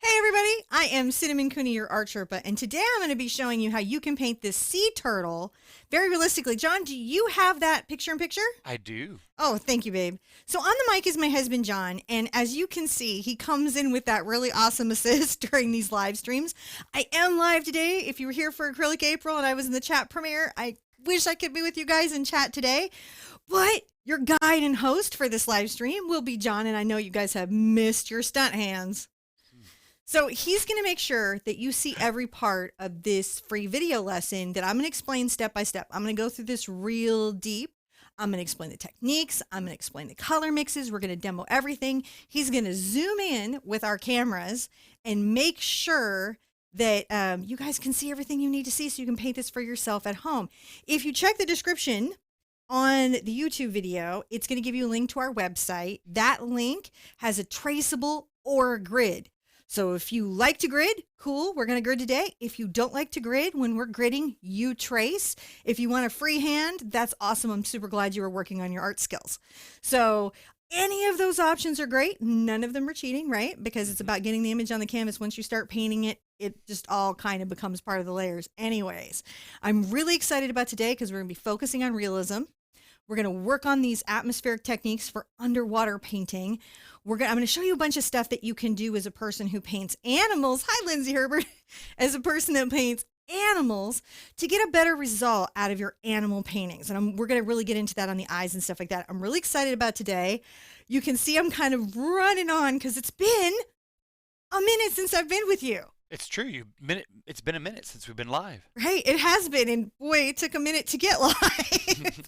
Hey everybody, I am Cinnamon Cooney, your Art Sherpa, and today I'm going to be showing you how you can paint this sea turtle very realistically. John, do you have that picture-in-picture? I do. Oh, thank you, babe. So on the mic is my husband, John, and as you can see, he comes in with that really awesome assist during these live streams. I am live today. If you were here for Acrylic April and I was in the chat premiere, I wish I could be with you guys in chat today, but your guide and host for this live stream will be John, and I know you guys have missed your stunt hands. So he's going to make sure that you see every part of this free video lesson that I'm going to explain step by step. I'm going to go through this real deep. I'm going to explain the techniques. I'm going to explain the color mixes. We're going to demo everything. He's going to zoom in with our cameras and make sure that you guys can see everything you need to see so you can paint this for yourself at home. If you check the description on the YouTube video, it's going to give you a link to our website. That link has a traceable or a grid. So if you like to grid, cool, we're going to grid today. If you don't like to grid, when we're gridding, you trace. If you want a freehand, that's awesome. I'm super glad you were working on your art skills. So any of those options are great. None of them are cheating, right? Because it's about getting the image on the canvas. Once you start painting it, it just all kind of becomes part of the layers. Anyways, I'm really excited about today because we're going to be focusing on realism. We're going to work on these atmospheric techniques for underwater painting. I'm going to show you a bunch of stuff that you can do as a person who paints animals. Hi, Lindsay Herbert. As a person that paints animals to get a better result out of your animal paintings. And we're going to really get into that on the eyes and stuff like that. I'm really excited about today. You can see I'm kind of running on because it's been a minute since I've been with you. It's true. It's been a minute since we've been live. Right. It has been. And boy, it took a minute to get live.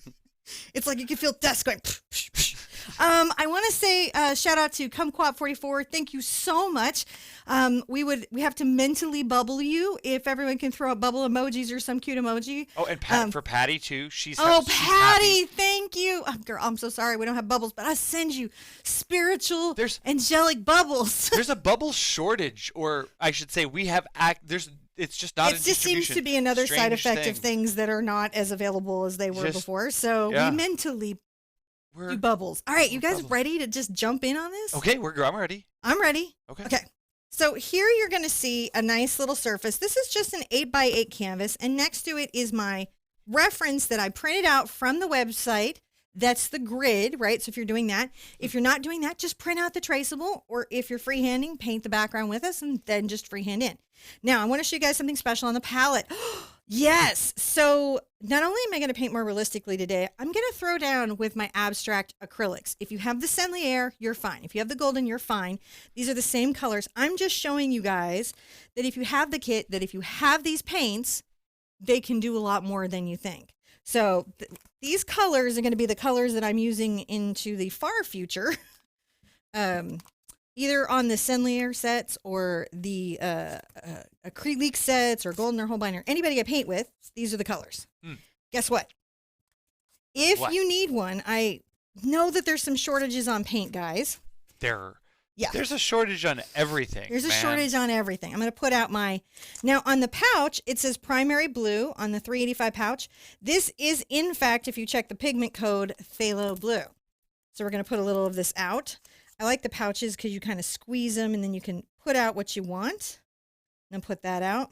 It's like you can feel dust going. I want to say shout out to Kumquat44. Thank you so much. We have to mentally bubble you if everyone can throw up bubble emojis or some cute emoji. Oh, and for Patty too. She's Patty, happy. thank you. Girl, I'm so sorry we don't have bubbles, but I send you spiritual, angelic bubbles. There's a bubble shortage, or I should say, we have It's just not. It just seems to be another side effect of things that are not as available as they were before. So we mentally do bubbles. All right, you guys ready to just jump in on this? Okay, I'm ready. I'm ready. Okay. So here you're going to see a nice little surface. This is just an 8x8 canvas, and next to it is my reference that I printed out from the website. That's the grid, right? So if you're doing that, if you're not doing that, just print out the traceable, or if you're freehanding, paint the background with us and then just freehand in. Now, I want to show you guys something special on the palette. Yes. So not only am I going to paint more realistically today, I'm going to throw down with my abstract acrylics. If you have the Senlier, you're fine. If you have the golden, you're fine. These are the same colors. I'm just showing you guys that if you have the kit, that if you have these paints, they can do a lot more than you think. So these colors are going to be the colors that I'm using into the far future, either on the Senlier sets or the Acrylic sets or Golden or Holbein or anybody I paint with. These are the colors. Guess what? If you need one, I know that there's some shortages on paint, guys. There's a shortage on everything. There's a shortage on everything. I'm going to put out now on the pouch, it says primary blue on the 385 pouch. This is, in fact, if you check the pigment code, phthalo blue. So we're going to put a little of this out. I like the pouches because you kind of squeeze them and then you can put out what you want. And put that out.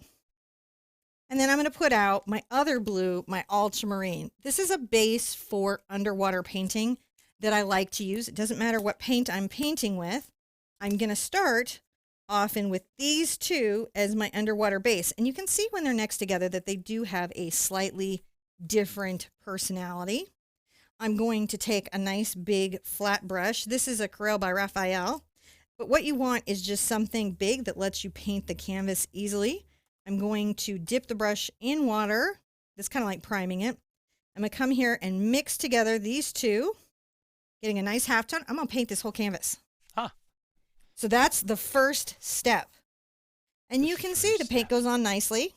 And then I'm going to put out my other blue, my ultramarine. This is a base for underwater painting that I like to use. It doesn't matter what paint I'm painting with. I'm going to start often with these two as my underwater base. And you can see when they're next together that they do have a slightly different personality. I'm going to take a nice big flat brush. This is a Corel by Raphael. But what you want is just something big that lets you paint the canvas easily. I'm going to dip the brush in water. That's kind of like priming it. I'm going to come here and mix together these two, getting a nice halftone. I'm going to paint this whole canvas. So that's the first step. And you can see the paint goes on nicely.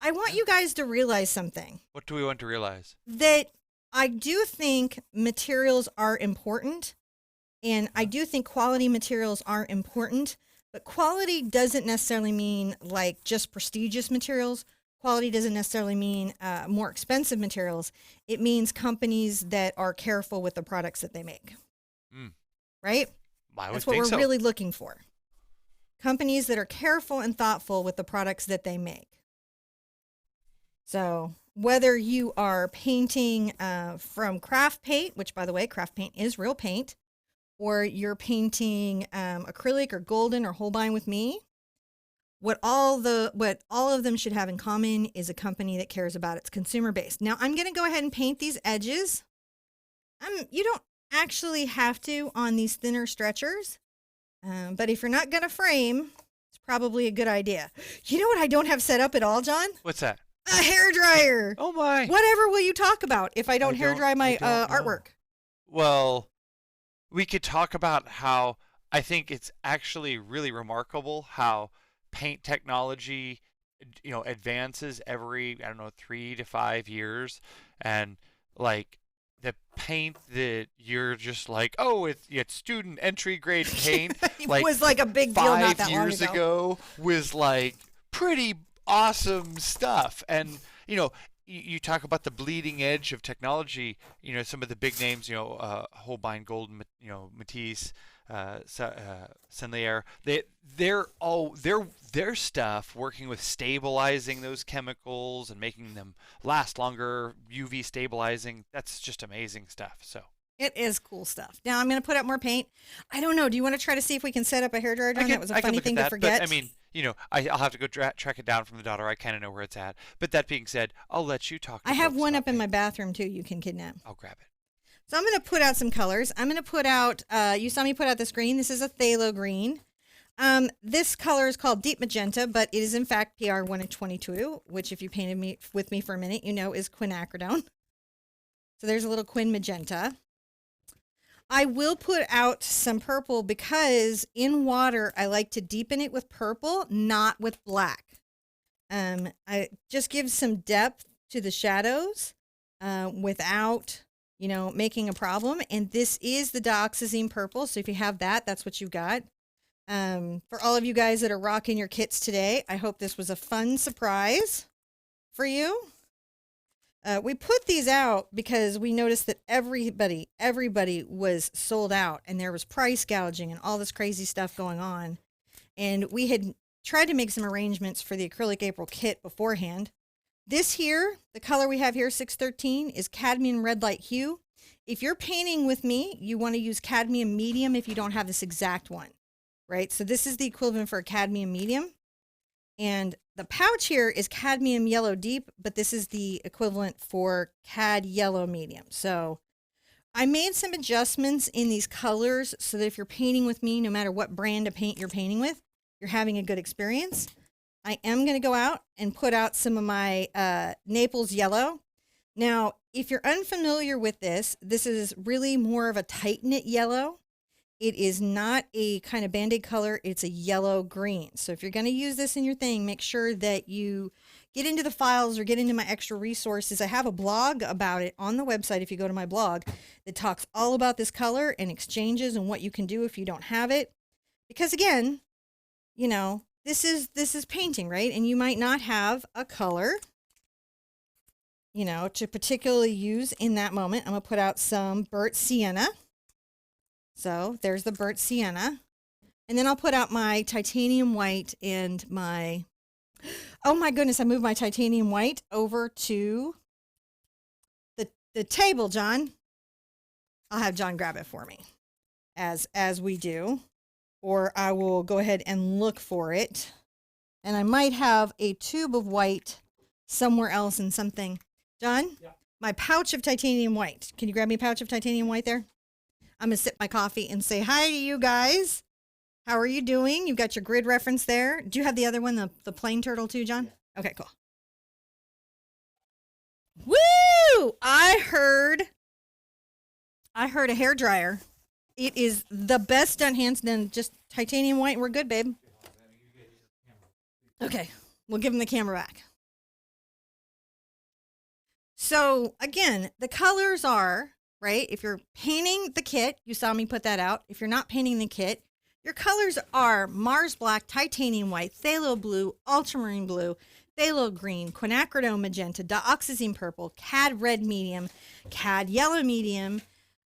I want you guys to realize something. What do we want to realize? That I do think materials are important. And I do think quality materials are important. But quality doesn't necessarily mean like just prestigious materials. Quality doesn't necessarily mean more expensive materials. It means companies that are careful with the products that they make. Right? I would That's what think we're so. really looking for. companies that are careful and thoughtful with the products that they make. So whether you are painting from craft paint, which by the way, craft paint is real paint, or you're painting acrylic or golden or Holbein with me, what all of them should have in common is a company that cares about its consumer base. Now I'm going to go ahead and paint these edges. You don't actually have to on these thinner stretchers, but if you're not going to frame, it's probably a good idea. You know what I don't have set up at all, John? What's that? A hairdryer. Oh my! Whatever will you talk about if I don't hairdry my artwork? Well, we could talk about how I think it's actually really remarkable how paint technology, advances every, 3 to 5 years, and like the paint that you're just like, oh, it's student entry grade paint. It was like a big deal not that long ago. 5 years ago was like pretty awesome stuff. And you talk about the bleeding edge of technology. Some of the big names, Holbein, Golden, Matisse, Senlier, their stuff working with stabilizing those chemicals and making them last longer, UV stabilizing. That's just amazing stuff. So it is cool stuff. Now I'm going to put up more paint. I don't know. Do you want to try to see if we can set up a hairdryer? That was a funny thing to forget. But, I mean, I'll have to go track it down from the daughter. I kind of know where it's at. But that being said, I'll let you talk. I have one up in my bathroom too. You can kidnap. I'll grab it. So I'm going to put out some colors. I'm going to put out, you saw me put out this green. This is a phthalo green. This color is called deep magenta, but it is in fact PR122, which if you painted with me for a minute, is quinacridone. So there's a little quin magenta. I will put out some purple because in water, I like to deepen it with purple, not with black. I just give some depth to the shadows without making a problem. And this is the dioxazine purple. So if you have that, that's what you've got. For all of you guys that are rocking your kits today, I hope this was a fun surprise for you. We put these out because we noticed that everybody was sold out and there was price gouging and all this crazy stuff going on. And we had tried to make some arrangements for the Acrylic April kit beforehand. This here, the color we have here, 613, is cadmium red light hue. If you're painting with me, you want to use cadmium medium if you don't have this exact one, right? So this is the equivalent for a cadmium medium. And the pouch here is cadmium yellow deep, but this is the equivalent for cad yellow medium. So I made some adjustments in these colors so that if you're painting with me, no matter what brand of paint you're painting with, you're having a good experience. I am going to go out and put out some of my Naples yellow. Now, if you're unfamiliar with this is really more of a tight knit yellow. It is not a kind of Band-Aid color. It's a yellow green. So if you're going to use this in your thing, make sure that you get into the files or get into my extra resources. I have a blog about it on the website if you go to my blog that talks all about this color and exchanges and what you can do if you don't have it. Because again, this is painting, right? And you might not have a color, to particularly use in that moment. I'm going to put out some burnt sienna. So there's the burnt sienna. And then I'll put out my titanium white and oh my goodness, I moved my titanium white over to the table, John. I'll have John grab it for me as we do. Or I will go ahead and look for it. And I might have a tube of white somewhere else in something. John, yeah. My pouch of titanium white. Can you grab me a pouch of titanium white there? I'm going to sip my coffee and say hi to you guys. How are you doing? You've got your grid reference there. Do you have the other one, the plain turtle too, John? Yeah. Okay, cool. Woo! I heard a hairdryer. It is the best done, hands done. Just titanium white. We're good, babe. Okay, we'll give him the camera back. So again, the colors are, right? If you're painting the kit, you saw me put that out. If you're not painting the kit, your colors are Mars black, titanium white, phthalo blue, ultramarine blue, phthalo green, quinacridone magenta, dioxazine purple, cad red medium, cad yellow medium,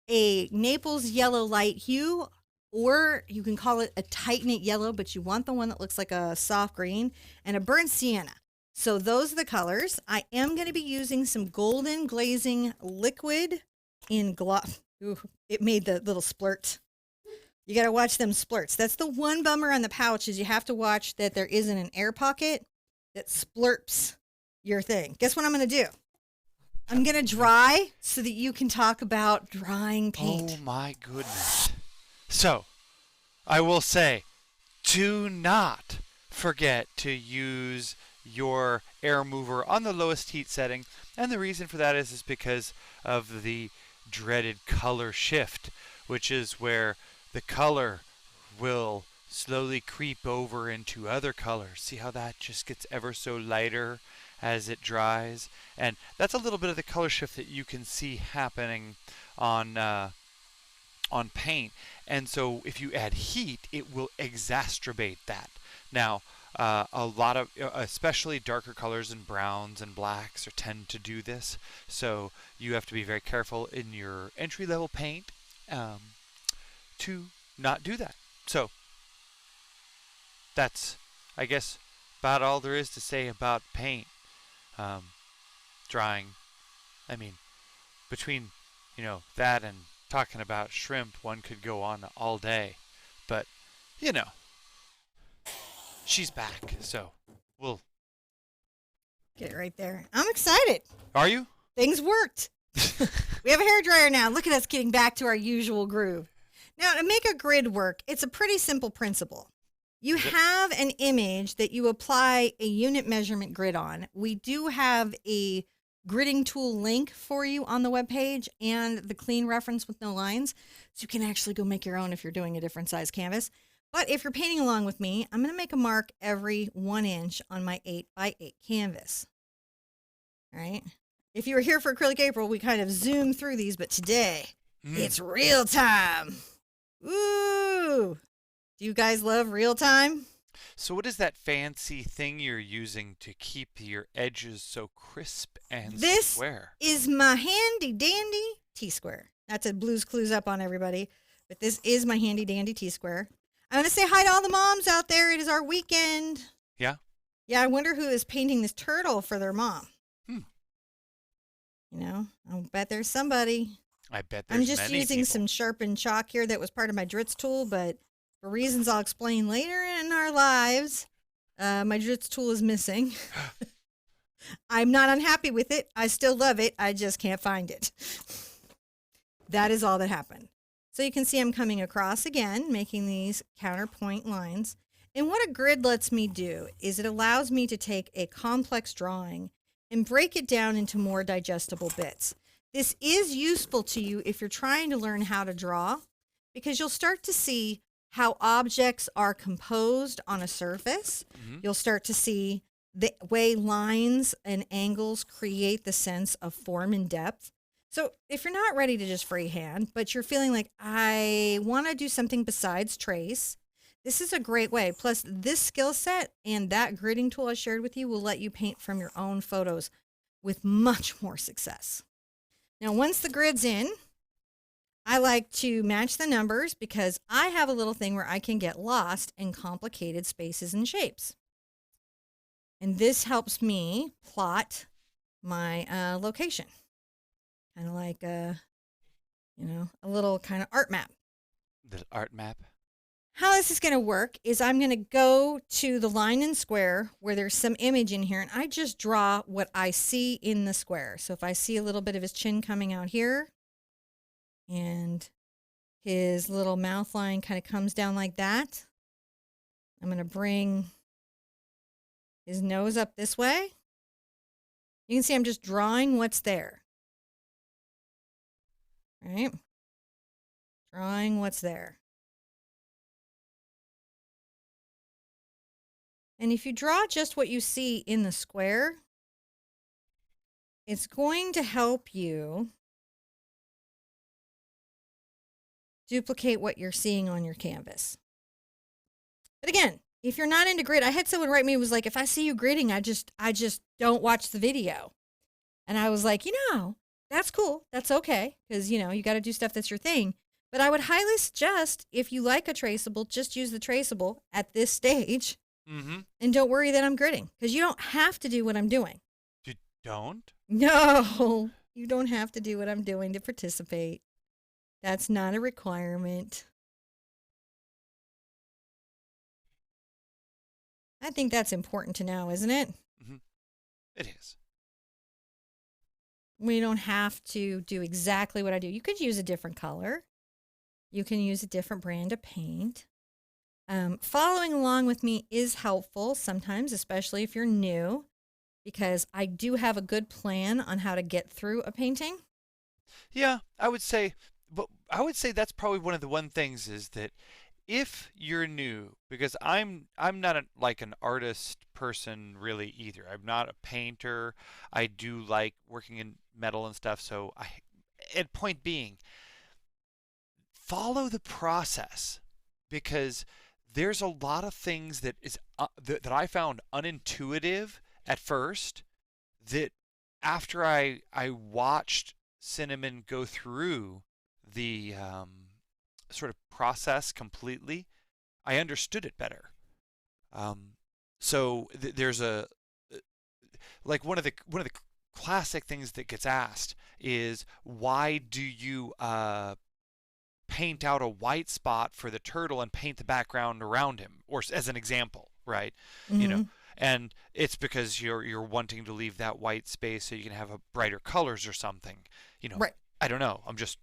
a Naples yellow light hue, or you can call it a tight knit yellow, but you want the one that looks like a soft green, and a burnt sienna. So those are the colors. I am going to be using some golden glazing liquid in gloss. Ooh, it made the little splurt. You got to watch them splurts. That's the one bummer on the pouch is you have to watch that there isn't an air pocket that splurps your thing. Guess what I'm going to do? I'm going to dry so that you can talk about drying paint. Oh my goodness. So, I will say, do not forget to use your air mover on the lowest heat setting. And the reason for that is because of the dreaded color shift, which is where the color will slowly creep over into other colors. See how that just gets ever so lighter as it dries? And that's a little bit of the color shift that you can see happening on paint. And so if you add heat, it will exacerbate that. Now, a lot of, especially darker colors and browns and blacks tend to do this. So you have to be very careful in your entry-level paint to not do that. So that's, I guess, about all there is to say about paint drying. I mean, between, that and talking about shrimp, one could go on all day. But, she's back, so we'll get it right there. I'm excited. Are you? Things worked. We have a hairdryer now. Look at us getting back to our usual groove. Now, to make a grid work, it's a pretty simple principle. You have an image that you apply a unit measurement grid on. We do have a gridding tool link for you on the webpage and the clean reference with no lines. So you can actually go make your own if you're doing a different size canvas. But if you're painting along with me, I'm going to make a mark every 1 inch on my 8x8 canvas. All right. If you were here for Acrylic April, we kind of zoomed through these, but today it's real time. Ooh. Do you guys love real time? So what is that fancy thing you're using to keep your edges so crisp and square? This is my handy dandy T-square. Not to Blue's Clues up on everybody, but this is my handy dandy T-square. I want to say hi to all the moms out there. It is our weekend. Yeah? Yeah, I wonder who is painting this turtle for their mom. I'll bet there's somebody. I bet there's I'm just many using people. some sharpened chalk here that was part of my Dritz tool, but for reasons I'll explain later in our lives, my Dritz tool is missing. I'm not unhappy with it. I still love it. I just can't find it. That is all that happened. So you can see I'm coming across again, making these counterpoint lines. And what a grid lets me do is it allows me to take a complex drawing and break it down into more digestible bits. This is useful to you if you're trying to learn how to draw, because you'll start to see how objects are composed on a surface. You'll start to see the way lines and angles create the sense of form and depth. So if you're not ready to just freehand, but you're feeling like, I want to do something besides trace, this is a great way. Plus, this skill set and that gridding tool I shared with you will let you paint from your own photos with much more success. Now, once the grid's in, I like to match the numbers because I have a little thing where I can get lost in complicated spaces and shapes. And this helps me plot my location. Kind of like a little kind of art map. The art map. How this is going to work is I'm going to go to the line and square where there's some image in here, and I just draw what I see in the square. So if I see a little bit of his chin coming out here, and his little mouth line kind of comes down like that, I'm going to bring his nose up this way. You can see I'm just drawing what's there. All right? Drawing what's there. And if you draw just what you see in the square, it's going to help you duplicate what you're seeing on your canvas. But again, if you're not into grid, I had someone write me, was like, if I see you gridding, I just don't watch the video. And I was like, that's cool. That's okay. Because, you got to do stuff that's your thing. But I would highly suggest, if you like a traceable, just use the traceable at this stage. Mm-hmm. And don't worry that I'm gritting, because you don't have to do what I'm doing. You don't? No, you don't have to do what I'm doing to participate. That's not a requirement. I think that's important to know, isn't it? Mm-hmm. It is. We don't have to do exactly what I do. You could use a different color. You can use a different brand of paint. Following along with me is helpful sometimes, especially if you're new, because I do have a good plan on how to get through a painting. Yeah, I would say, but I would say that's probably one of the one things is that if you're new, because I'm not like an artist person really either. I'm not a painter. I do like working in metal and stuff. So at point being, follow the process because there's a lot of things that is that I found unintuitive at first that after I watched Cinnamon go through the sort of process completely, I understood it better. So there's a like one of the classic things that gets asked is why do you paint out a white spot for the turtle and paint the background around him, or as an example, right? You know, Mm-hmm. and it's because you're wanting to leave that white space so you can have a brighter colors or something. You know, Right. I don't know. I'm just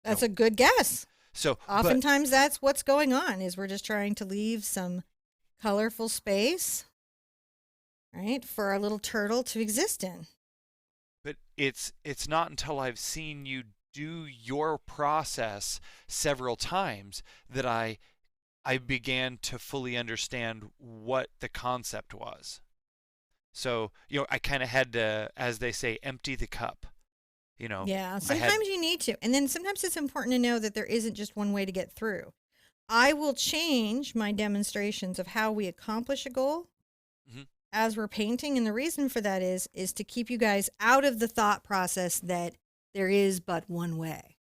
That's a good guess. so, but Oftentimes that's what's going on is we're just trying to leave some colorful space, right, for our little turtle to exist in. but it's not until I've seen you do your process several times that I began to fully understand what the concept was. So, I kind of had to, as they say, empty the cup. You know, Yeah, I had, sometimes you need to. And then sometimes it's important to know that there isn't just one way to get through. I will change my demonstrations of how we accomplish a goal Mhm. as we're painting. And the reason for that is to keep you guys out of the thought process that there is but one way.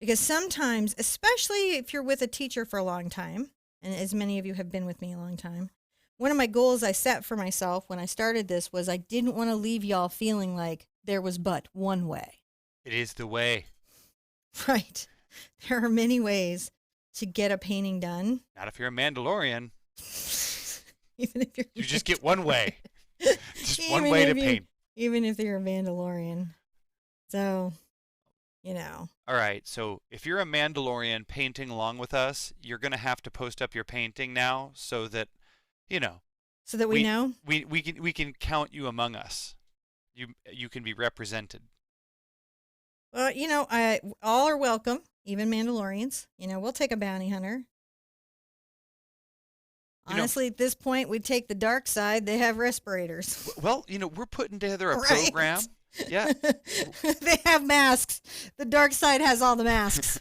Because sometimes, especially if you're with a teacher for a long time, and as many of you have been with me a long time, one of my goals I set for myself when I started this was I didn't want to leave y'all feeling like there was but one way. it is the way. Right. There are many ways to get a painting done. Not if you're a Mandalorian. Even if you're You just get one way. Just one way to paint. Even if you're a Mandalorian. So, you know. All right, so if you're a Mandalorian painting along with us, you're going to have to post up your painting now so that, you know, So that we know. we can count you among us. You can be represented. Well, all are welcome, even Mandalorians. We'll take a bounty hunter. Honestly, at this point, we'd take the dark side. They have respirators. Well, we're putting together a Right. program. Yeah. They have masks. The dark side has all the masks.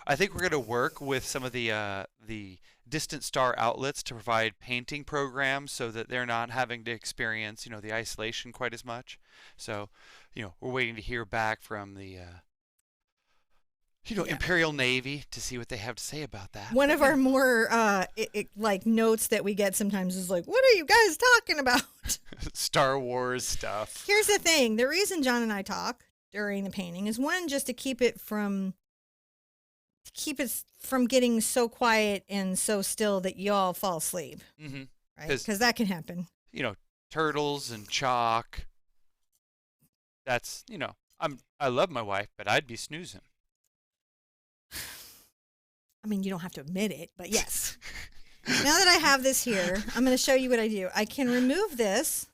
I think we're gonna work with some of the distant star outlets to provide painting programs so that they're not having to experience, the isolation quite as much. So, we're waiting to hear back from the Yeah. Imperial Navy to see what they have to say about that. One of our more like notes that we get sometimes is like, "What are you guys talking about?" Star Wars stuff. Here's the thing: the reason John and I talk during the painting is one, just to keep it from getting so quiet and so still that y'all fall asleep, Mm-hmm. right? Because that can happen. Turtles and chalk. That's I love my wife, but I'd be snoozing. I mean, you don't have to admit it, but yes. Now that I have this here, I'm going to show you what I do. I can remove this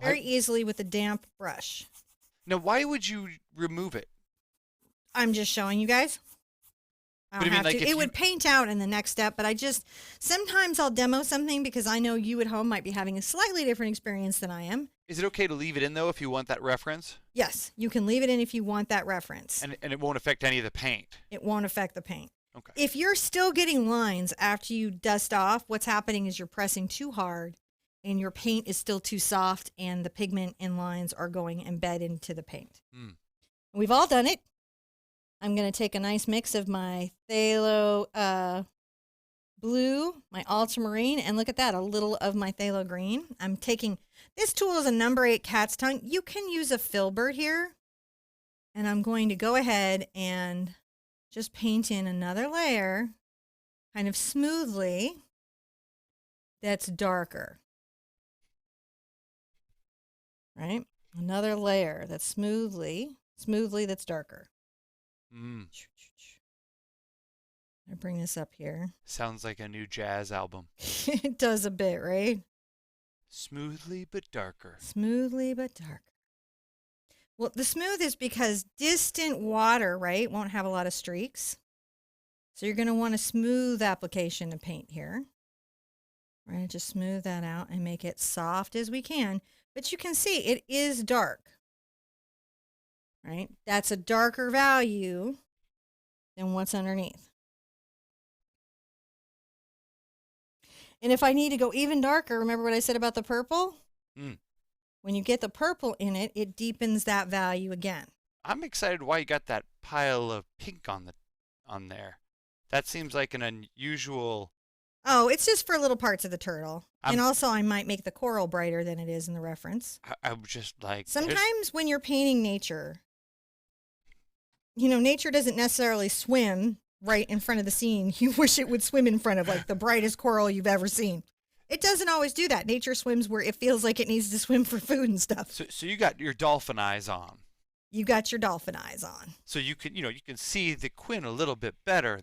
very easily with a damp brush. Now, why would you remove it? I'm just showing you guys. I But don't I mean, have like, to. if It you- would paint out in the next step, but sometimes I'll demo something because I know you at home might be having a slightly different experience than I am. Is it okay to leave it in though if you want that reference? Yes, you can leave it in if you want that reference. And it won't affect any of the paint. It won't affect the paint. Okay. If you're still getting lines after you dust off, what's happening is you're pressing too hard and your paint is still too soft and the pigment and lines are going embed into the paint. We've all done it. I'm going to take a nice mix of my phthalo blue, my ultramarine, and look at that, a little of my phthalo green. I'm taking, this tool is a number 8 cat's tongue. You can use a filbert here. And I'm going to go ahead and just paint in another layer, kind of smoothly, that's darker. Right? Another layer that's smoothly that's darker. I bring this up here. Sounds like a new jazz album. It does a bit, right? Smoothly but darker. Smoothly but darker. Well, the smooth is because distant water, right, won't have a lot of streaks. So you're going to want a smooth application of paint here. We're going to just smooth that out and make it soft as we can. But you can see it is dark, right? That's a darker value than what's underneath. And if I need to go even darker, remember what I said about the purple? When you get the purple in it, it deepens that value again. I'm excited why you got that pile of pink on there. That seems like an unusual. Oh, it's just for little parts of the turtle. And also I might make the coral brighter than it is in the reference. I'm just like... Sometimes when you're painting nature, you know, nature doesn't necessarily swim right in front of the scene. You wish it would swim in front of like the brightest coral you've ever seen. It doesn't always do that. Nature swims where it feels like it needs to swim for food and stuff. So you got your dolphin eyes on. You got your dolphin eyes on. So you can, you can see the Quinn a little bit better.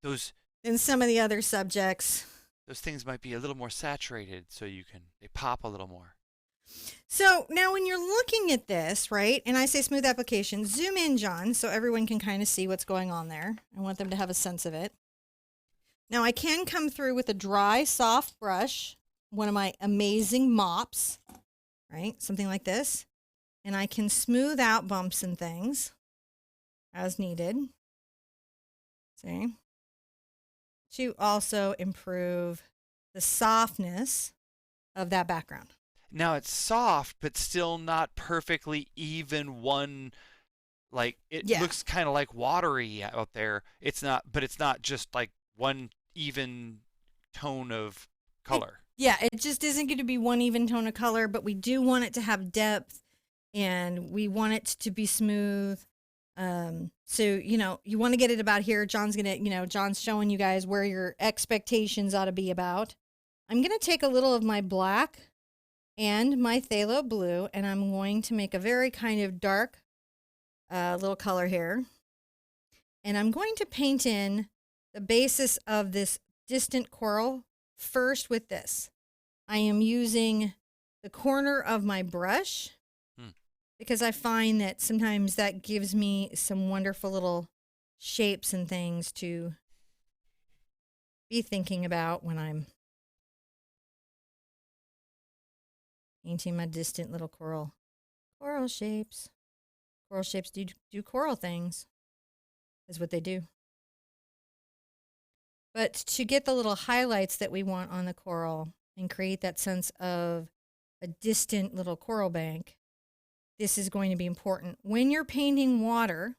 Those. And some of the other subjects. Those things might be a little more saturated, so they pop a little more. So now when you're looking at this, right, and I say smooth application, zoom in, John, so everyone can kind of see what's going on there. I want them to have a sense of it. Now I can come through with a dry, soft brush, one of my amazing mops, right? Something like this. And I can smooth out bumps and things as needed. See? To also improve the softness of that background. Now it's soft, but still not perfectly even one. Like it looks kind of like watery out there. It's not just like one even tone of color. It just isn't going to be one even tone of color, but we do want it to have depth and we want it to be smooth. So, you want to get it about here. John's showing you guys where your expectations ought to be about. I'm going to take a little of my black and my phthalo blue, and I'm going to make a very kind of dark little color here. And I'm going to paint in the basis of this distant coral first with this. I am using the corner of my brush because I find that sometimes that gives me some wonderful little shapes and things to be thinking about when I'm painting my distant little coral shapes. Coral shapes do coral things, is what they do. But to get the little highlights that we want on the coral and create that sense of a distant little coral bank, this is going to be important. When you're painting water,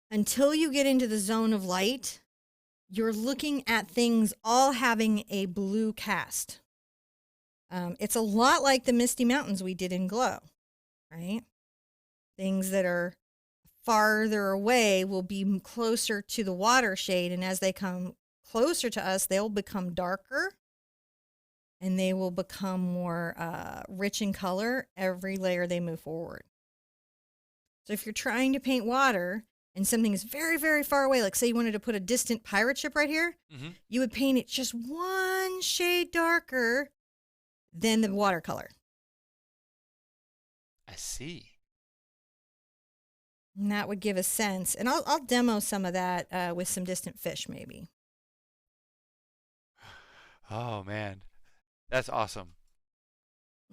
until you get into the zone of light, you're looking at things all having a blue cast. It's a lot like the misty mountains we did in Glow, right? Things that are farther away will be closer to the water shade, and as they come closer to us, they'll become darker and they will become more rich in color every layer they move forward. So if you're trying to paint water and something is very, very far away, like say you wanted to put a distant pirate ship right here, you would paint it just one shade darker than the watercolor. I see. And that would give a sense. And I'll demo some of that with some distant fish maybe. Oh, man. That's awesome.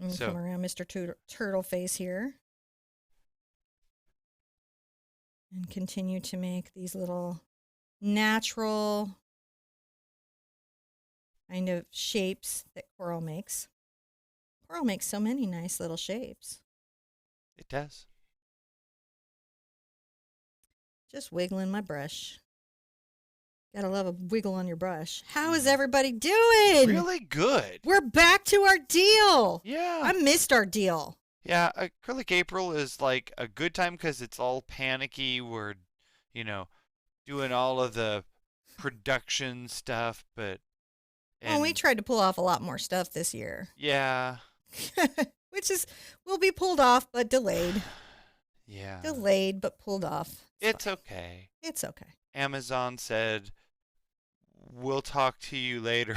And come around Mr. Turtle Face here. And continue to make these little natural kind of shapes that coral makes. Coral makes so many nice little shapes. It does. Just wiggling my brush. Gotta love a wiggle on your brush. How is Mhm. everybody doing? Really good. We're back to our deal. Yeah. I missed our deal. Yeah, Acrylic April is like a good time because it's all panicky. We're, you know, doing all of the production stuff, but Well, we and tried to pull off a lot more stuff this year. yeah, Which will be pulled off, but delayed. yeah, Delayed, but pulled off. it's okay. It's okay. Amazon said we'll talk to you later.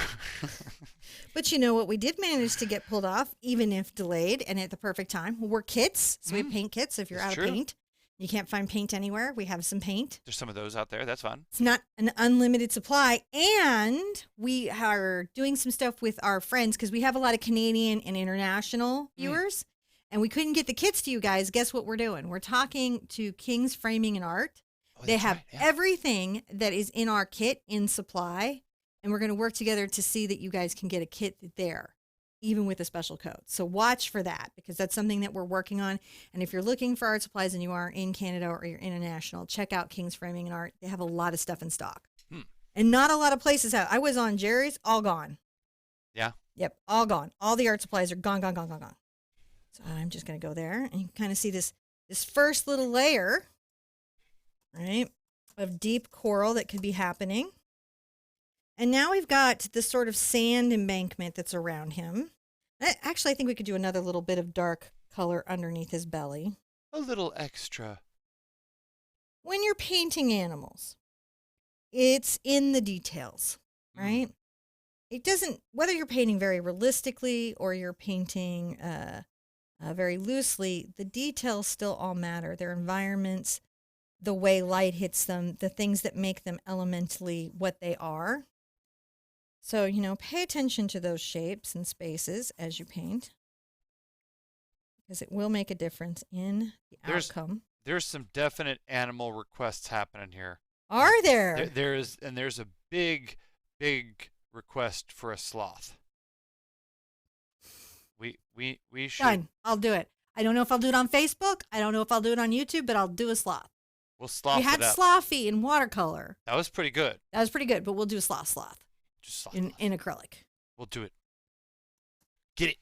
But you know what we did manage to get pulled off, even if delayed and at the perfect time? We're kits. So we have paint kits. If you're That's out true. of paint, you can't find paint anywhere, we have some paint. There's some of those out there. That's fun. It's not an unlimited supply. And we are doing some stuff with our friends because we have a lot of Canadian and international viewers. And we couldn't get the kits to you guys. Guess what we're doing? We're talking to King's Framing and Art. Oh, They that's have right, yeah. everything that is in our kit in supply. And we're going to work together to see that you guys can get a kit there, even with a special code. So watch for that because that's something that we're working on. And if you're looking for art supplies and you are in Canada or you're international, check out King's Framing and Art. They have a lot of stuff in stock. And not a lot of places have. I was on Jerry's, all gone. Yeah. Yep, all gone. All the art supplies are gone, gone, gone, gone, gone. So I'm just going to go there and you can kind of see this first little layer, right, of deep coral that could be happening. And now we've got this sort of sand embankment that's around him. Actually, I think we could do another little bit of dark color underneath his belly. A little extra. When you're painting animals, it's in the details, right? It doesn't, whether you're painting very realistically or you're painting very loosely, the details still all matter. Their environments, the way light hits them, the things that make them elementally what they are. So, you know, pay attention to those shapes and spaces as you paint because it will make a difference in the outcome. There's some definite animal requests happening here. Are there? There's a big request for a sloth. We should. Done. I'll do it. I don't know if I'll do it on Facebook. I don't know if I'll do it on YouTube, but I'll do a sloth. We'll sloth We had it up. slothy in watercolor. That was pretty good. That was pretty good, but we'll do a sloth Just sloth. in acrylic. We'll do it. Get it.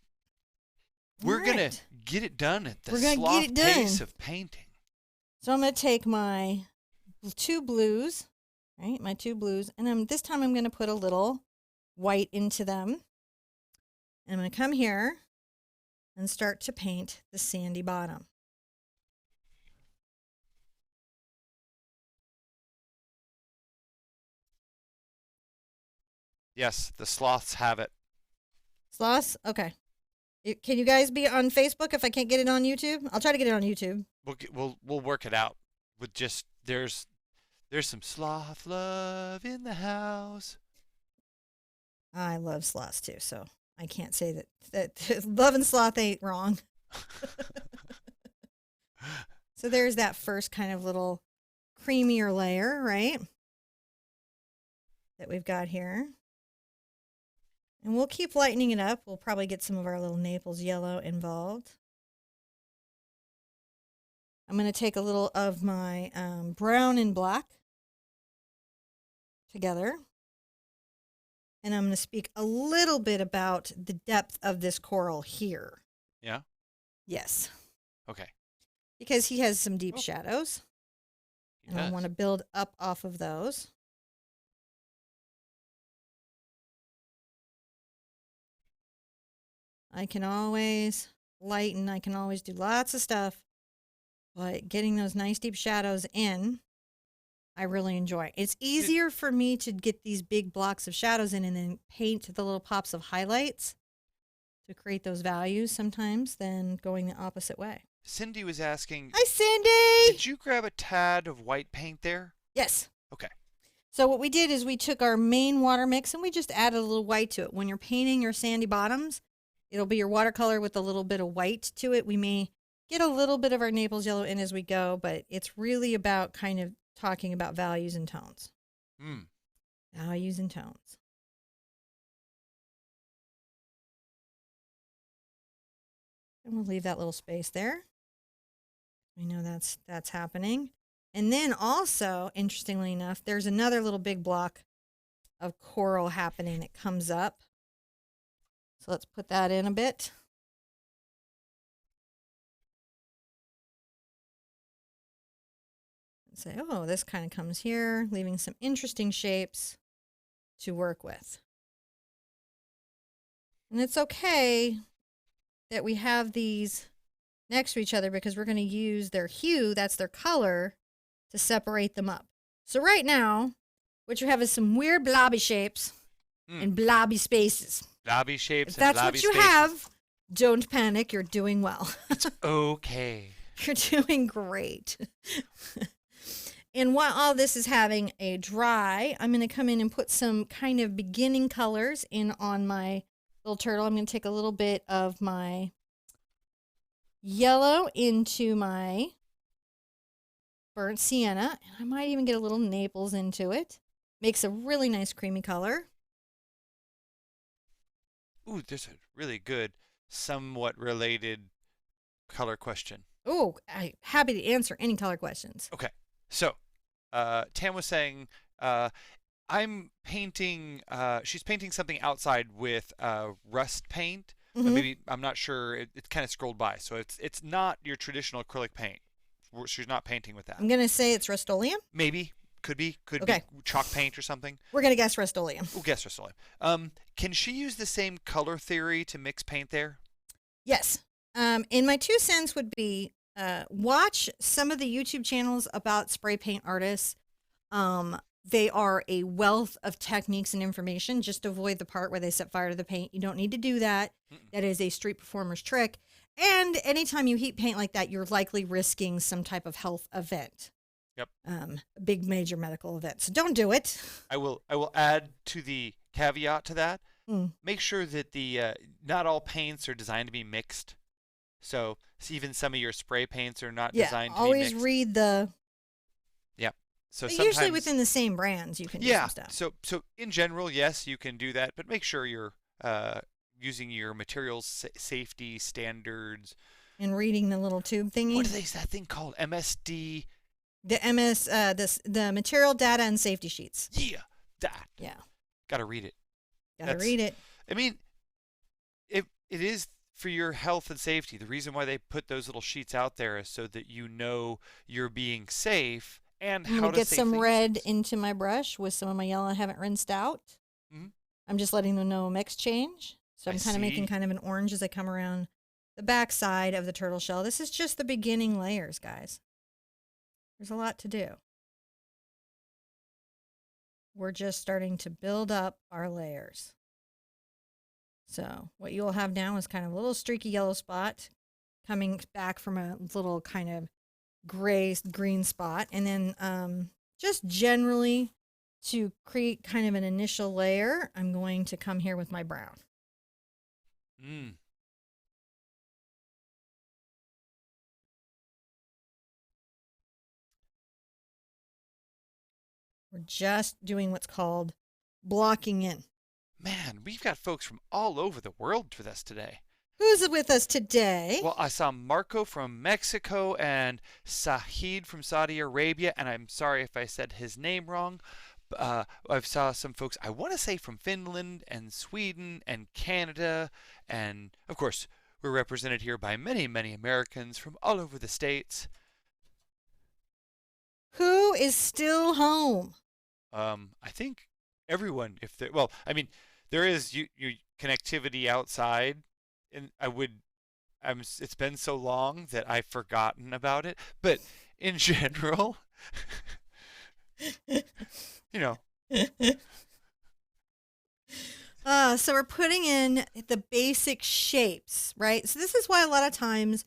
We're gonna get it done at the sloth pace of painting. So I'm gonna take my two blues, right? My two blues, and this time I'm gonna put a little white into them. And I'm gonna come here and start to paint the sandy bottom. Yes, the sloths have it. Sloths? Okay. Can you guys be on Facebook if I can't get it on YouTube? I'll try to get it on YouTube. We'll work it out. With just there's some sloth love in the house. I love sloths too, so I can't say that love and sloth ain't wrong. So there's that first kind of little creamier layer, right? That we've got here. And we'll keep lightening it up. We'll probably get some of our little Naples yellow involved. I'm going to take a little of my brown and black together. And I'm going to speak a little bit about the depth of this coral here. Yeah? Yes. Okay. Because he has some deep shadows. And I want to build up off of those. I can always lighten. I can always do lots of stuff. But getting those nice deep shadows in, I really enjoy. It's easier for me to get these big blocks of shadows in and then paint the little pops of highlights to create those values sometimes than going the opposite way. Cindy was asking. Hi, Cindy! Did you grab a tad of white paint there? Yes. Okay. So what we did is we took our main water mix and we just added a little white to it. When you're painting your sandy bottoms, it'll be your watercolor with a little bit of white to it. We may get a little bit of our Naples yellow in as we go, but it's really about kind of talking about values and tones. Values and tones. And we'll leave that little space there. We know that's happening. And then also, interestingly enough, there's another little big block of coral happening that comes up. So let's put that in a bit. And say, oh, this kind of comes here, leaving some interesting shapes to work with. And it's okay that we have these next to each other because we're going to use their hue, that's their color, to separate them up. So right now, what you have is some weird blobby shapes and blobby spaces. Blobby shapes If that's and blobby what you spaces. have, don't panic. You're doing well. It's okay. You're doing great. And while all this is having a dry, I'm going to come in and put some kind of beginning colors in on my little turtle. I'm going to take a little bit of my yellow into my burnt sienna, and I might even get a little Naples into it. Makes a really nice creamy color. Ooh, there's a really good, somewhat related color question. Oh, I'm happy to answer any color questions. Okay, so Tam was saying I'm painting. She's painting something outside with rust paint. Maybe I'm not sure. It kind of scrolled by, so it's not your traditional acrylic paint. She's not painting with that. I'm gonna say it's Rust-Oleum. Maybe could be Okay. chalk paint or something. We're gonna guess Rust-Oleum. We'll guess Rust-Oleum. Can she use the same color theory to mix paint there? Yes. And my 2 cents would be watch some of the YouTube channels about spray paint artists. They are a wealth of techniques and information. Just avoid the part where they set fire to the paint. You don't need to do that. That is a street performer's trick. And anytime you heat paint like that, you're likely risking some type of health event. Yep. A big major medical event. So don't do it. I will add to the caveat to that. Make sure that the not all paints are designed to be mixed. So even some of your spray paints are not designed to be mixed. Always read the. Yep. So but usually within the same brands, you can do some stuff. So in general, yes, you can do that, but make sure you're using your materials safety standards. And reading the little tube thingy. What is that thing called? MSD. The material data and safety sheets. Yeah, that. Yeah. Got to read it. Gotta read it. I mean, it is for your health and safety. The reason why they put those little sheets out there is so that you know you're being safe and how to get some red things. into my brush with some of my yellow I haven't rinsed out. I'm just letting them know mix change. So I'm kind of making kind of an orange as I come around the back side of the turtle shell. This is just the beginning layers, guys. There's a lot to do. We're just starting to build up our layers. So what you'll have now is kind of a little streaky yellow spot coming back from a little kind of green spot. And then just generally to create kind of an initial layer, I'm going to come here with my brown. We're just doing what's called blocking in. Man, we've got folks from all over the world with us today. Who's with us today? Well, I saw Marco from Mexico and Sahid from Saudi Arabia, and I'm sorry if I said his name wrong. I've saw some folks, I want to say from Finland and Sweden and Canada, and of course, we're represented here by many, many Americans from all over the states. Who is still home? I think everyone, well, I mean, there is your connectivity outside, and it's been so long that I've forgotten about it. But in general, you know. So we're putting in the basic shapes, right? So this is why a lot of times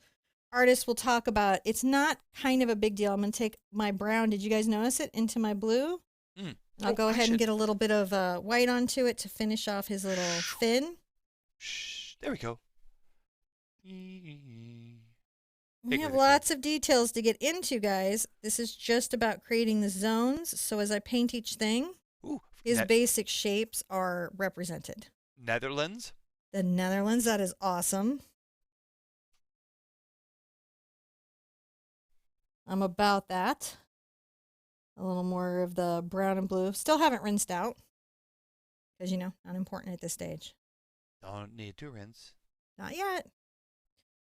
artists will talk about it's not kind of a big deal. I'm going to take my brown. Did you guys notice it? Into my blue. I'll go ahead and get a little bit of white onto it to finish off his little fin. There we go. We have lots of details to get into, guys. This is just about creating the zones. So as I paint each thing, his basic shapes are represented. Netherlands? The Netherlands. That is awesome. I'm about that. A little more of the brown and blue. Still haven't rinsed out because, not important at this stage. Don't need to rinse. Not yet.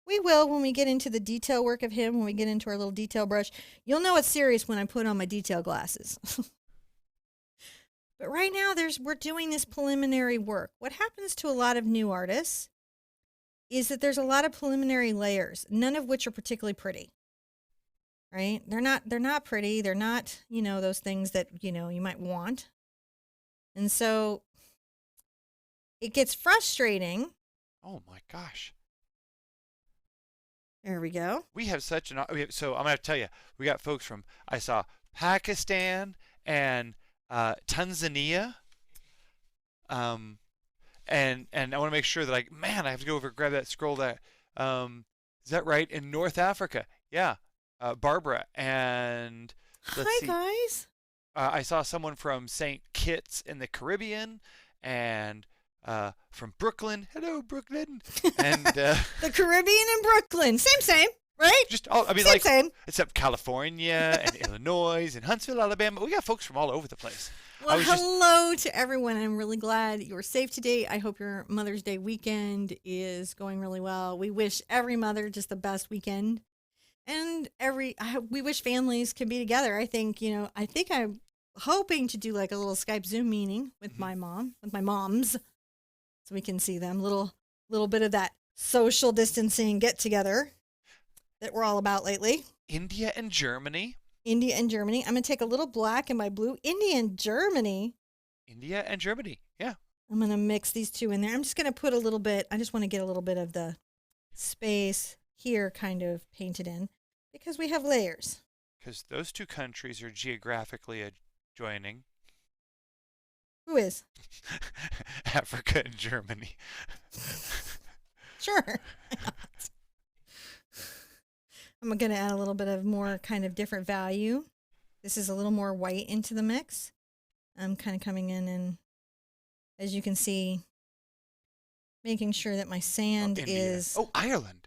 We will when we get into the detail work of him, when we get into our little detail brush. You'll know it's serious when I put on my detail glasses. But right now, we're doing this preliminary work. What happens to a lot of new artists is that there's a lot of preliminary layers, none of which are particularly pretty. Right? They're not pretty. They're not, those things that, you might want. And so it gets frustrating. Oh my gosh. There we go. We have such an, so I'm going to tell you, we got folks from, I saw Pakistan and Tanzania. And I want to make sure that I have to go over and grab that scroll that, is that right? In North Africa. Yeah. Barbara and hi guys. I saw someone from St. Kitts in the Caribbean and from Brooklyn. Hello, Brooklyn. And the Caribbean and Brooklyn, same, right? Just all, I mean, same. Except California and Illinois and Huntsville, Alabama. We got folks from all over the place. Well, hello to everyone. I'm really glad you're safe today. I hope your Mother's Day weekend is going really well. We wish every mother just the best weekend. And we wish families can be together. I think I'm hoping to do like a little Skype Zoom meeting with my moms, so we can see them. Little bit of that social distancing get together that we're all about lately. India and Germany. I'm going to take a little black and my blue. India and Germany. Yeah. I'm going to mix these two in there. I'm just going to put a little bit. I just want to get a little bit of the space here kind of painted in because we have layers. Because those two countries are geographically adjoining. Who is? Africa and Germany. Sure. I'm going to add a little bit of more kind of different value. This is a little more white into the mix. I'm kind of coming in and, as you can see, making sure that my sand is... Oh, Ireland.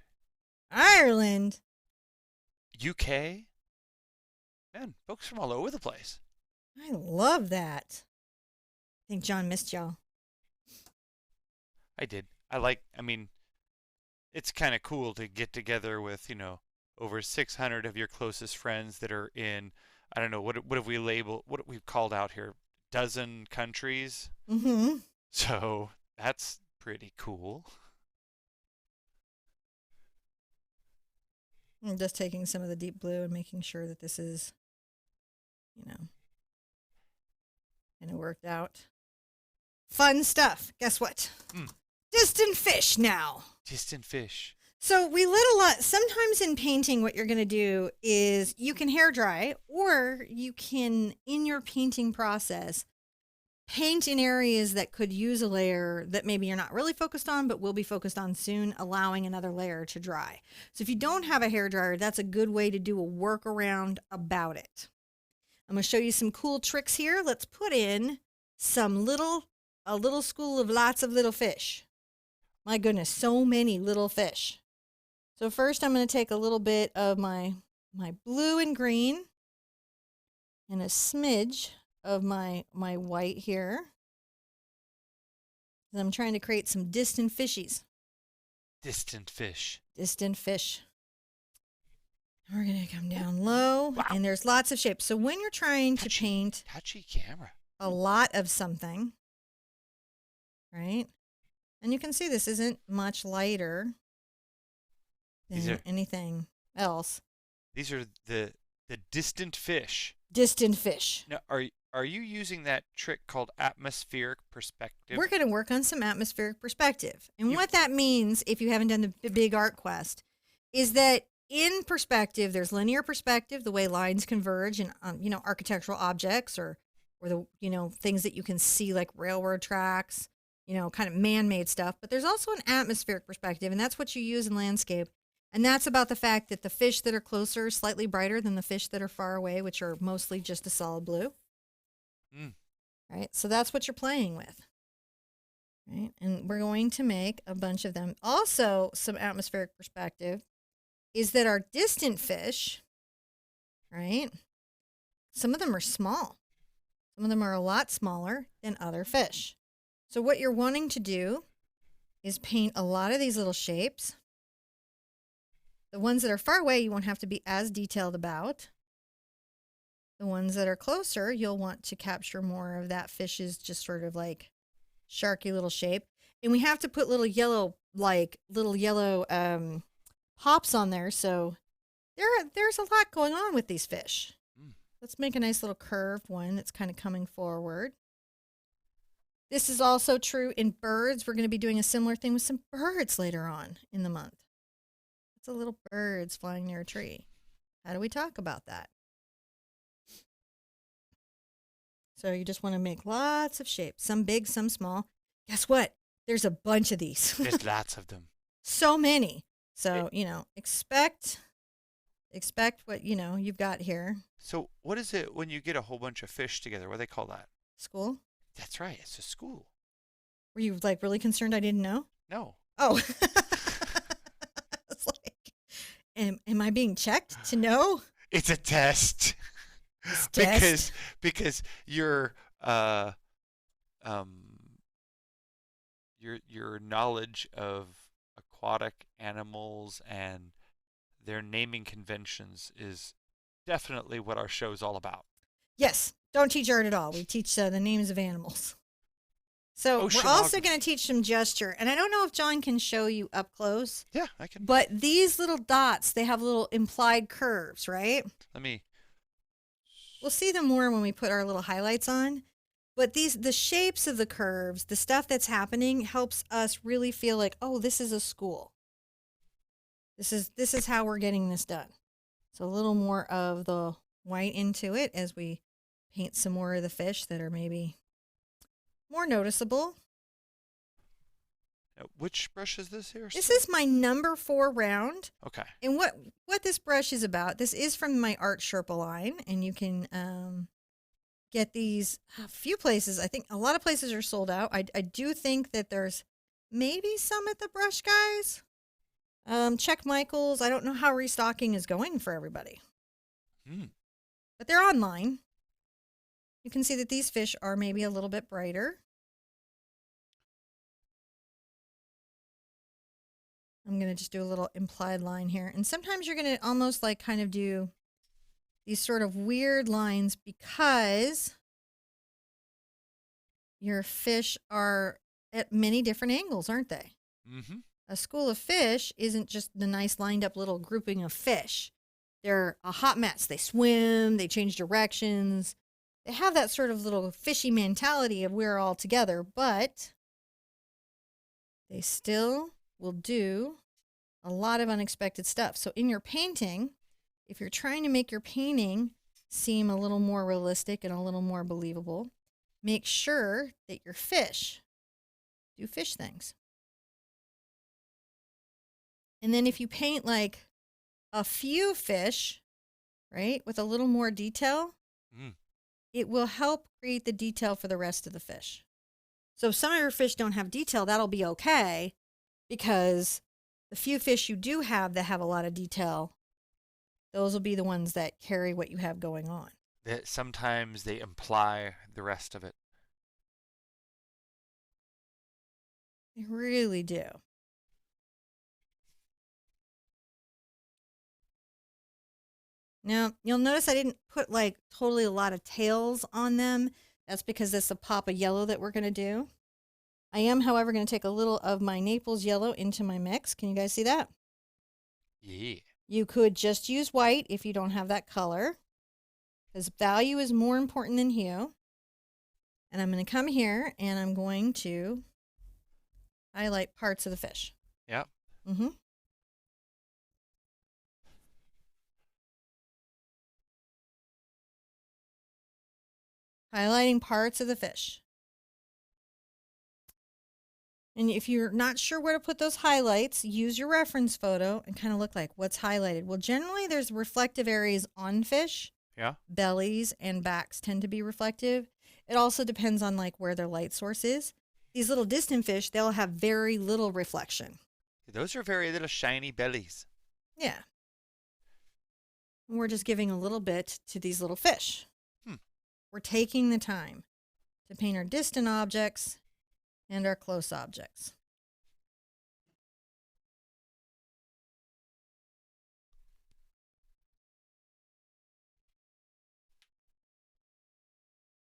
UK. Man, folks from all over the place. I love that. I think John missed y'all. I did. It's kind of cool to get together with, over 600 of your closest friends that are in, I don't know, what have we labeled, what we've called out here, dozen countries. Mm-hmm. So that's pretty cool. I'm just taking some of the deep blue and making sure that this is, kind of worked out. Fun stuff. Guess what? Distant fish now. Distant fish. So we lit a lot. Sometimes in painting, what you're going to do is you can hair dry, or you can, in your painting process, paint in areas that could use a layer that maybe you're not really focused on, but will be focused on soon, allowing another layer to dry. So if you don't have a hair dryer, that's a good way to do a workaround about it. I'm going to show you some cool tricks here. Let's put in a little school of lots of little fish. My goodness, so many little fish. So first I'm going to take a little bit of my blue and green and a smidge of my white here. I'm trying to create some distant fishies. Distant fish. We're going to come down low, wow. And there's lots of shapes. So when you're trying to paint touchy camera, a lot of something, right? And you can see this isn't much lighter than anything else. These are the distant fish. Distant fish. Now, are you using that trick called atmospheric perspective? We're going to work on some atmospheric perspective. And what that means, if you haven't done the big art quest, is that in perspective, there's linear perspective, the way lines converge in, architectural objects or the, things that you can see like railroad tracks, kind of man-made stuff. But there's also an atmospheric perspective, and that's what you use in landscape. And that's about the fact that the fish that are closer are slightly brighter than the fish that are far away, which are mostly just a solid blue. Right? So that's what you're playing with. Right? And we're going to make a bunch of them. Also, some atmospheric perspective is that our distant fish right? Some of them are small. Some of them are a lot smaller than other fish. So what you're wanting to do is paint a lot of these little shapes. The ones that are far away, you won't have to be as detailed about. The ones that are closer, you'll want to capture more of that fish's just sort of like sharky little shape. And we have to put little yellow pops on there. So there's a lot going on with these fish. Let's make a nice little curved one that's kind of coming forward. This is also true in birds. We're going to be doing a similar thing with some birds later on in the month. It's a little birds flying near a tree. How do we talk about that? So you just want to make lots of shapes, some big, some small. Guess what? There's a bunch of these. There's lots of them. So many. So, expect what, you've got here. So what is it when you get a whole bunch of fish together? What do they call that? School? That's right. It's a school. Were you really concerned I didn't know? No. Oh. It's like, am I being checked to know? It's a test. Because your knowledge of aquatic animals and their naming conventions is definitely what our show is all about. Yes. Don't teach art at all. We teach the names of animals. So we're also going to teach some gesture. And I don't know if John can show you up close. Yeah, I can. But these little dots, they have little implied curves, right? We'll see them more when we put our little highlights on. But the shapes of the curves, the stuff that's happening helps us really feel like, oh, this is a school. This is how we're getting this done. So a little more of the white into it as we paint some more of the fish that are maybe more noticeable. Now, which brush is this here? This is my number 4 round. Okay. And what this brush is about, this is from my Art Sherpa line, and you can get these a few places. I think a lot of places are sold out. I do think that there's maybe some at the Brush Guys. Check Michael's. I don't know how restocking is going for everybody. But they're online. You can see that these fish are maybe a little bit brighter. I'm going to just do a little implied line here. And sometimes you're going to almost like kind of do these sort of weird lines because your fish are at many different angles, aren't they? Mm-hmm. A school of fish isn't just the nice lined up little grouping of fish. They're a hot mess. They swim, they change directions. They have that sort of little fishy mentality of we're all together, but they still will do a lot of unexpected stuff. So in your painting, if you're trying to make your painting seem a little more realistic and a little more believable, make sure that your fish do fish things. And then if you paint like a few fish, right, with a little more detail, it will help create the detail for the rest of the fish. So if some of your fish don't have detail, that'll be okay, because the few fish you do have that have a lot of detail, those will be the ones that carry what you have going on. That sometimes they imply the rest of it. They really do. Now, you'll notice I didn't put like totally a lot of tails on them. That's because that's a pop of yellow that we're going to do. I am, however, going to take a little of my Naples yellow into my mix. Can you guys see that? Yeah. You could just use white if you don't have that color, because value is more important than hue. And I'm going to come here and I'm going to highlight parts of the fish. Yep. Mm-hmm. Highlighting parts of the fish. And if you're not sure where to put those highlights, use your reference photo and kind of look like what's highlighted. Well, generally there's reflective areas on fish. Yeah. Bellies and backs tend to be reflective. It also depends on like where their light source is. These little distant fish, they'll have very little reflection. Those are very little shiny bellies. Yeah. And we're just giving a little bit to these little fish. Hmm. We're taking the time to paint our distant objects and our close objects.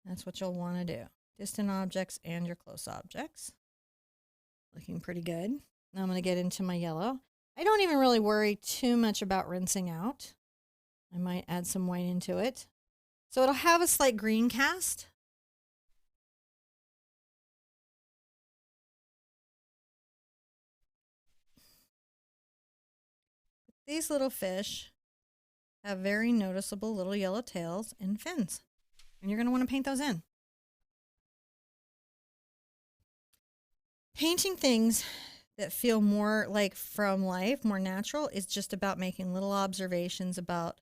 That's what you'll want to do. Distant objects and your close objects. Looking pretty good. Now I'm going to get into my yellow. I don't even really worry too much about rinsing out. I might add some white into it. So it'll have a slight green cast. These little fish have very noticeable little yellow tails and fins. And you're going to want to paint those in. Painting things that feel more like from life, more natural, is just about making little observations about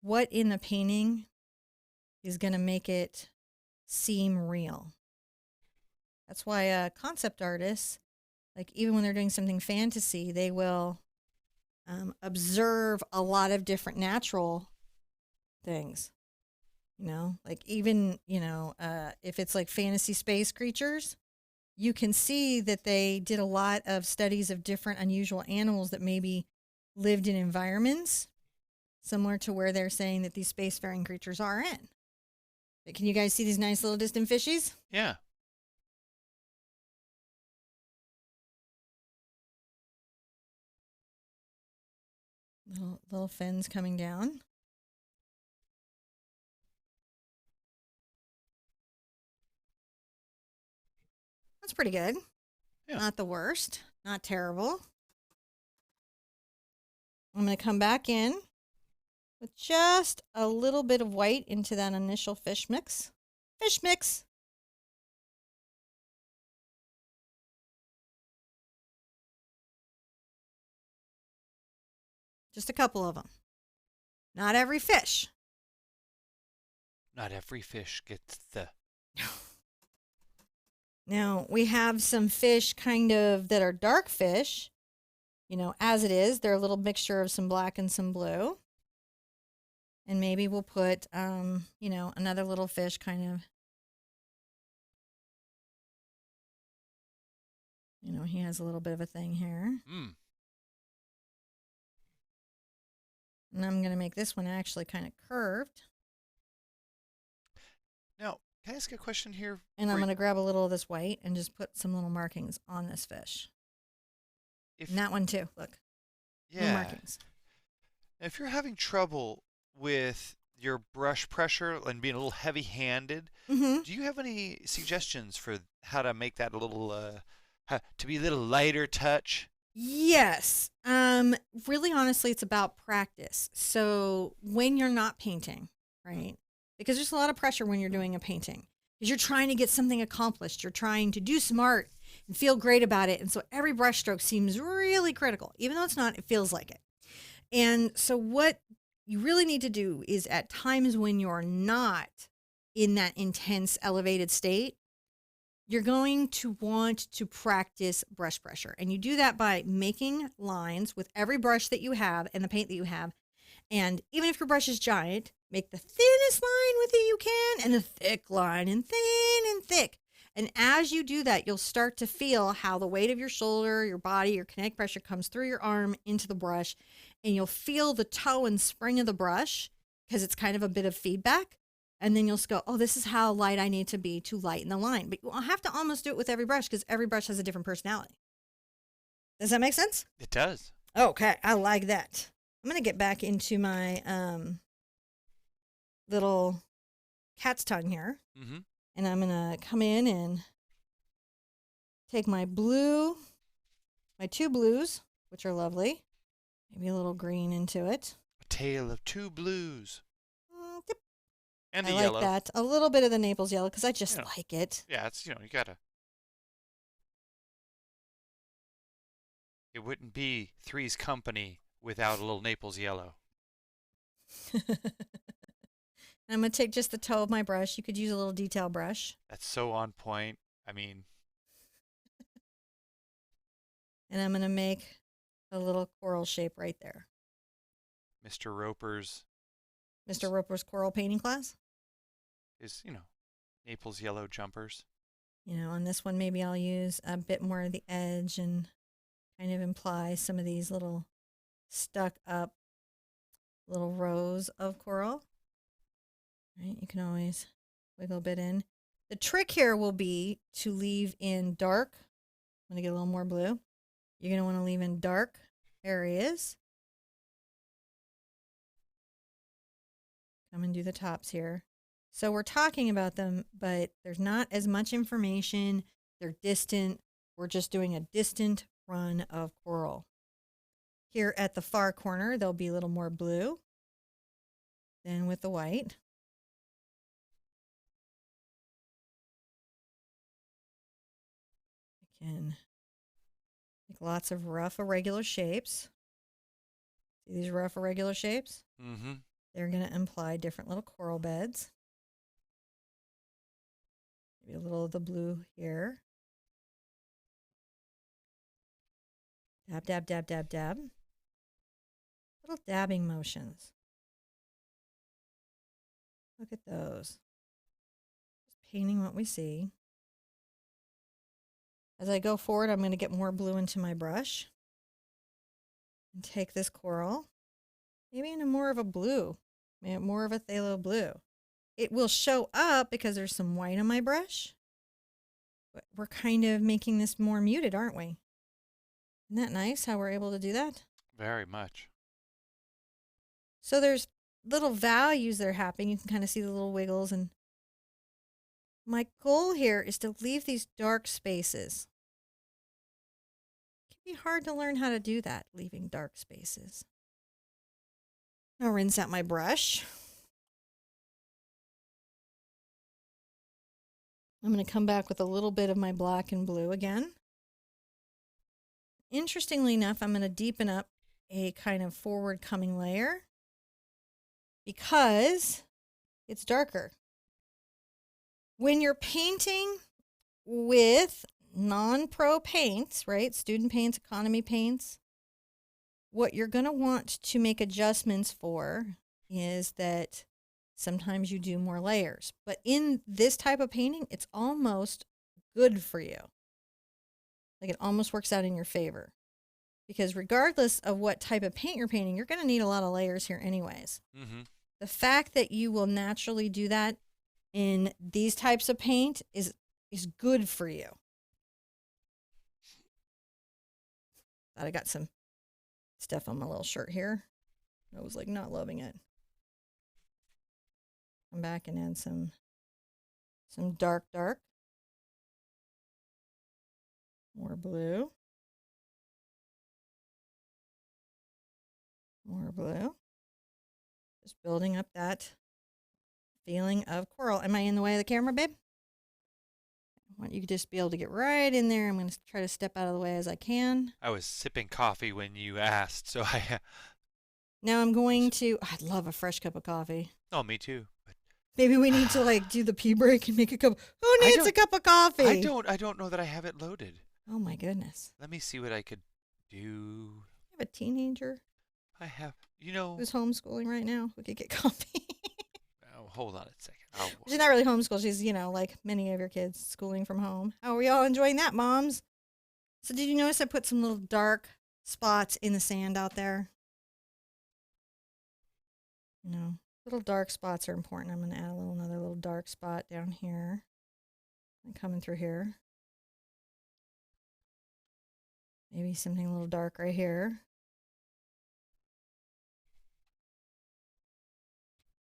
what in the painting is going to make it seem real. That's why concept artists, like even when they're doing something fantasy, they will observe a lot of different natural things. You know, like even, if it's like fantasy space creatures, you can see that they did a lot of studies of different unusual animals that maybe lived in environments similar to where they're saying that these spacefaring creatures are in. But can you guys see these nice little distant fishies? Yeah. Little fins coming down. That's pretty good. Yeah. Not the worst. Not terrible. I'm going to come back in with just a little bit of white into that initial fish mix. Fish mix. Just a couple of them. Not every fish. Not every fish gets the... Now, we have some fish kind of that are dark fish. As it is, they're a little mixture of some black and some blue. And maybe we'll put, another little fish kind of, he has a little bit of a thing here. Mm. And I'm going to make this one actually kind of curved. Now, can I ask a question here? And I'm going to grab a little of this white and just put some little markings on this fish. And that one too, look. Yeah. Little markings. If you're having trouble with your brush pressure and being a little heavy-handed, do you have any suggestions for how to make that a little, to be a little lighter touch? Yes. Really honestly, it's about practice. So when you're not painting, right? Because there's a lot of pressure when you're doing a painting. Because you're trying to get something accomplished. You're trying to do some art and feel great about it. And so every brush stroke seems really critical. Even though it's not, it feels like it. And so what you really need to do is at times when you're not in that intense elevated state, you're going to want to practice brush pressure. And you do that by making lines with every brush that you have and the paint that you have. And even if your brush is giant, make the thinnest line with it you can and a thick line and thin and thick. And as you do that, you'll start to feel how the weight of your shoulder, your body, your kinetic pressure comes through your arm into the brush. And you'll feel the toe and spring of the brush because it's kind of a bit of feedback. And then you'll just go, oh, this is how light I need to be to lighten the line. But you'll have to almost do it with every brush because every brush has a different personality. Does that make sense? It does. Okay, I like that. I'm going to get back into my little cat's tongue here. Mm-hmm. And I'm going to come in and take my blue, my two blues, which are lovely. Maybe a little green into it. A tale of two blues. Yep. And the I like yellow. that. A little bit of the Naples yellow because I just like it. Yeah, it's, you gotta. It wouldn't be Three's Company without a little Naples yellow. I'm going to take just the toe of my brush. You could use a little detail brush. That's so on point. I mean. And I'm going to make a little coral shape right there. Mr. Roper's Mr. Roper's coral painting class. is, Naples yellow jumpers. On this one, maybe I'll use a bit more of the edge and kind of imply some of these little stuck up little rows of coral. Right, you can always wiggle a bit in. The trick here will be to leave in dark. I'm going to get a little more blue. You're going to want to leave in dark areas. Come and do the tops here. So we're talking about them, but there's not as much information. They're distant. We're just doing a distant run of coral. Here at the far corner, there'll be a little more blue than with the white. I can make lots of rough, irregular shapes. See these rough, irregular shapes? Mm-hmm. They're going to imply different little coral beds. Maybe a little of the blue here. Dab, dab, dab, dab, dab. Little dabbing motions. Look at those. Just painting what we see. As I go forward, I'm going to get more blue into my brush. And take this coral, maybe into more of a blue, more of a phthalo blue. It will show up because there's some white on my brush. But we're kind of making this more muted, aren't we? Isn't that nice how we're able to do that? Very much. So there's little values that are happening. You can kind of see the little wiggles. And my goal here is to leave these dark spaces. It can be hard to learn how to do that, leaving dark spaces. I'll rinse out my brush. I'm going to come back with a little bit of my black and blue again. Interestingly enough, I'm going to deepen up a kind of forward coming layer because it's darker. When you're painting with non-pro paints, right, student paints, economy paints, what you're going to want to make adjustments for is that sometimes you do more layers. But in this type of painting, it's almost good for you. Like it almost works out in your favor. Because regardless of what type of paint you're painting, you're going to need a lot of layers here anyways. Mm-hmm. The fact that you will naturally do that in these types of paint is good for you. Thought I got some stuff on my little shirt here. I was like not loving it. Come back and add some dark. More blue. More blue. Just building up that feeling of coral. Am I in the way of the camera, babe? I want you to just be able to get right in there. I'm going to try to step out of the way as I can. I was sipping coffee when you asked, so I... Now I'm going to... I'd love a fresh cup of coffee. Oh, me too. But... Maybe we need to do the pee break and make a cup. Who needs a cup of coffee? I don't know that I have it loaded. Oh my goodness. Let me see what I could do. You have a teenager? I have, who's homeschooling right now? We could get coffee. Oh, hold on a second. She's not really homeschooled. She's, like many of your kids, schooling from home. How are y'all enjoying that, moms? So did you notice I put some little dark spots in the sand out there? Little dark spots are important. I'm going to add another little dark spot down here. And coming through here. Maybe something a little dark right here.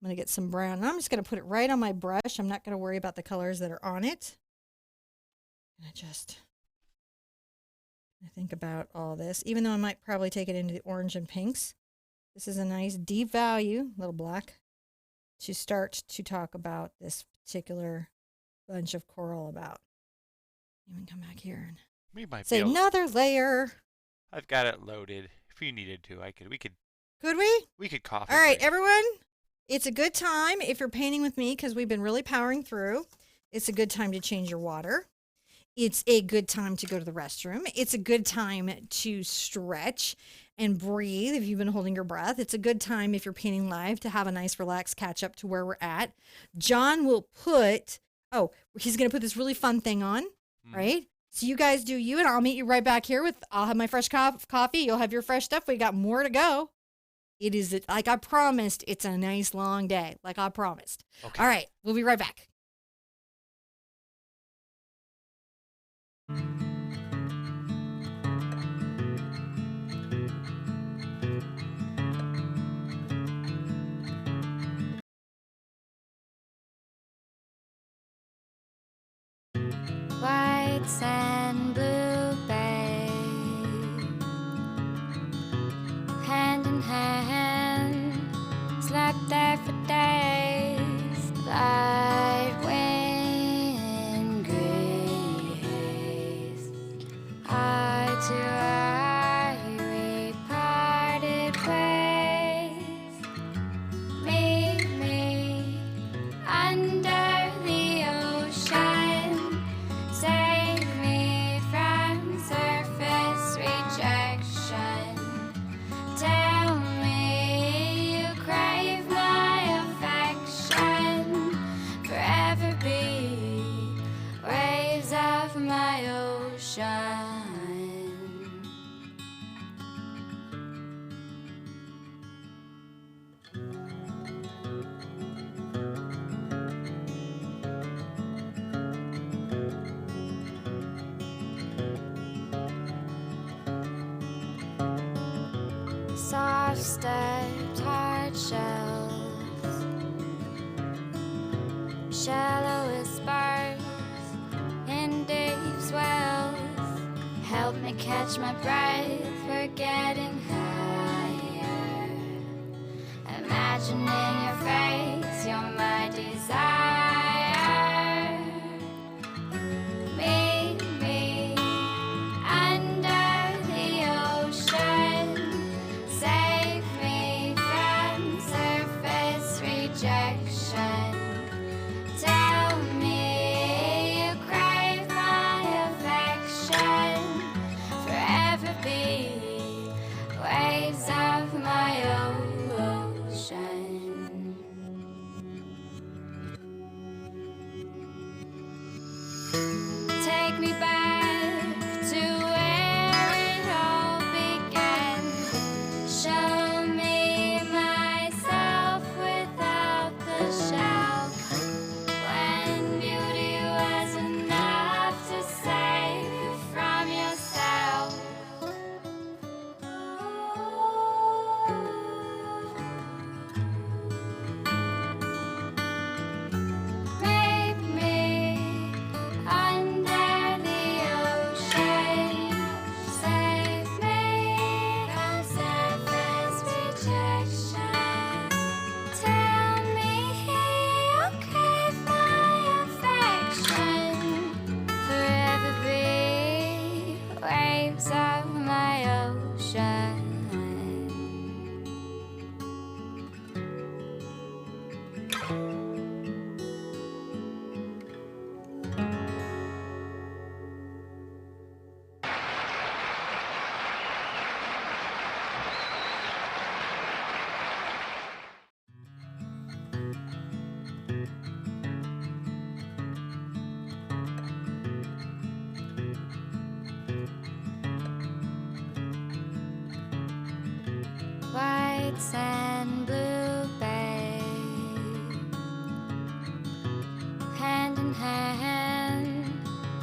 I'm going to get some brown. And I'm just going to put it right on my brush. I'm not going to worry about the colors that are on it. And I think about all this. Even though I might probably take it into the orange and pinks. This is a nice deep value, little black, to start to talk about this particular bunch of coral about. Even come back here and we might say another layer. I've got it loaded. If you needed to, we could. Could we? We could coffee. All right, everyone. It's a good time if you're painting with me because we've been really powering through. It's a good time to change your water. It's a good time to go to the restroom. It's a good time to stretch and breathe if you've been holding your breath. It's a good time if you're painting live to have a nice relaxed catch up to where we're at. John will put, oh, he's going to put this really fun thing on, right? So you guys do you, and I'll meet you right back here I'll have my fresh coffee. You'll have your fresh stuff. We got more to go. It is, like I promised, it's a nice long day, like I promised. Okay. All right, we'll be right back. White sand, blue bay, hand in hand, slept there for days. Light wind, gray haze, eye to eye, we parted ways. Meet me under the ocean. Save me from surface rejection. Tell me you crave my affection. Forever be waves of my ocean. Soft stepped hard shells, shallow whispers in deep swells. Help me catch my breath, we're getting higher. Imagining your face, you're my desire. Meet me under the ocean. Save me from surface rejection. Tell me you crave my affection. Forever be waves of my ocean. Take me back to where it all began. Show me myself without the shell. When beauty was enough to save you from yourself. Make me under the ocean. Save me from surface rejection. Tell me you crave my affection. Forever be waves of my ocean. White sand, blue bay, hand in hand,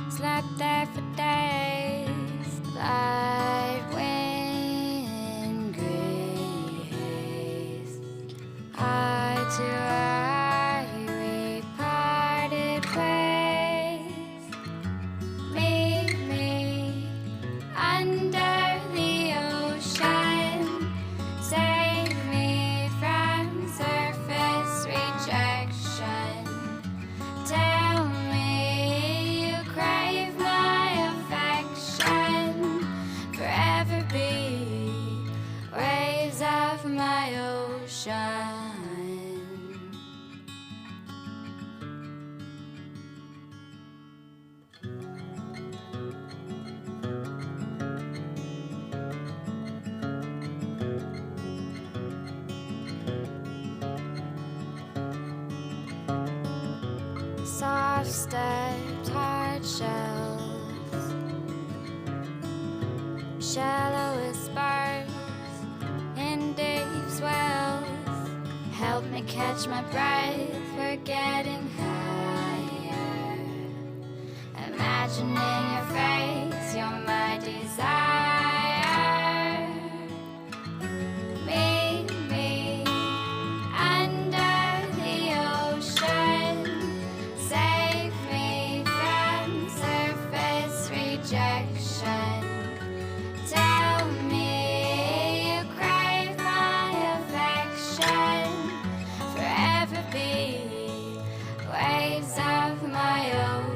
slept there for days. Light wind, gray haze, eye to eye, we parted ways. Meet me under the ocean. Save me from surface rejection. Tell me you crave my affection. Forever be waves of my ocean. half-stepped hard shells, shallow whispers in deep swells. Help me catch my breath, we're getting higher. Imagining your face, you're my desire. Meet me under the ocean. Save me from surface rejection. Tell me you crave my affection. Forever be waves of my ocean.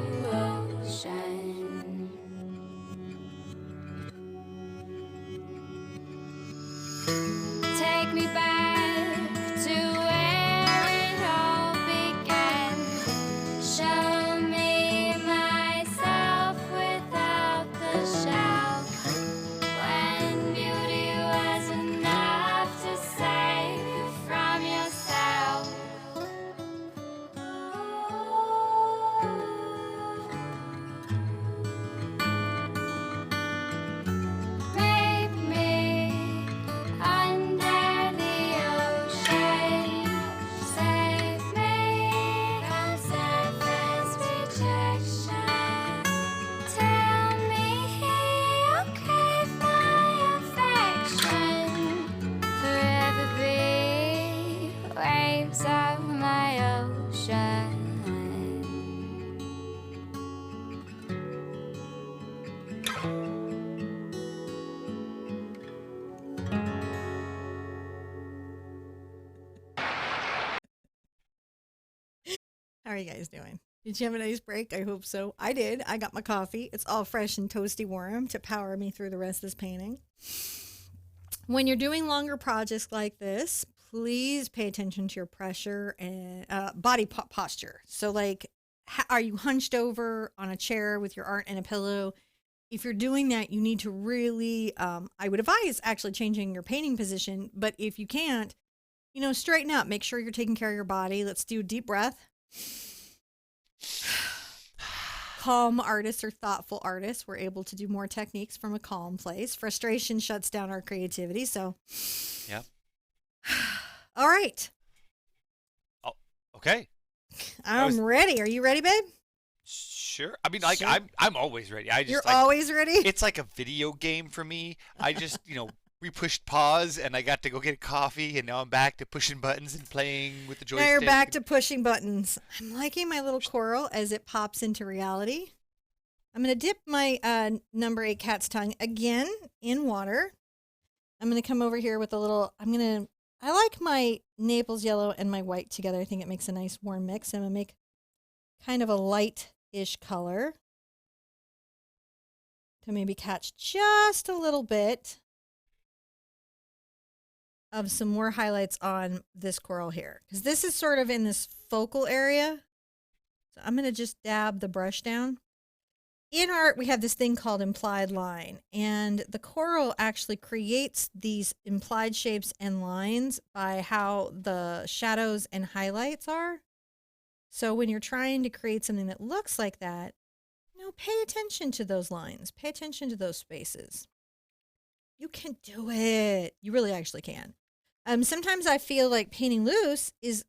Take me back to where it all began. Show me myself without the shell. When beauty was enough to save you from yourself. Make me under the ocean. Save me from surface rejection. Tell me you'll crave my affection. Forever be waves of my ocean. How are you guys doing? Did you have a nice break? I hope so. I did. I got my coffee. It's all fresh and toasty warm to power me through the rest of this painting. When you're doing longer projects like this, please pay attention to your pressure and body posture. So, like, are you hunched over on a chair with your art and a pillow? If you're doing that, you need to really, I would advise actually changing your painting position. But if you can't, straighten up. Make sure you're taking care of your body. Let's do a deep breath. Calm artists or thoughtful artists, we're able to do more techniques from a calm place. Frustration shuts down our creativity. So, Yeah. All right. Oh, okay. I'm ready. Are you ready, babe? Sure. I mean, like, Sure. I'm always ready. You're always ready? It's like a video game for me. I just, we pushed pause and I got to go get a coffee and now I'm back to pushing buttons and playing with the joystick. Now you're back to pushing buttons. I'm liking my little coral as it pops into reality. I'm going to dip my number 8 cat's tongue again in water. I'm going to come over here with a little, I like my Naples yellow and my white together. I think it makes a nice warm mix. I'm going to make kind of a light-ish color to maybe catch just a little bit of some more highlights on this coral here. Because this is sort of in this focal area. So I'm going to just dab the brush down. In art, we have this thing called implied line. And the coral actually creates these implied shapes and lines by how the shadows and highlights are. So when you're trying to create something that looks like that, pay attention to those lines. Pay attention to those spaces. You can do it. You really actually can. Sometimes I feel like painting loose is,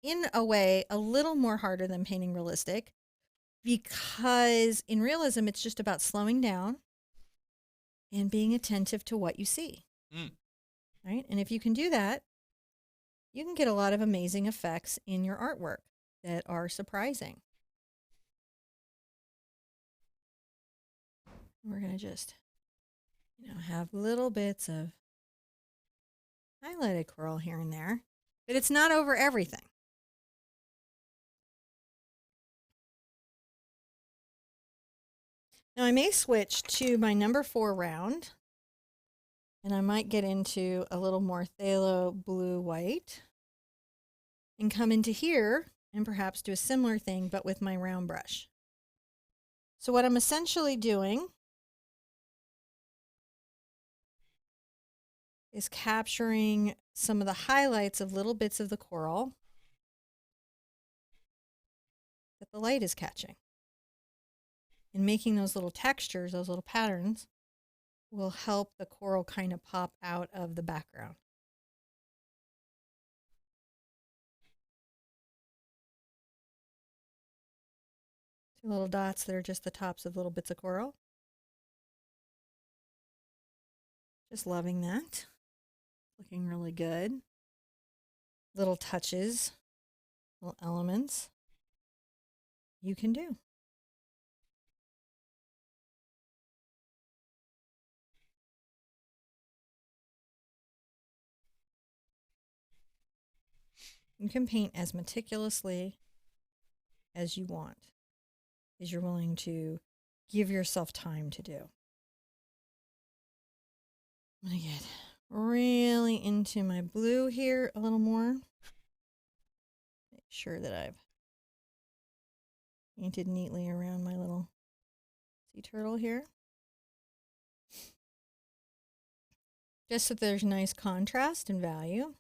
in a way, a little more harder than painting realistic, because in realism, it's just about slowing down and being attentive to what you see. Right? And if you can do that, you can get a lot of amazing effects in your artwork that are surprising. We're going to just, have little bits of highlighted coral here and there, but it's not over everything. Now I may switch to my number 4 round, and I might get into a little more phthalo blue white and come into here and perhaps do a similar thing, but with my round brush. So what I'm essentially doing is capturing some of the highlights of little bits of the coral that the light is catching. And making those little textures, those little patterns, will help the coral kind of pop out of the background. Two little dots that are just the tops of little bits of coral. Just loving that. Looking really good. Little touches, little elements you can do. You can paint as meticulously as you want, as you're willing to give yourself time to do. I'm going to get really into my blue here a little more. Make sure that I've painted neatly around my little sea turtle here. Just so there's nice contrast and value.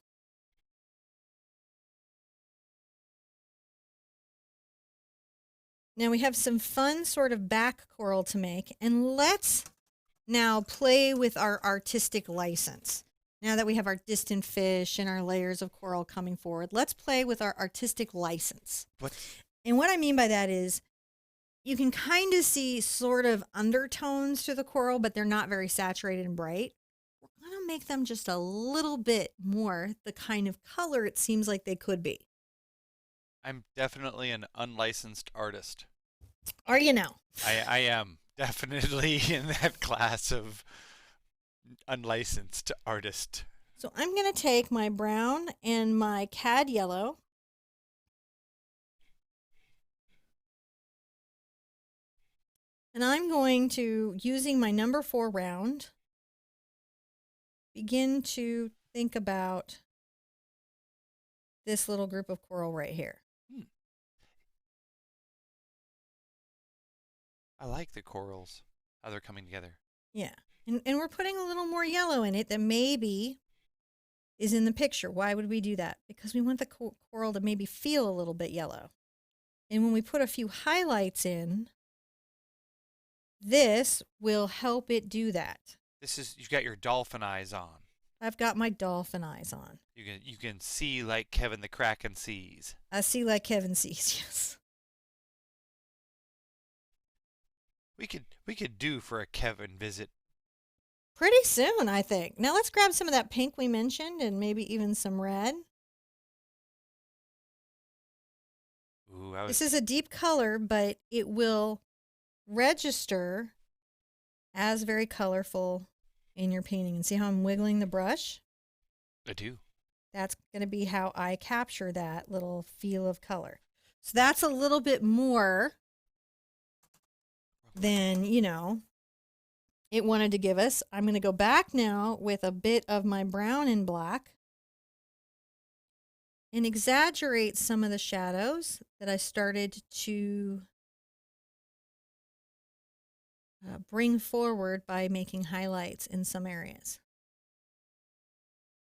Now we have some fun sort of back coral to make, and let's now play with our artistic license. Now that we have our distant fish and our layers of coral coming forward, let's play with our artistic license. And what I mean by that is you can kind of see sort of undertones to the coral, but they're not very saturated and bright. We're going to make them just a little bit more the kind of color it seems like they could be. I'm definitely an unlicensed artist. Are you now? I am definitely in that class of unlicensed artist. So I'm going to take my brown and my cad yellow. And I'm going to, using my number 4 round, begin to think about this little group of coral right here. I like the corals, how they're coming together. Yeah. And we're putting a little more yellow in it that maybe is in the picture. Why would we do that? Because we want the coral to maybe feel a little bit yellow. And when we put a few highlights in, this will help it do that. You've got your dolphin eyes on. I've got my dolphin eyes on. You can see like Kevin the Kraken sees. I see like Kevin sees, yes. We could do for a Kevin visit. Pretty soon, I think. Now let's grab some of that pink we mentioned and maybe even some red. Ooh, This is a deep color, but it will register as very colorful in your painting. And see how I'm wiggling the brush? I do. That's going to be how I capture that little feel of color. So that's a little bit more than, it wanted to give us. I'm going to go back now with a bit of my brown and black and exaggerate some of the shadows that I started to bring forward by making highlights in some areas.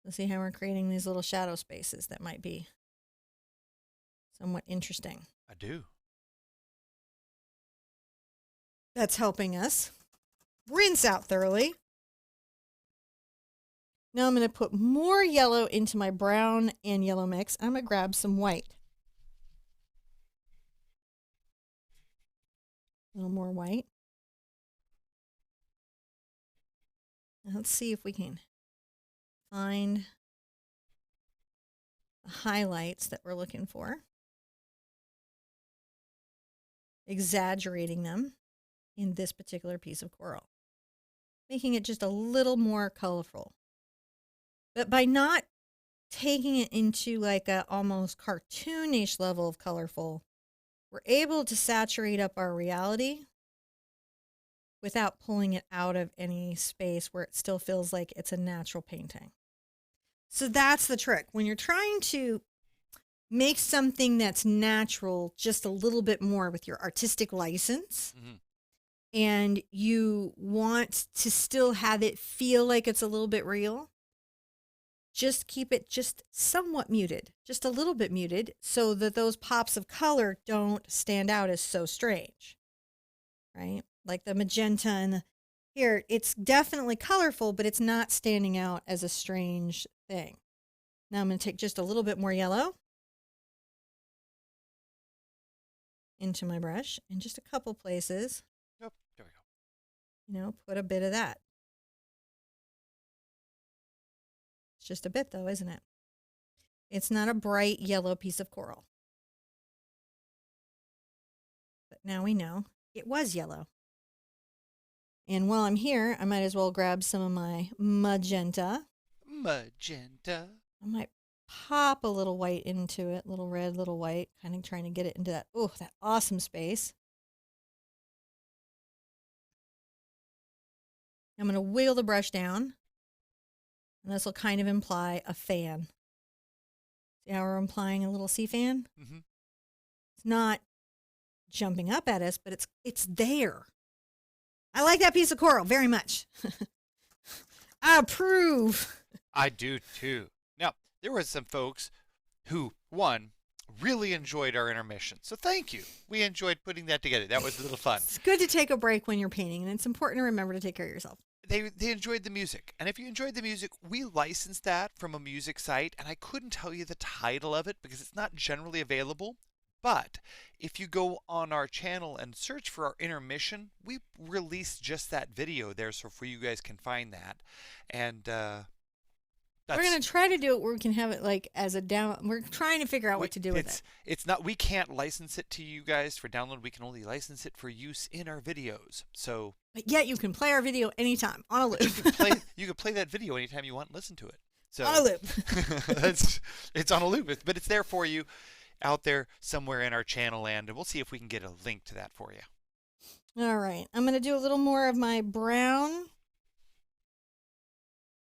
Let's see how we're creating these little shadow spaces that might be somewhat interesting. I do. That's helping us rinse out thoroughly. Now I'm going to put more yellow into my brown and yellow mix. I'm going to grab some white. A little more white. Now let's see if we can find the highlights that we're looking for. Exaggerating them in this particular piece of coral, making it just a little more colorful. But by not taking it into like a almost cartoonish level of colorful, we're able to saturate up our reality without pulling it out of any space where it still feels like it's a natural painting. So that's the trick. When you're trying to make something that's natural just a little bit more with your artistic license, and you want to still have it feel like it's a little bit real, just keep it just somewhat muted, just a little bit muted, so that those pops of color don't stand out as so strange, right? Like the magenta and here, it's definitely colorful, but it's not standing out as a strange thing. Now I'm going to take just a little bit more yellow into my brush in just a couple places. Yep, there we go. You know, put a bit of that. It's just a bit though, isn't it? It's not a bright yellow piece of coral. But now we know it was yellow. And while I'm here, I might as well grab some of my magenta. Magenta. I might pop a little white into it, little red, little white, kind of trying to get it into that, oh, that awesome space. I'm going to wheel the brush down, and this will kind of imply a fan. See how we're implying a little sea fan? Mm-hmm. It's not jumping up at us, but it's there. I like that piece of coral very much. I approve. I do too. Now, there were some folks who, one, really enjoyed our intermission. So thank you. We enjoyed putting that together. That was a little fun. It's good to take a break when you're painting, and it's important to remember to take care of yourself. They enjoyed the music. And if you enjoyed the music, we licensed that from a music site, and I couldn't tell you the title of it because it's not generally available. But if you go on our channel and search for our intermission, we released just that video there, so for you guys can find that. And we're going to try to do it where we can have it like as a down. We're trying to figure out what to do with it. It's not, we can't license it to you guys for download. We can only license it for use in our videos. So, but yet you can play our video anytime on a loop. You can play that video anytime you want and listen to it. So on a loop. it's on a loop, but it's there for you out there somewhere in our channel land, and we'll see if we can get a link to that for you. All right. I'm going to do a little more of my brown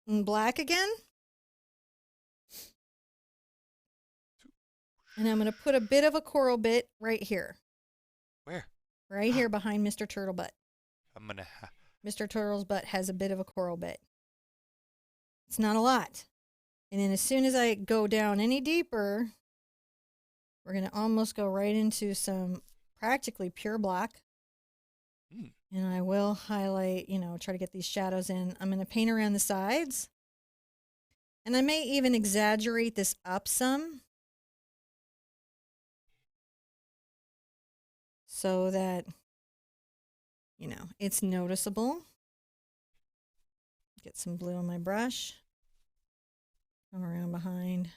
and black again. And I'm going to put a bit of a coral bit right here. Where? Right here behind Mr. Turtle Butt. I'm going to... Mr. Turtle's butt has a bit of a coral bit. It's not a lot. And then as soon as I go down any deeper, we're going to almost go right into some practically pure black. Mm. And I will highlight, try to get these shadows in. I'm going to paint around the sides. And I may even exaggerate this up some, so that, it's noticeable. Get some blue on my brush. Come around behind.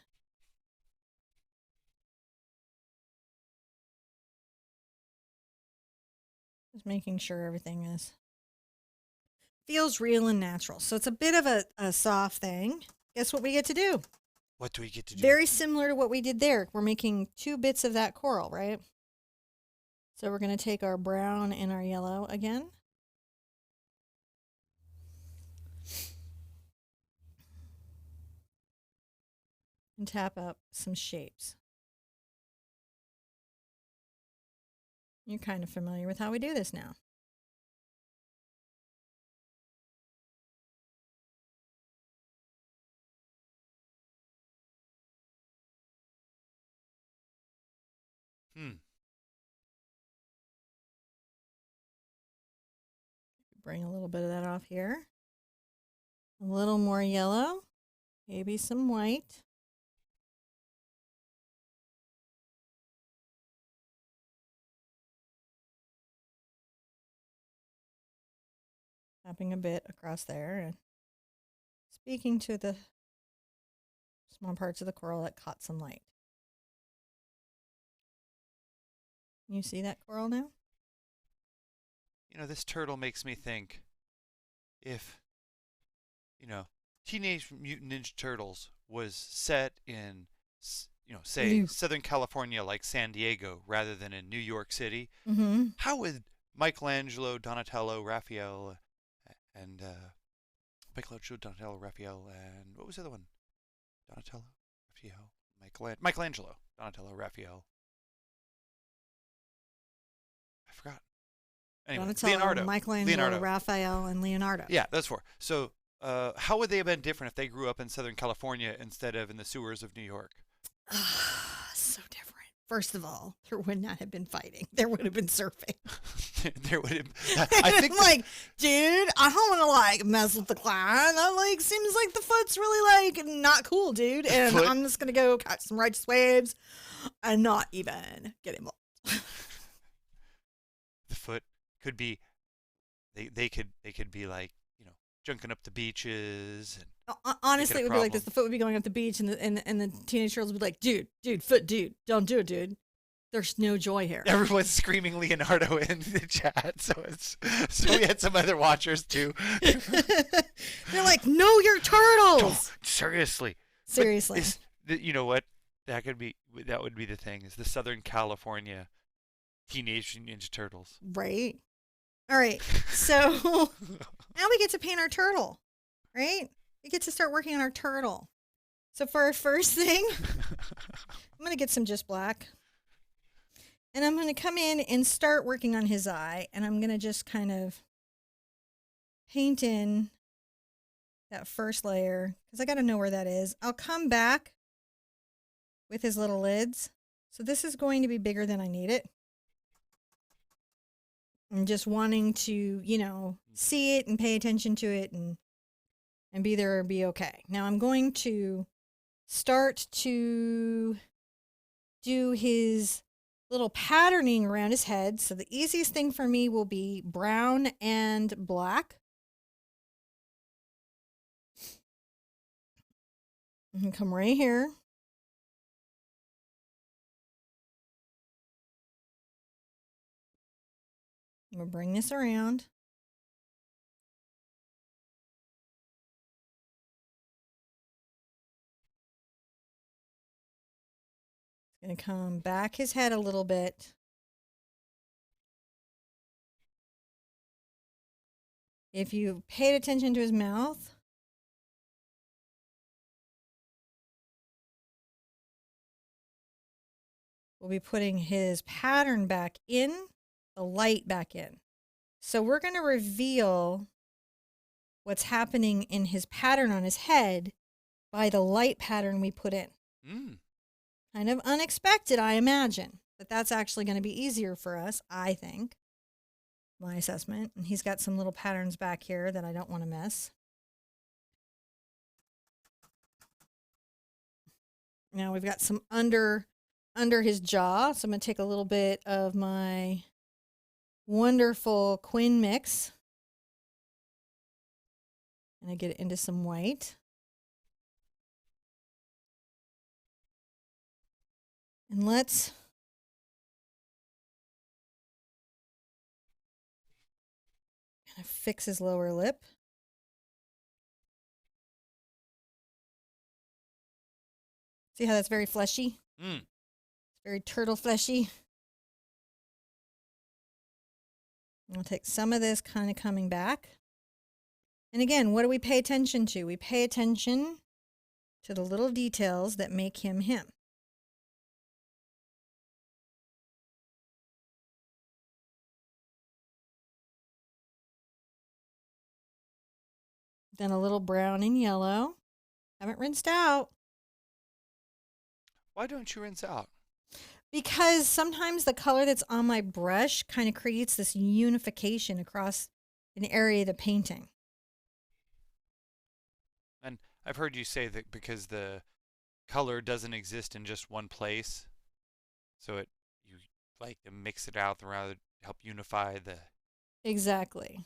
Just making sure everything feels real and natural. So it's a bit of a soft thing. Guess what we get to do? What do we get to do? Very similar to what we did there. We're making 2 bits of that coral, right? So we're going to take our brown and our yellow again. And tap up some shapes. You're kind of familiar with how we do this now. Bring a little bit of that off here. A little more yellow, maybe some white. Tapping a bit across there and speaking to the small parts of the coral that caught some light. You see that coral now? This turtle makes me think if, Teenage Mutant Ninja Turtles was set in, say, Southern California like San Diego rather than in New York City, how would Michelangelo, Donatello, Raphael, and what was the other one? Donatello, Raphael, Michelangelo, Donatello, Raphael. I forgot. Anyway, Donatello, Leonardo. Michelangelo, Raphael, and Leonardo. Yeah, those 4. So how would they have been different if they grew up in Southern California instead of in the sewers of New York? So different. First of all, there would not have been fighting. There would have been surfing. There would have. I think I'm like, dude, I don't want to like mess with the client. That like seems like the foot's really like not cool, dude. And Foot? I'm just gonna go catch some righteous waves and not even get involved. the foot could be. They could be like junking up the beaches and Honestly, it would be like problem. this. The foot would be going up the beach, and the teenage girls would be like, dude, foot, dude, don't do it, dude. There's no joy here. everyone's screaming Leonardo in the chat, so we had some other watchers too. They're like, no, you're turtles. Seriously. Seriously. You know what? That would be the thing. Is the Southern California Teenage Ninja Turtles? Right. All right. So now we get to paint our turtle, right? We get to start working on our turtle. So for our first thing, I'm going to get some just black. And I'm going to come in and start working on his eye. And I'm going to just kind of paint in that first layer because I got to know where that is. I'll come back with his little lids. So this is going to be bigger than I need it. I'm just wanting to, see it and pay attention to it and be there or be okay. Now I'm going to start to do his little patterning around his head. So the easiest thing for me will be brown and black. And come right here. I'm going to bring this around. It's going to come back his head a little bit. If you paid attention to his mouth, we'll be putting his pattern back in, the light back in. So we're going to reveal what's happening in his pattern on his head by the light pattern we put in. Kind of unexpected, I imagine, but that's actually going to be easier for us, I think, my assessment. And he's got some little patterns back here that I don't want to miss. Now we've got some under his jaw, so I'm going to take a little bit of my wonderful Quinn mix and I get it into some white. And let's kind of fix his lower lip. See how that's very fleshy? It's very turtle fleshy. I'll take some of this kind of coming back. And again, what do we pay attention to? We pay attention to the little details that make him him. Then a little brown and yellow. Haven't rinsed out. Why don't you rinse out? Because sometimes the color that's on my brush kind of creates this unification across an area of the painting. And I've heard you say that because the color doesn't exist in just one place, so you like to mix it out rather help unify the. Exactly.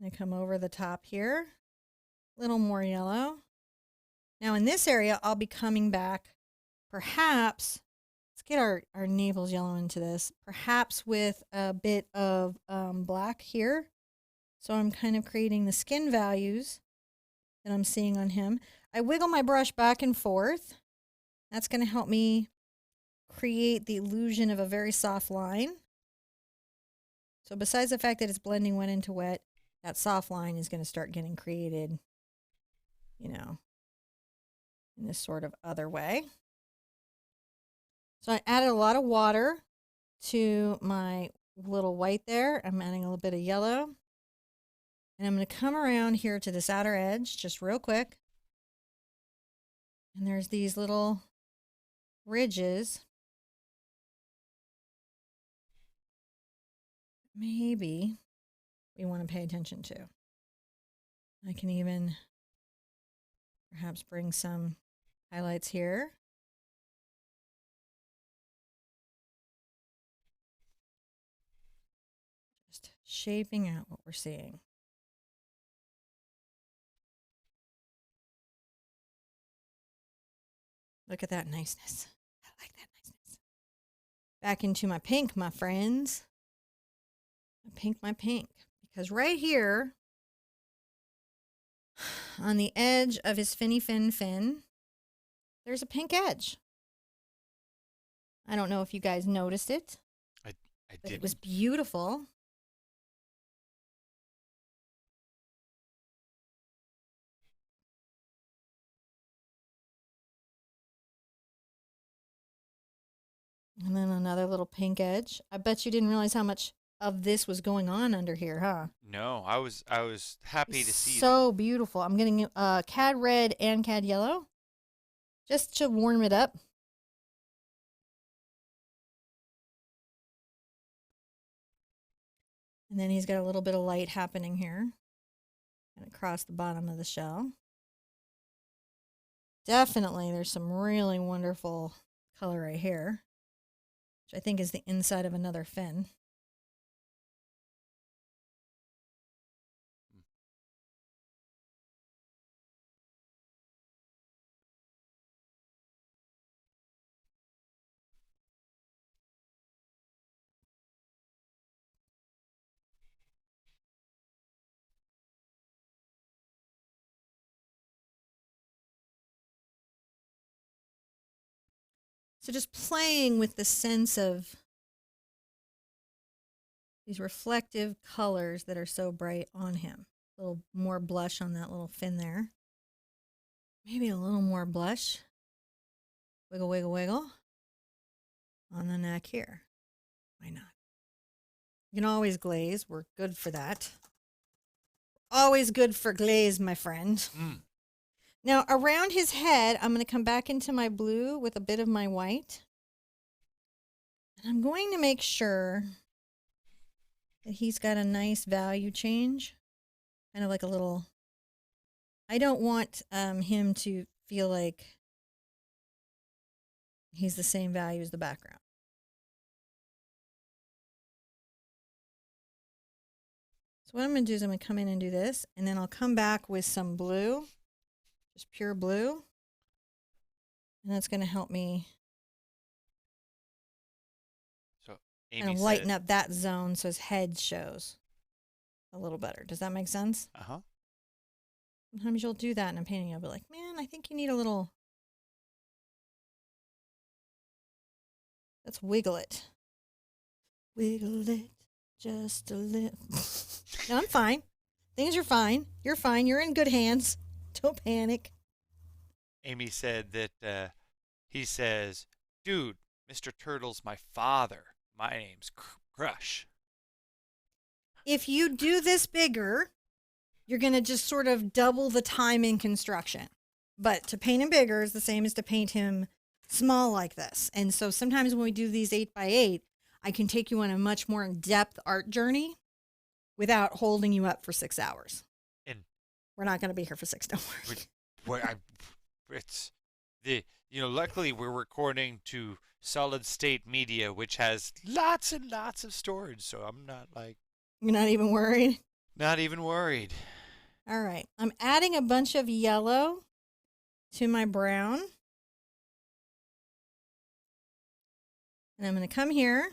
I come over the top here, a little more yellow. Now in this area, I'll be coming back, perhaps, let's get our navels yellow into this, perhaps with a bit of black here. So I'm kind of creating the skin values that I'm seeing on him. I wiggle my brush back and forth. That's going to help me create the illusion of a very soft line. So besides the fact that it's blending wet into wet, that soft line is going to start getting created, in this sort of other way. So I added a lot of water to my little white there. I'm adding a little bit of yellow. And I'm going to come around here to this outer edge just real quick. And there's these little ridges. Maybe we want to pay attention to. I can even perhaps bring some highlights here. Just shaping out what we're seeing. Look at that niceness. I like that niceness. Back into my pink, my friends. My pink. Because right here, on the edge of his finny fin, there's a pink edge. I don't know if you guys noticed it. I But did. it was beautiful. And then another little pink edge. I bet you didn't realize how much of this was going on under here, huh? No, I was happy to see. So beautiful. I'm getting cad red and cad yellow just to warm it up. And then he's got a little bit of light happening here and across the bottom of the shell. Definitely there's some really wonderful color right here, which I think is the inside of another fin. So just playing with the sense of these reflective colors that are so bright on him. A little more blush on that little fin there. Maybe a little more blush. Wiggle, wiggle, wiggle. On the neck here. Why not? You can always glaze. We're good for that. Always good for glaze, my friend. Mm. Now, around his head, I'm going to come back into my blue with a bit of my white. And I'm going to make sure that he's got a nice value change. Kind of like a little... I don't want him to feel like he's the same value as the background. So what I'm going to do is I'm going to come in and do this, and then I'll come back with some blue. Just pure blue. And that's going to help me So kind Amy of said, lighten up that zone so his head shows a little better. Does that make sense? Uh-huh. Sometimes you'll do that in a painting. You'll be like, man, I think you need a little... Let's wiggle it. Wiggle it just a little. No, I'm fine. Things are fine. You're fine. You're in good hands. Don't panic. Amy said that he says, "Dude, Mr. Turtle's my father. My name's Crush." If you do this bigger, you're going to just sort of double the time in construction. But to paint him bigger is the same as to paint him small like this. And so sometimes when we do these 8x8, I can take you on a much more in-depth art journey without holding you up for 6 hours. And We're not going to be here for 6, don't worry. it's luckily we're recording to solid state media, which has lots and lots of storage, so I'm not You're not even worried? not even worried. All right. I'm adding a bunch of yellow to my brown. And I'm going to come here.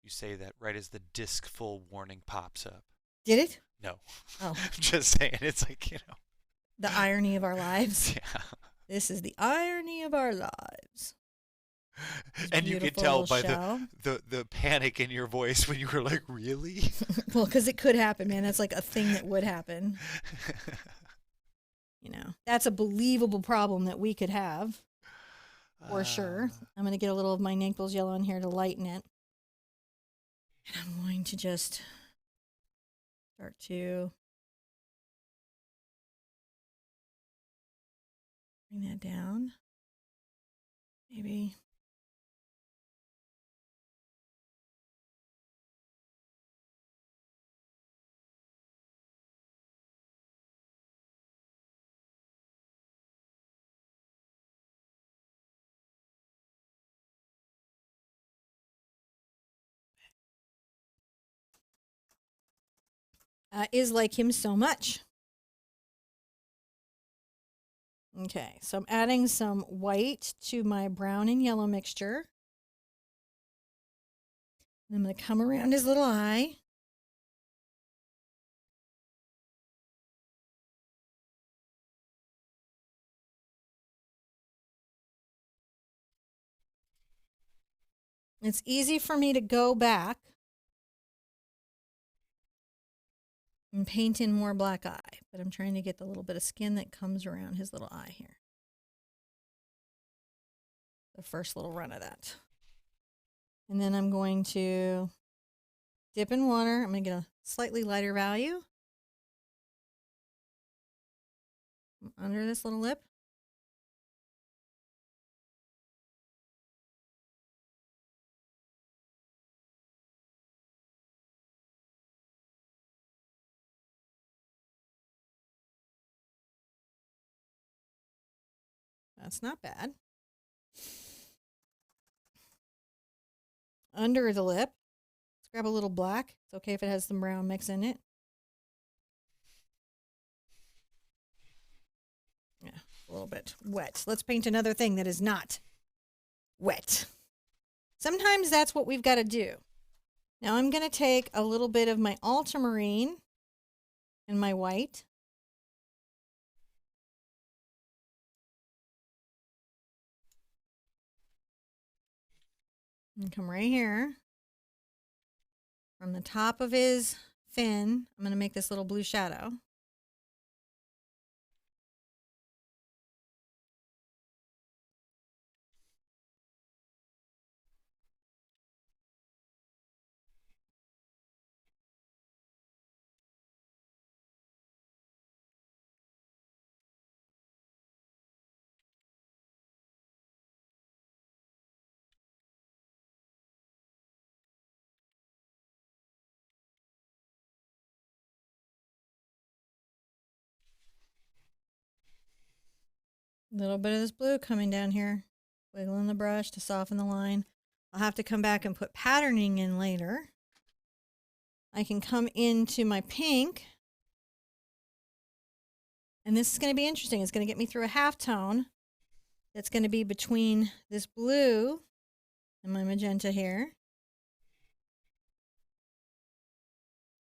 You say that right as the disc full warning pops up. Did it? No. Oh. I'm just saying, it's like, The irony of our lives. Yeah. This is the irony of our lives. This And you could beautiful tell little by shell. the panic in your voice when you were like, really? Well, because it could happen, man. That's like a thing that would happen. That's a believable problem that we could have. For sure. I'm going to get a little of my Naples yellow in here to lighten it. And I'm going to just start to bring that down. Maybe. Is like him so much. Okay, so I'm adding some white to my brown and yellow mixture. And I'm going to come around his little eye. It's easy for me to go back and paint in more black eye, but I'm trying to get the little bit of skin that comes around his little eye here. The first little run of that. And then I'm going to dip in water. I'm going to get a slightly lighter value under this little lip. That's not bad. Under the lip, let's grab a little black. It's okay if it has some brown mix in it. Yeah, a little bit wet. Let's paint another thing that is not wet. Sometimes that's what we've got to do. Now I'm going to take a little bit of my ultramarine and my white. And come right here. From the top of his fin, I'm going to make this little blue shadow. A little bit of this blue coming down here. Wiggling the brush to soften the line. I'll have to come back and put patterning in later. I can come into my pink. And this is going to be interesting. It's going to get me through a halftone. That's going to be between this blue and my magenta here.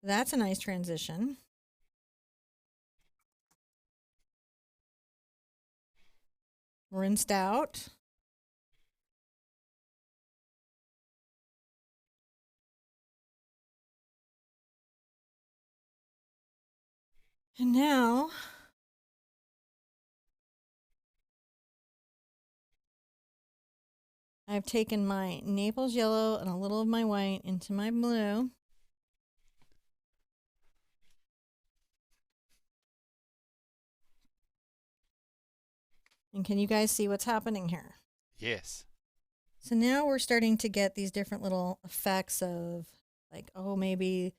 That's a nice transition. Rinsed out. And now I've taken my Naples yellow and a little of my white into my blue. And can you guys see what's happening here? Yes. So now we're starting to get these different little effects of like, oh, maybe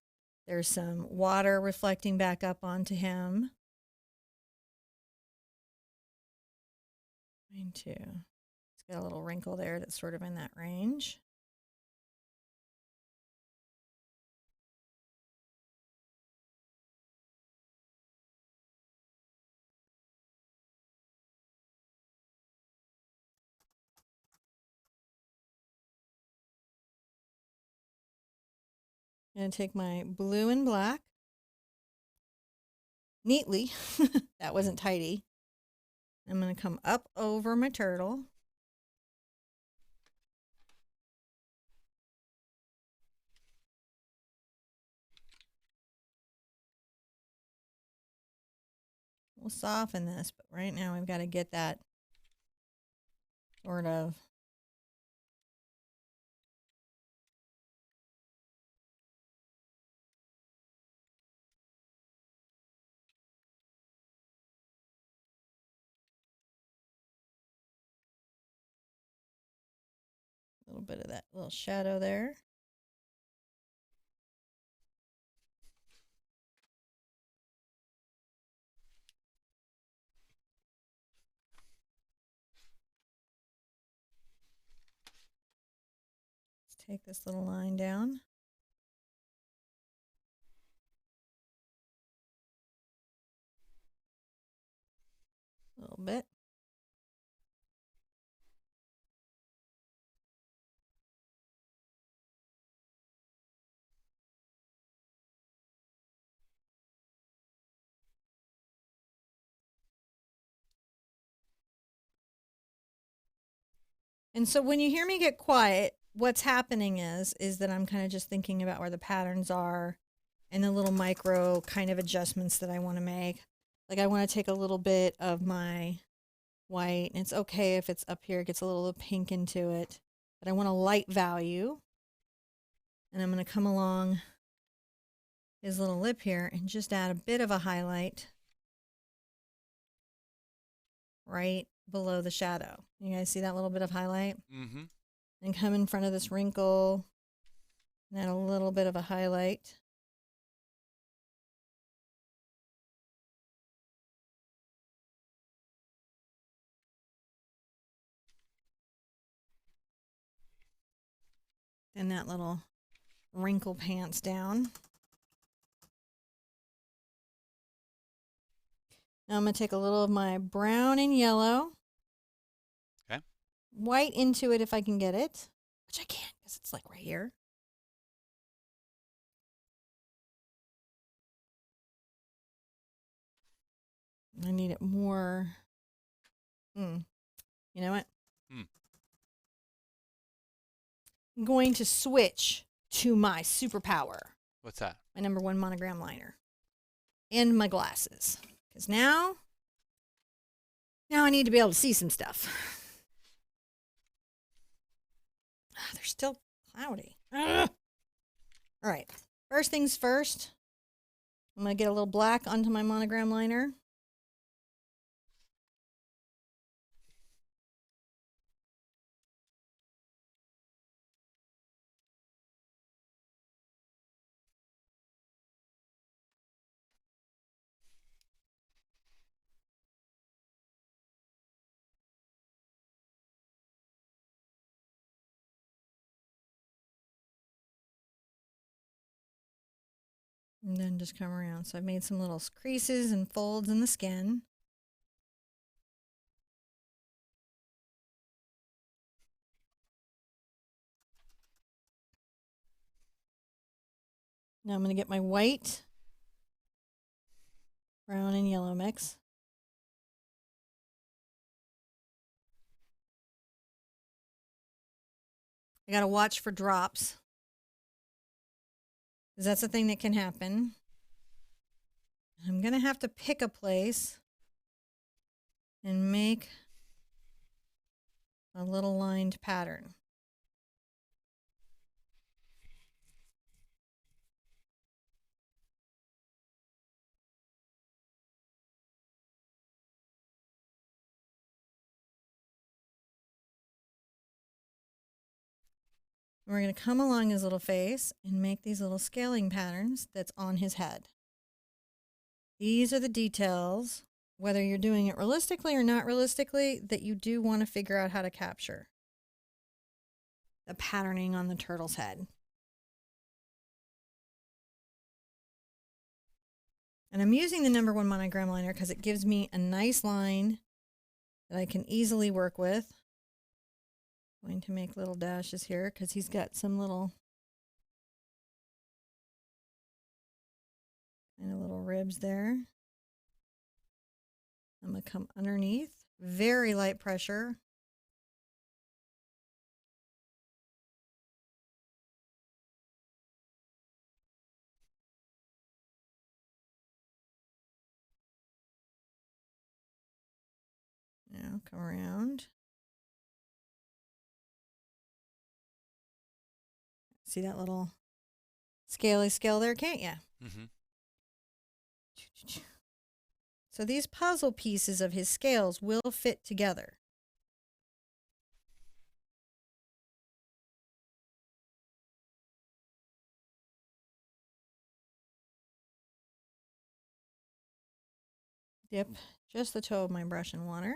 there's some water reflecting back up onto him. It's got a little wrinkle there that's sort of in that range. I'm going to take my blue and black neatly. That wasn't tidy. I'm going to come up over my turtle. We'll soften this, but right now we've got to get that sort of little bit of that little shadow there. Let's take this little line down. A little bit. And so when you hear me get quiet, what's happening is that I'm kind of just thinking about where the patterns are and the little micro kind of adjustments that I want to make. Like I want to take a little bit of my white, and it's okay if it's up here, it gets a little pink into it, but I want a light value. And I'm going to come along his little lip here and just add a bit of a highlight right below the shadow. You guys see that little bit of highlight? Mm-hmm. And come in front of this wrinkle and add a little bit of a highlight. And that little wrinkle pants down. Now I'm going to take a little of my brown and yellow. Okay. White into it if I can get it, which I can't because it's like right here. I need it more. You know what? I'm going to switch to my superpower. What's that? My #1 monogram liner. And my glasses. Because now I need to be able to see some stuff. They're still cloudy. Ugh. All right. First things first. I'm going to get a little black onto my monogram liner. And then just come around. So I've made some little creases and folds in the skin. Now I'm going to get my white, brown, and yellow mix. I got to watch for drops, because that's a thing that can happen. I'm going to have to pick a place and make a little lined pattern. We're going to come along his little face and make these little scaling patterns that's on his head. These are the details, whether you're doing it realistically or not realistically, that you do want to figure out how to capture. The patterning on the turtle's head. And I'm using the #1 monogram liner because it gives me a nice line that I can easily work with. I'm going to make little dashes here because he's got some little kind of little ribs there. I'm going to come underneath, very light pressure. Now come around. See that little scaly scale there, can't you? Mm-hmm. So these puzzle pieces of his scales will fit together. dip just the toe of my brush in water.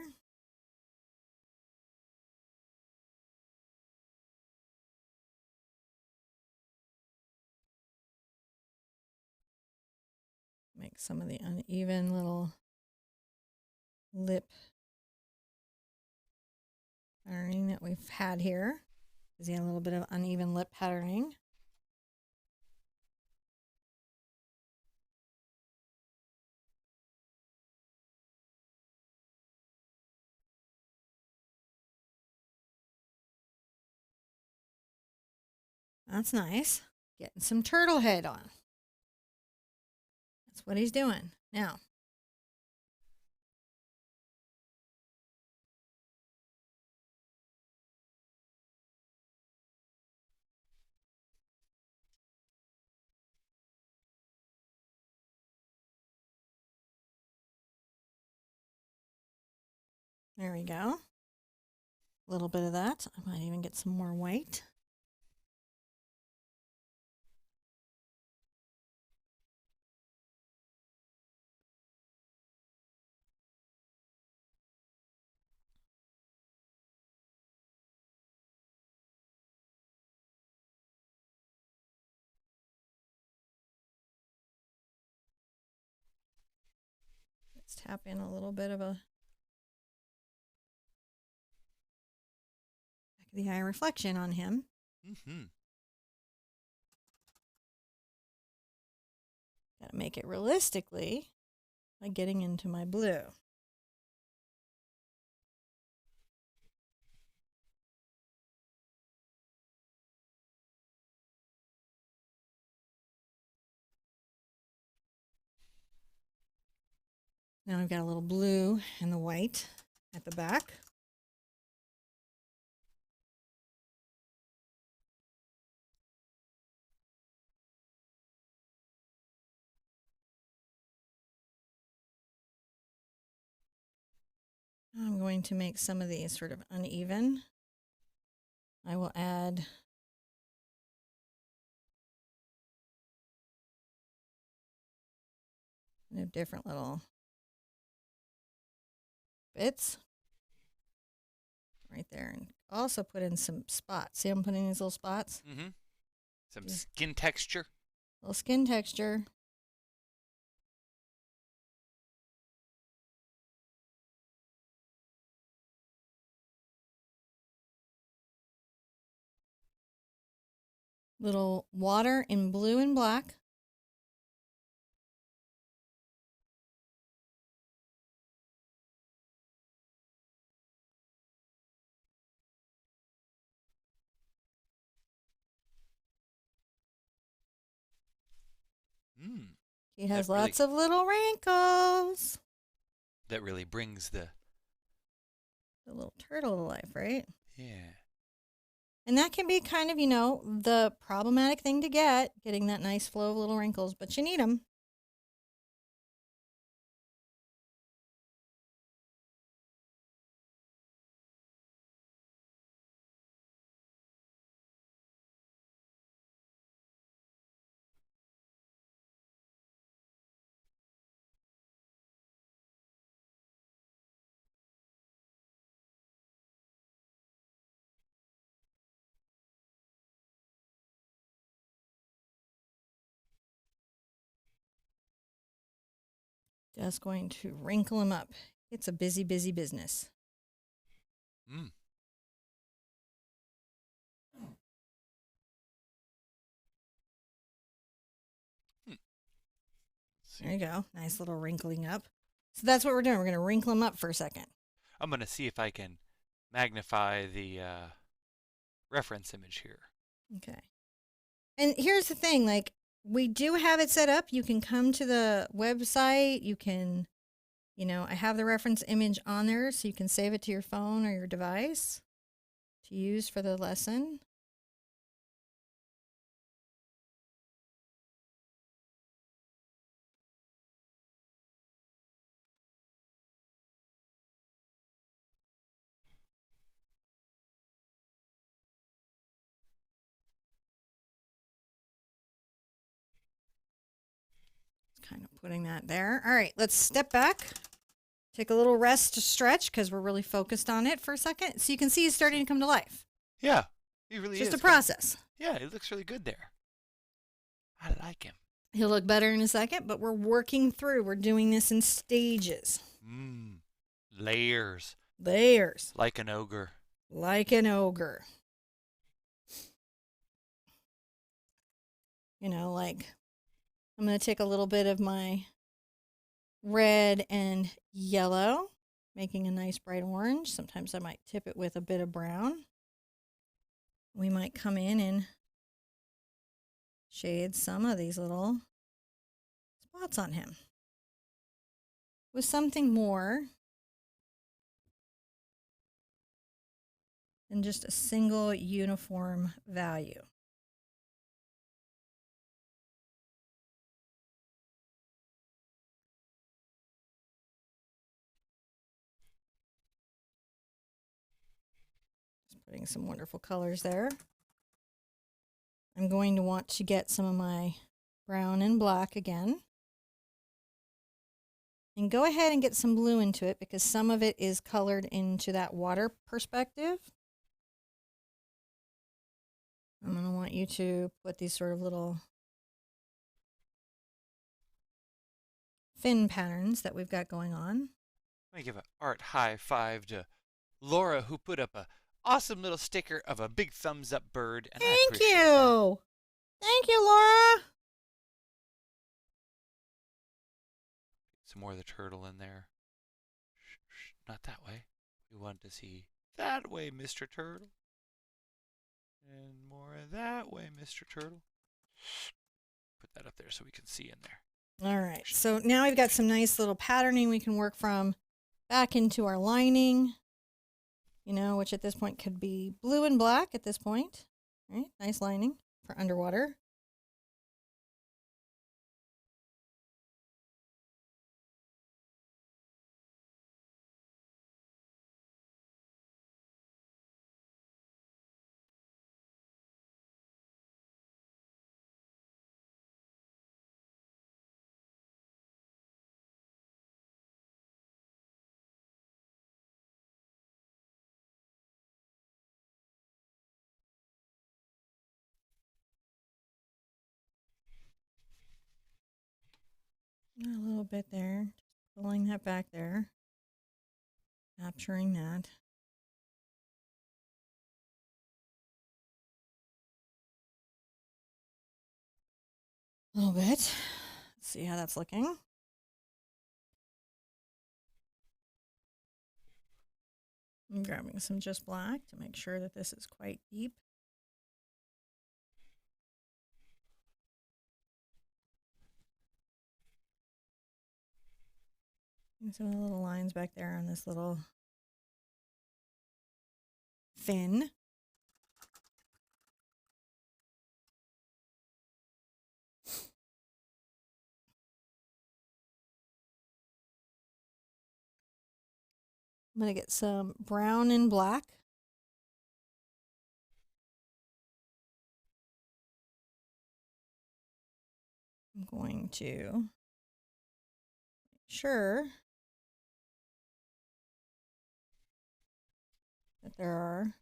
Make some of the uneven little lip patterning that we've had here. Is a little bit of uneven lip patterning. That's nice. Getting some turtle head on. That's what he's doing. Now, there we go. A little bit of that. I might even get some more white. Let's tap in a little bit of a back of the eye reflection on him. Mm-hmm. Got to make it realistically by getting into my blue. Now I've got a little blue and the white at the back. I'm going to make some of these sort of uneven. I will add different little bits right there, and also put in some spots. See, I'm putting these little spots. Mm-hmm. Some skin texture. Little skin texture. Little water in blue and black. Mm. He has That really- lots of little wrinkles. That really brings the little turtle to life, right? yeah. And that can be kind of, the problematic thing to getting that nice flow of little wrinkles, but you need them. Just going to wrinkle them up. It's a busy, busy business. Mm. There you go. Nice little wrinkling up. So that's what we're doing. We're going to wrinkle them up for a second. I'm going to see if I can magnify the reference image here. Okay. And here's the thing, like, we do have it set up. You can come to the website. You can, I have the reference image on there so you can save it to your phone or your device to use for the lesson. Kind of putting that there. All right, let's step back. take a little rest to stretch because we're really focused on it for a second. So you can see he's starting to come to life. Yeah, he really Just is. a process. Yeah, it looks really good there. I like him. He'll look better in a second, but we're working through. We're doing this in stages. Layers. Layers. Like an ogre. Like an ogre. You know, like I'm going to take a little bit of my red and yellow, making a nice bright orange. Sometimes I might tip it with a bit of brown. We might come in and shade some of these little spots on him with something more than just a single uniform value. Just putting some wonderful colors there. I'm going to want to get some of my brown and black again. And go ahead and get some blue into it because some of it is colored into that water perspective. I'm going to want you to put these sort of little fin patterns that we've got going on. Let me give an art high five to Laura, who put up a awesome little sticker of a big thumbs up bird. And I appreciate that. Thank you, Laura. Some more of the turtle in there. Shh, not that way. We want to see that way, Mr. Turtle. And more that way, Mr. Turtle. Put that up there so we can see in there. All right. So now we've got some nice little patterning we can work from back into our lining, you know, which at this point could be blue and black at this point. All right. Nice lining for underwater. A little bit there, pulling that back there, capturing that. A little bit. Let's see how that's looking. I'm grabbing some just black to make sure that this is quite deep. And some of the little lines back there on this little fin. I'm going to get some brown and black. I'm going to make sure that there are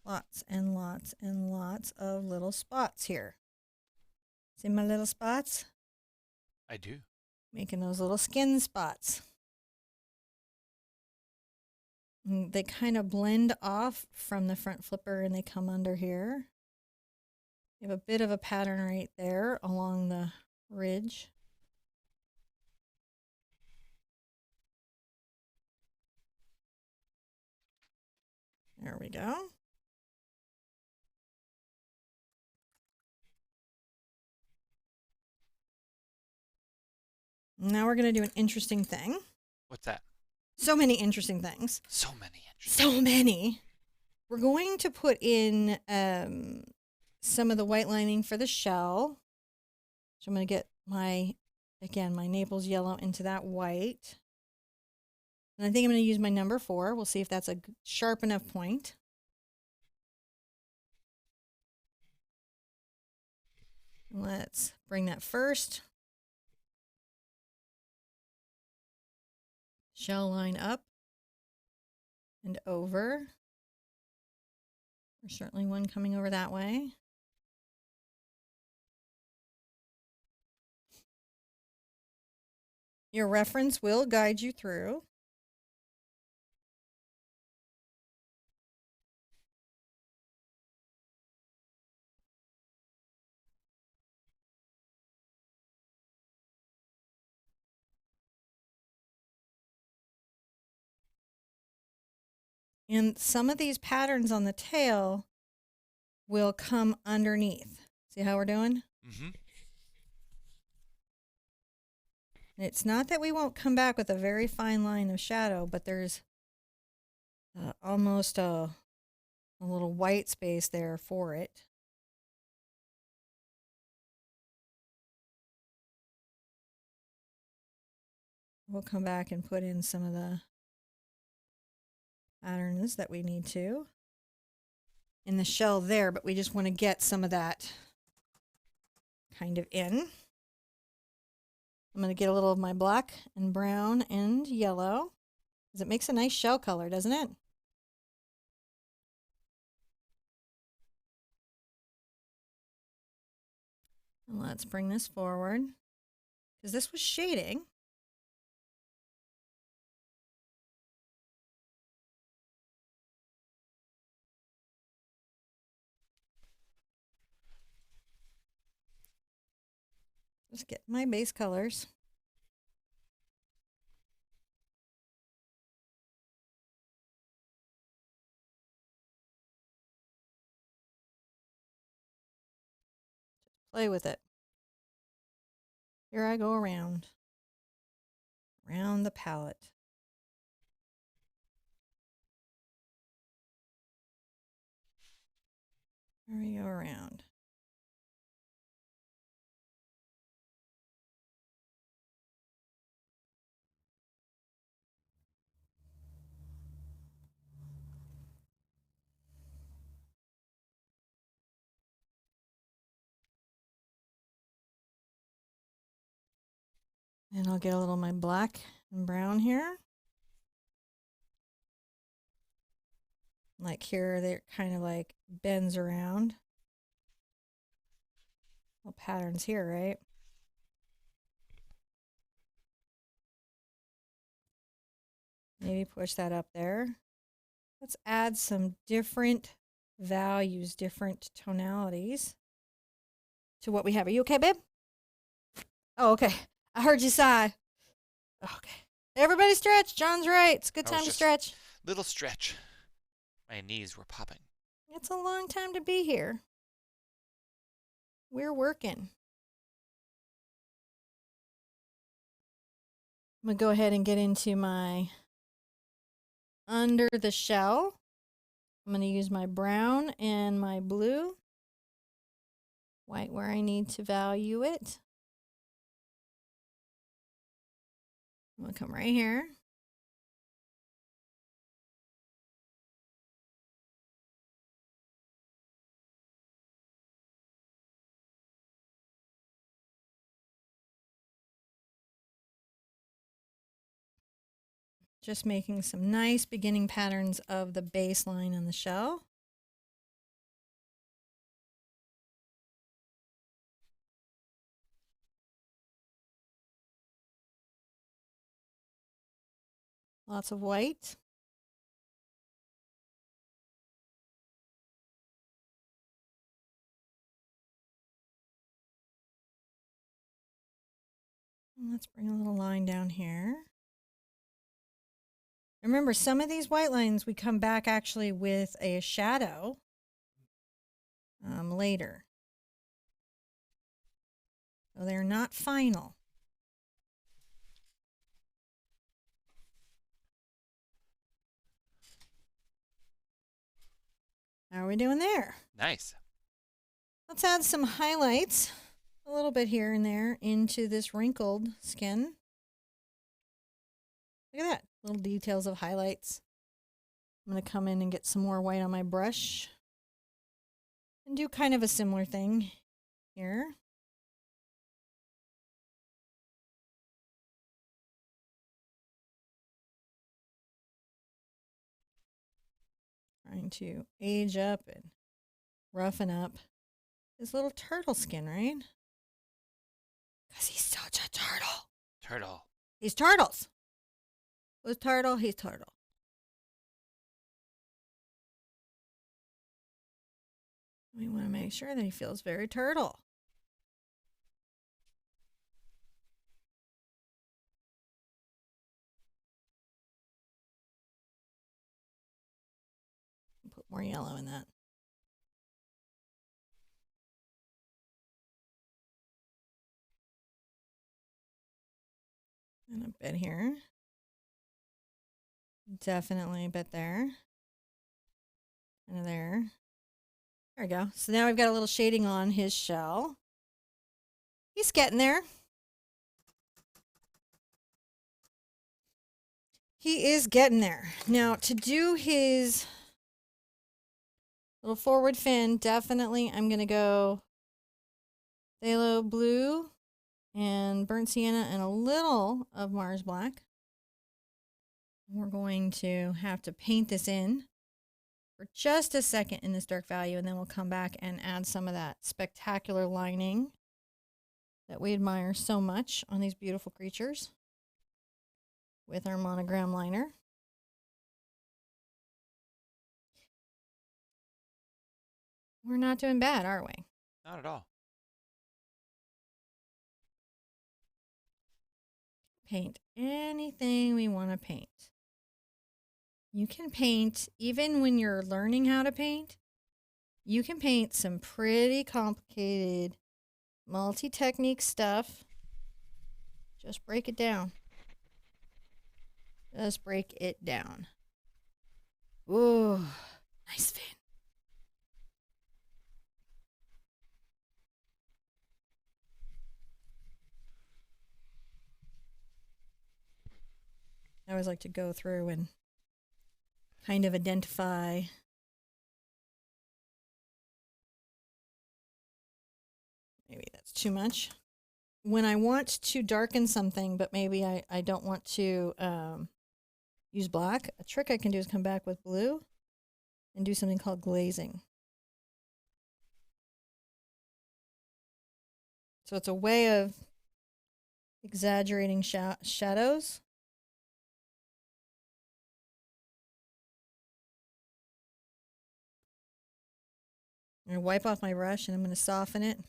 lots and lots and lots of little spots here. See my little spots? I do. Making those little skin spots. And they kind of blend off from the front flipper and they come under here. You have a bit of a pattern right there along the ridge. There we go. Now we're going to do an interesting thing. What's that? So many interesting things. So many interesting. So many. We're going to put in some of the white lining for the shell. So I'm going to get my Naples yellow into that white. And I think I'm going to use my number 4. We'll see if that's a sharp enough point. Let's bring that first. shell line up and over. There's certainly one coming over that way. Your reference will guide you through. And some of these patterns on the tail will come underneath. See how we're doing? Mm-hmm. And it's not that we won't come back with a very fine line of shadow, but there's almost a little white space there for it. We'll come back and put in some of the patterns that we need to in the shell there, but we just want to get some of that kind of in. I'm going to get a little of my black and brown and yellow, because it makes a nice shell color, doesn't it? And let's bring this forward, because this was shading. Just get my base colors. Play with it. Here I go around the palette. Here we go around. And I'll get a little of my black and brown here. Like here, they're kind of like bends around. Little patterns here, right? Maybe push that up there. Let's add some different values, different tonalities to what we have. Are you okay, babe? Oh, okay. I heard you sigh. Okay. Everybody stretch. John's right. It's a good time to stretch. Little stretch. My knees were popping. It's a long time to be here. We're working. I'm going to go ahead and get into my under the shell. I'm going to use my brown and my blue. White where I need to value it. I'm going to come right here. Just making some nice beginning patterns of the baseline on the shell. Lots of white. And let's bring a little line down here. Remember, some of these white lines we come back actually with a shadow later. So they're not final. How are we doing there? Nice. Let's add some highlights, a little bit here and there, into this wrinkled skin. Look at that, little details of highlights. I'm going to come in and get some more white on my brush and do kind of a similar thing here. going to age up and roughen up his little turtle skin, right? Because he's such a turtle. Turtle. He's turtles. Who's turtle? He's turtle. We want to make sure that he feels very turtle. Put more yellow in that. And a bit here. Definitely a bit there. And there. There we go. So now we've got a little shading on his shell. He's getting there. He is getting there. Now, to do his little forward fin, definitely I'm going to go phthalo blue and burnt sienna and a little of Mars black. We're going to have to paint this in for just a second in this dark value, and then we'll come back and add some of that spectacular lining that we admire so much on these beautiful creatures with our monogram liner. We're not doing bad, are we? Not at all. Paint anything we want to paint. You can paint, even when you're learning how to paint, you can paint some pretty complicated multi-technique stuff. Just break it down. Just break it down. Ooh, nice fin. I always like to go through and kind of identify maybe that's too much. When I want to darken something, but maybe I don't want to use black, a trick I can do is come back with blue and do something called glazing. So it's a way of exaggerating shadows. I'm going to wipe off my brush and I'm going to soften it.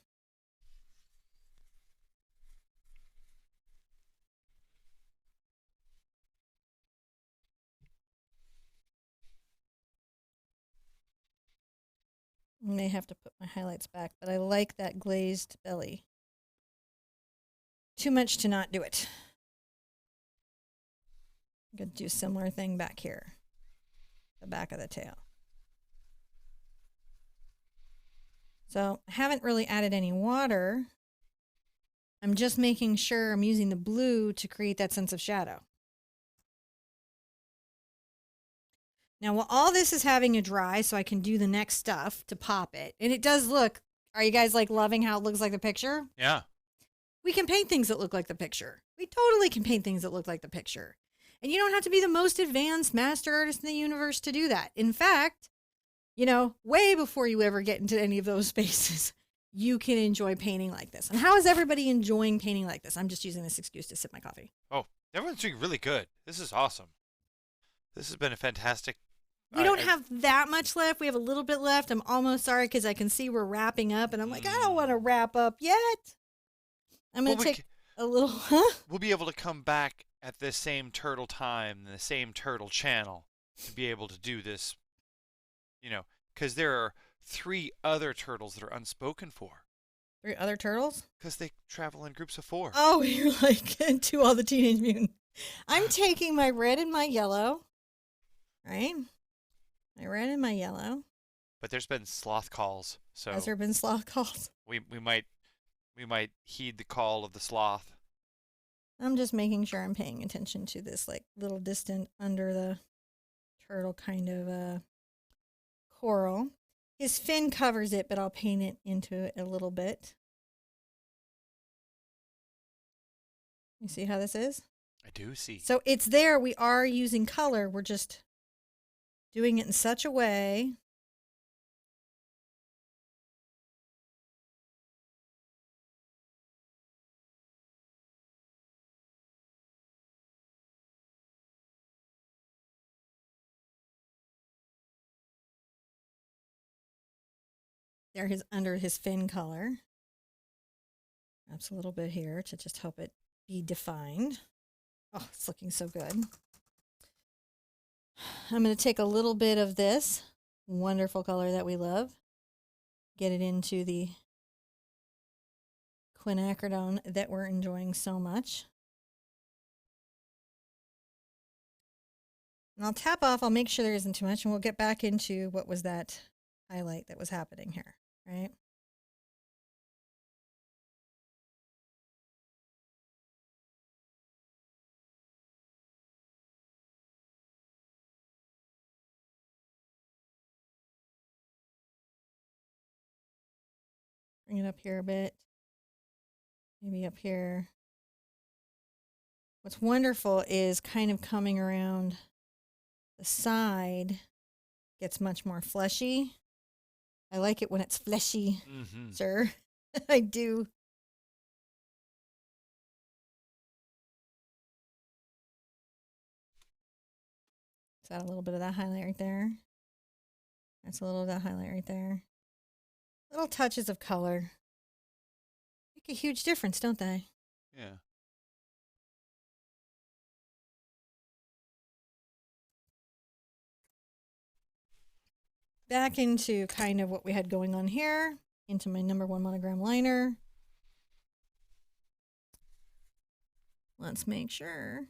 I may have to put my highlights back, but I like that glazed belly. Too much to not do it. I'm going to do a similar thing back here, the back of the tail. So I haven't really added any water. I'm just making sure I'm using the blue to create that sense of shadow. Now, while all this is having to dry so I can do the next stuff to pop it, and it does look, are you guys like loving how it looks like the picture? Yeah. We can paint things that look like the picture. We totally can paint things that look like the picture. And you don't have to be the most advanced master artist in the universe to do that. In fact, you know, way before you ever get into any of those spaces, you can enjoy painting like this. And how is everybody enjoying painting like this? I'm just using this excuse to sip my coffee. Oh, everyone's doing really good. This is awesome. This has been a fantastic. We don't have that much left. We have a little bit left. I'm almost sorry because I can see we're wrapping up. And I'm like, I don't want to wrap up yet. I'm going to take a little, We'll be able to come back at the same turtle time, the same turtle channel to be able to do this. You know, because there are 3 other turtles that are unspoken for. 3 other turtles? Because they travel in groups of 4. Oh, you're like into all the Teenage Mutant. I'm taking my red and my yellow, right? My red and my yellow. But there's been sloth calls, so Has there been sloth calls? we might heed the call of the sloth. I'm just making sure I'm paying attention to this like little distant under the turtle kind of coral. His fin covers it, but I'll paint it into it a little bit. You see how this is? I do see. So it's there. We are using color. We're just doing it in such a way there, his under his fin color. Perhaps a little bit here to just help it be defined. Oh, it's looking so good. I'm going to take a little bit of this wonderful color that we love, get it into the quinacridone that we're enjoying so much. And I'll tap off, I'll make sure there isn't too much, and we'll get back into what was that highlight that was happening here, right? Bring it up here a bit. Maybe up here. What's wonderful is kind of coming around the side, gets much more fleshy. I like it when it's fleshy, sir. I do. Is that a little bit of that highlight right there? That's a little of that highlight right there. Little touches of color make a huge difference, don't they? Yeah. Back into kind of what we had going on here, into my number 1 monogram liner. Let's make sure.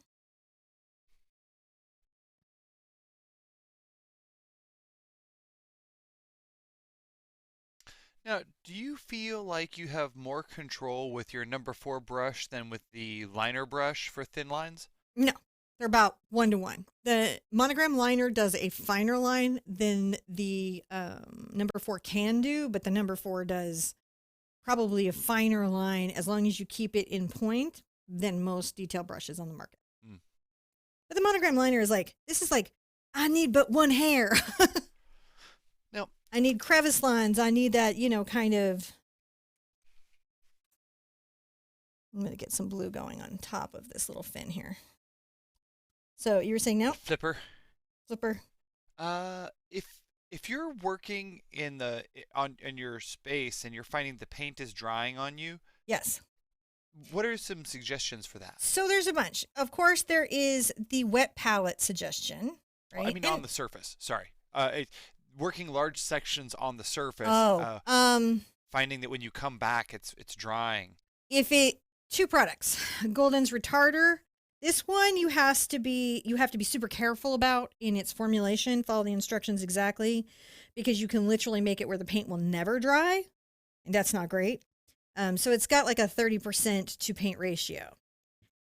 Now, do you feel like you have more control with your number 4 brush than with the liner brush for thin lines? No, they're about 1 to 1. The monogram liner does a finer line than the number 4 can do, but the number 4 does probably a finer line as long as you keep it in point than most detail brushes on the market. But the monogram liner is like, this is like, I need but one hair. No. I need crevice lines. I need that, kind of. I'm going to get some blue going on top of this little fin here. So you were saying no? Flipper. If you're working on your space and you're finding the paint is drying on you, Yes. what are some suggestions for that? So there's a bunch. Of course, there is the wet palette suggestion, right? I mean, on the surface. Sorry. Working large sections on the surface. Finding that when you come back, it's drying. Two products, Golden's Retarder. This one you have to be super careful about in its formulation. Follow the instructions exactly, because you can literally make it where the paint will never dry, and that's not great. So it's got like a 30% to paint ratio.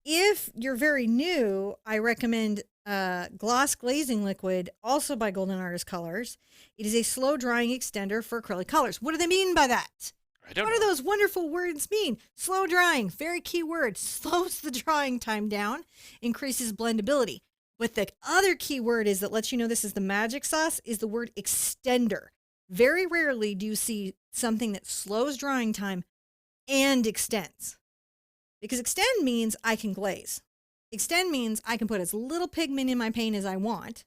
If you're very new, I recommend Gloss Glazing Liquid, also by Golden Artist Colors. It is a slow drying extender for acrylic colors. What do they mean by that? I don't know. What do those wonderful words mean? Slow drying, very key word. Slows the drying time down, increases blendability. But the other key word is that lets you know this is the magic sauce is the word extender. Very rarely do you see something that slows drying time and extends. Because extend means I can glaze. Extend means I can put as little pigment in my paint as I want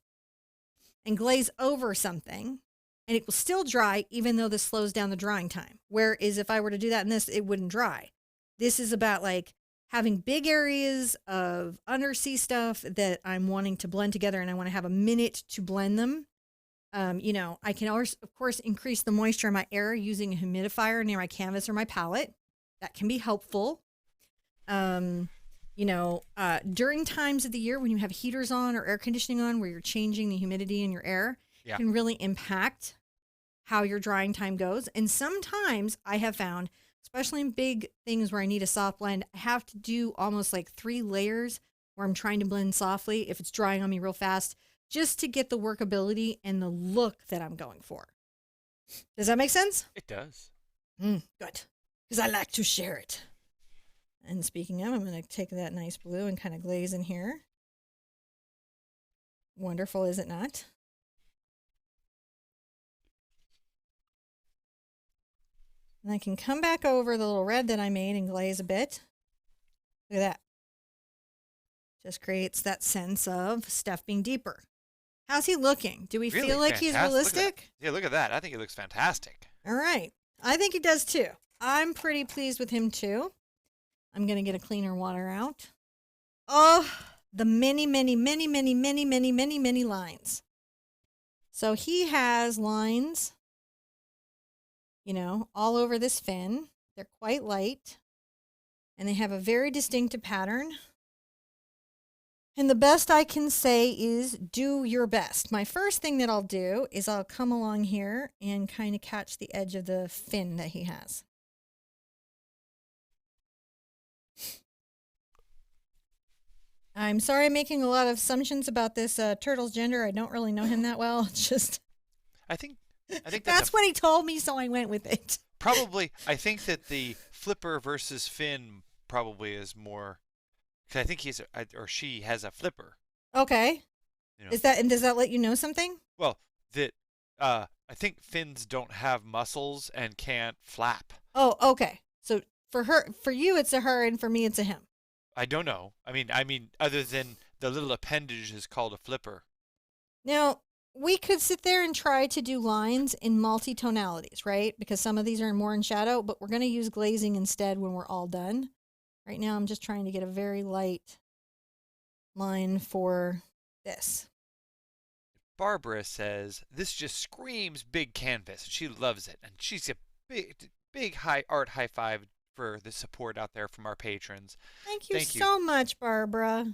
and glaze over something, and it will still dry even though this slows down the drying time. Whereas if I were to do that in this, it wouldn't dry. This is about like having big areas of undersea stuff that I'm wanting to blend together, and I want to have a minute to blend them. I can always, of course, increase the moisture in my air using a humidifier near my canvas or my palette. That can be helpful. During times of the year when you have heaters on or air conditioning on where you're changing the humidity in your air, Yeah. can really impact how your drying time goes. And sometimes I have found, especially in big things where I need a soft blend, I have to do almost like 3 layers where I'm trying to blend softly if it's drying on me real fast, just to get the workability and the look that I'm going for. Does that make sense? It does. Good. Because I like to share it. And speaking of, I'm going to take that nice blue and kind of glaze in here. Wonderful, is it not? And I can come back over the little red that I made and glaze a bit. Look at that. Just creates that sense of stuff being deeper. How's he looking? Do we Really feel like he's fantastic. realistic? Yeah, look at that. I think it looks fantastic. All right. I think he does too. I'm pretty pleased with him too. I'm going to get a cleaner water out. Oh, the many lines. So he has lines, all over this fin. They're quite light, and they have a very distinctive pattern. And the best I can say is do your best. My first thing that I'll do is I'll come along here and kind of catch the edge of the fin that he has. I'm sorry I'm making a lot of assumptions about this turtle's gender. I don't really know him that well. It's just I think that's what he told me, so I went with it. Probably, I think that the flipper versus fin probably is more, because I think he's or she has a flipper. Okay. You know. Does that let you know something? Well, that I think fins don't have muscles and can't flap. Oh, okay. So for you, it's a her, and for me, it's a him. I don't know. I mean, other than the little appendage is called a flipper. Now, we could sit there and try to do lines in multi-tonalities, right? Because some of these are more in shadow, but we're going to use glazing instead when we're all done. Right now, I'm just trying to get a very light line for this. Barbara says, this just screams big canvas. She loves it. And she's a big high five for the support out there from our patrons. Thank you so much, Barbara.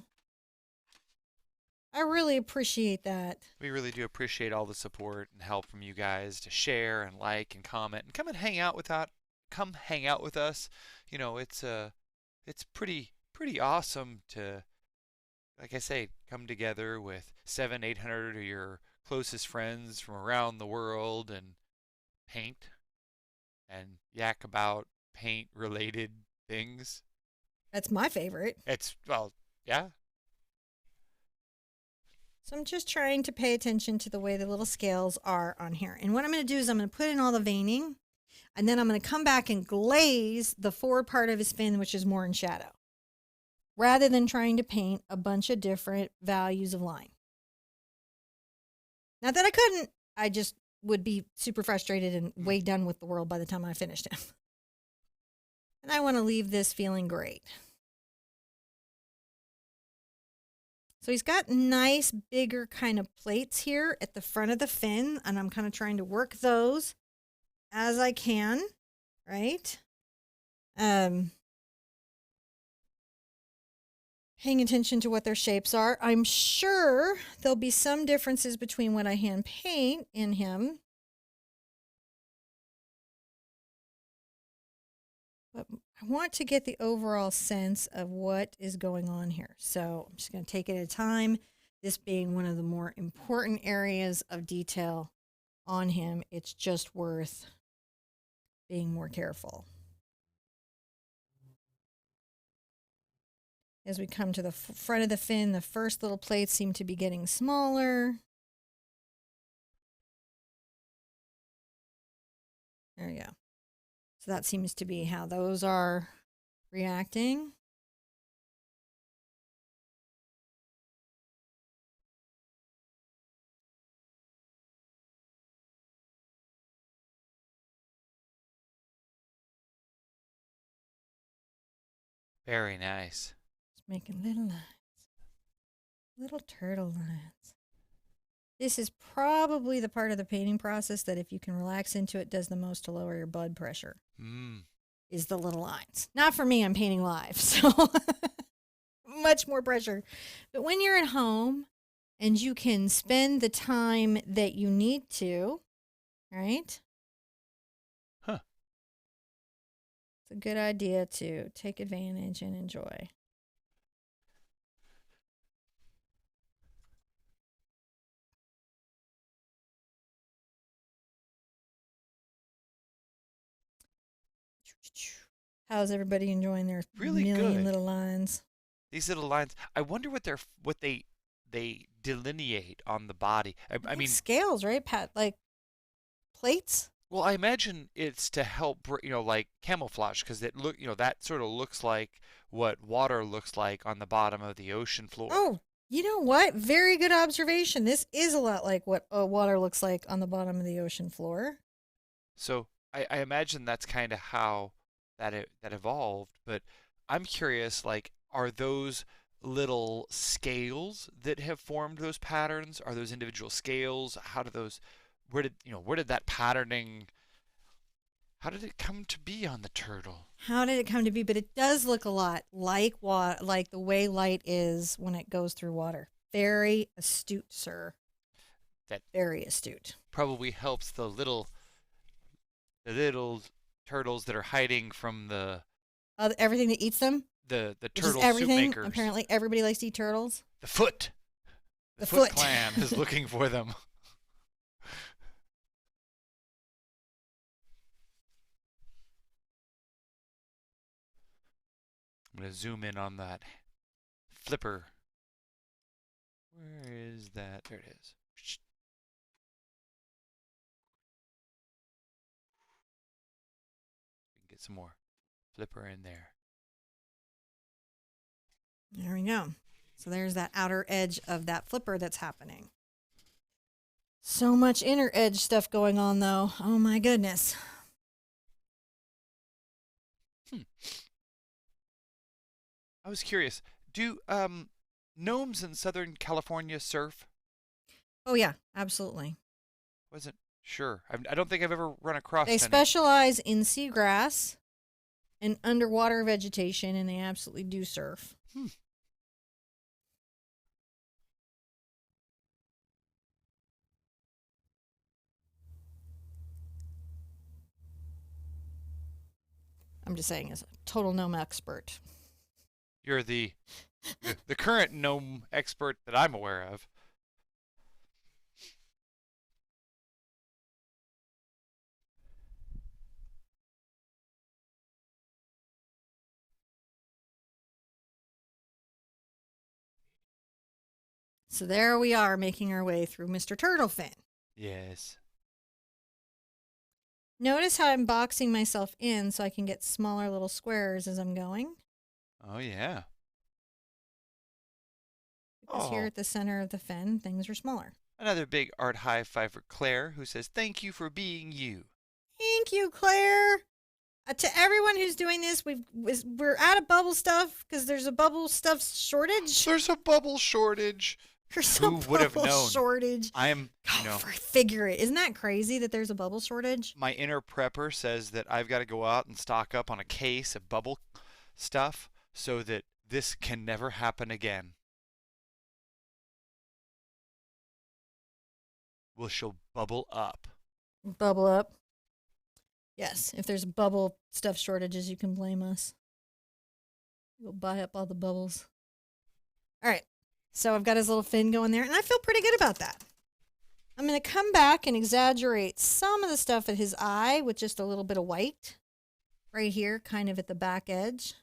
I really appreciate that. We really do appreciate all the support and help from you guys to share and like and comment and come and hang out with us. It's pretty awesome to, like I say, come together with 700-800 of your closest friends from around the world and paint and yak about paint related things. That's my favorite. Yeah. So I'm just trying to pay attention to the way the little scales are on here. And what I'm going to do is I'm going to put in all the veining, and then I'm going to come back and glaze the forward part of his fin, which is more in shadow, rather than trying to paint a bunch of different values of line. Not that I couldn't, I just would be super frustrated and way done with the world by the time I finished him. And I want to leave this feeling great. So he's got nice, bigger kind of plates here at the front of the fin, and I'm kind of trying to work those as I can, right? Paying attention to what their shapes are. I'm sure there'll be some differences between what I hand paint in him. But I want to get the overall sense of what is going on here. So I'm just going to take it at a time. This being one of the more important areas of detail on him, it's just worth being more careful. As we come to the front of the fin, the first little plates seem to be getting smaller. There we go. So that seems to be how those are reacting. Very nice. Just making little lines. Little turtle lines. This is probably the part of the painting process that if you can relax into it, does the most to lower your blood pressure. Is the little lines. Not for me, I'm painting live, so much more pressure. But when you're at home and you can spend the time that you need to, right? Huh. It's a good idea to take advantage and enjoy. How's everybody enjoying their Really million good. little lines? These little lines. I wonder what they delineate on the body. I mean, scales, right? Pat, like plates. Well, I imagine it's to help, like camouflage, because that sort of looks like what water looks like on the bottom of the ocean floor. Oh, you know what? Very good observation. This is a lot like what water looks like on the bottom of the ocean floor. So I imagine that's kind of how that evolved. But I'm curious, like, are those little scales that have formed those patterns? Are those individual scales? How do those, where did that patterning, how did it come to be on the turtle? How did it come to be? But it does look a lot like like the way light is when it goes through water. Very astute, sir. That Very astute. probably helps the little turtles that are hiding from the Everything that eats them, the which is turtle soup everything. makers. Apparently, everybody likes to eat turtles. The foot. The The Foot foot. Clan is looking for them. I'm going to zoom in on that flipper. Where is that? There it is. We can get some more flipper in there. There we go. So there's that outer edge of that flipper that's happening. So much inner edge stuff going on, though. Oh my goodness. I was curious. Do gnomes in Southern California surf? Oh yeah, absolutely. Wasn't sure. I don't think I've ever run across They any. specialize in seagrass and underwater vegetation, and they absolutely do surf. I'm just saying, as a total gnome expert. You're the current gnome expert that I'm aware of. So there we are, making our way through Mr. Turtlefin. Yes. Notice how I'm boxing myself in so I can get smaller little squares as I'm going. Oh yeah. Because here at the center of the fin, things are smaller. Another big art high five for Claire, who says, "Thank you for being you." Thank you, Claire. To everyone who's doing this, we're out of bubble stuff because there's a bubble stuff shortage. There's a bubble shortage. There's Who a would have bubble known? shortage. I'm, Figure it. Isn't that crazy that there's a bubble shortage? my inner prepper says that I've got to go out and stock up on a case of bubble stuff so that this can never happen again. Well, she'll bubble up. Bubble up. Yes, if there's bubble stuff shortages, you can blame us. We'll buy up all the bubbles. All right. So I've got his little fin going there, and I feel pretty good about that. I'm going to come back and exaggerate some of the stuff at his eye with just a little bit of white right here, kind of at the back edge.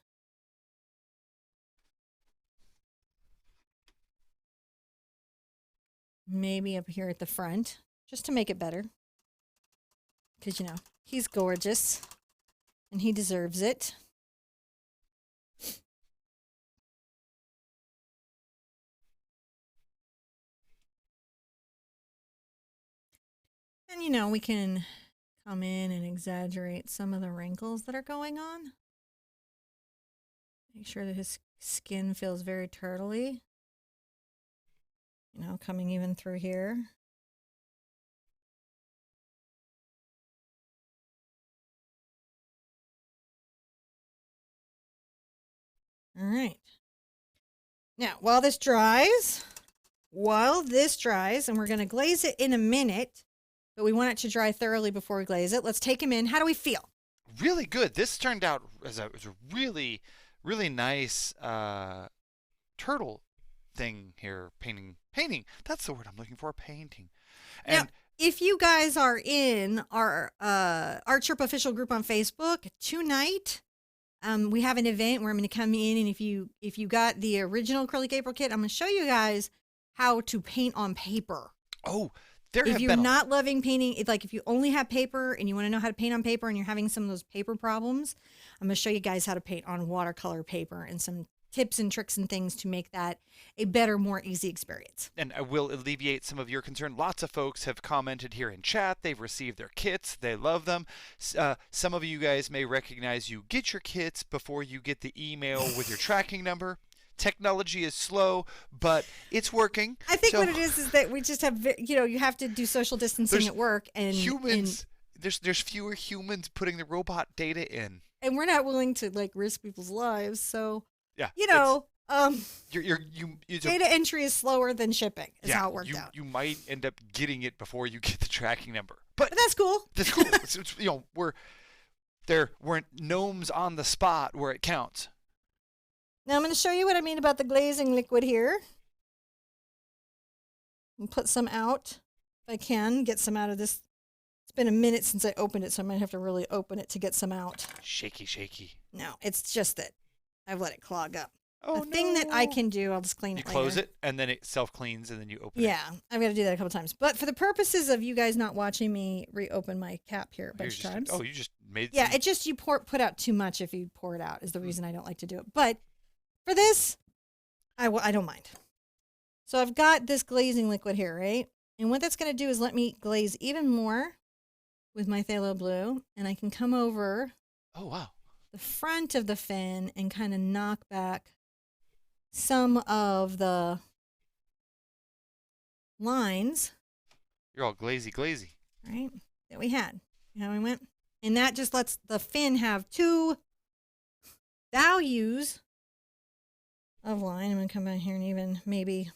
Maybe up here at the front, just to make it better. Because, he's gorgeous, and he deserves it. And, we can come in and exaggerate some of the wrinkles that are going on. Make sure that his skin feels very turtly. Coming even through here. All right. Now, while this dries, and we're going to glaze it in a minute, but we want it to dry thoroughly before we glaze it. Let's take him in. How do we feel? Really good. This turned out as a really, really nice turtle thing here. Painting. That's the word I'm looking for. Painting. And now, if you guys are in our Art Sherpa official group on Facebook tonight, we have an event where I'm going to come in, and if you got the original acrylic April kit, I'm going to show you guys how to paint on paper. oh, If you're not loving painting, it's like if you only have paper and you want to know how to paint on paper and you're having some of those paper problems, I'm going to show you guys how to paint on watercolor paper and some tips and tricks and things to make that a better, more easy experience. And I will alleviate some of your concern. Lots of folks have commented here in chat. They've received their kits. They love them. Some of you guys may recognize you get your kits before you get the email with your tracking number. Technology is slow, but it's working. I think what it is that we just have, you have to do social distancing at work. And humans, there's fewer humans putting the robot data in. And we're not willing to like risk people's lives. So, yeah, data entry is slower than shipping is how it worked out. You might end up getting it before you get the tracking number. But that's cool. That's cool. we're gnomes on the spot where it counts. Now I'm going to show you what I mean about the glazing liquid here. And put some out if I can, get some out of this. It's been a minute since I opened it, so I might have to really open it to get some out. Shaky. No, it's just that I've let it clog up. Oh, the thing that I can do, I'll just clean it later. You close it, and then it self-cleans, and then you open it. Yeah, I've got to do that a couple times. But for the purposes of you guys not watching me reopen my cap here a bunch of times. You just made Yeah, it just, you put out too much if you pour it out is the reason I don't like to do it. But for this, I don't mind. So I've got this glazing liquid here, right? And what that's going to do is let me glaze even more with my phthalo blue. And I can come over the front of the fin and kind of knock back some of the lines. You're all glazy. Right? That we had. You know how we went? And that just lets the fin have two values of line. I'm going to come down here and even maybe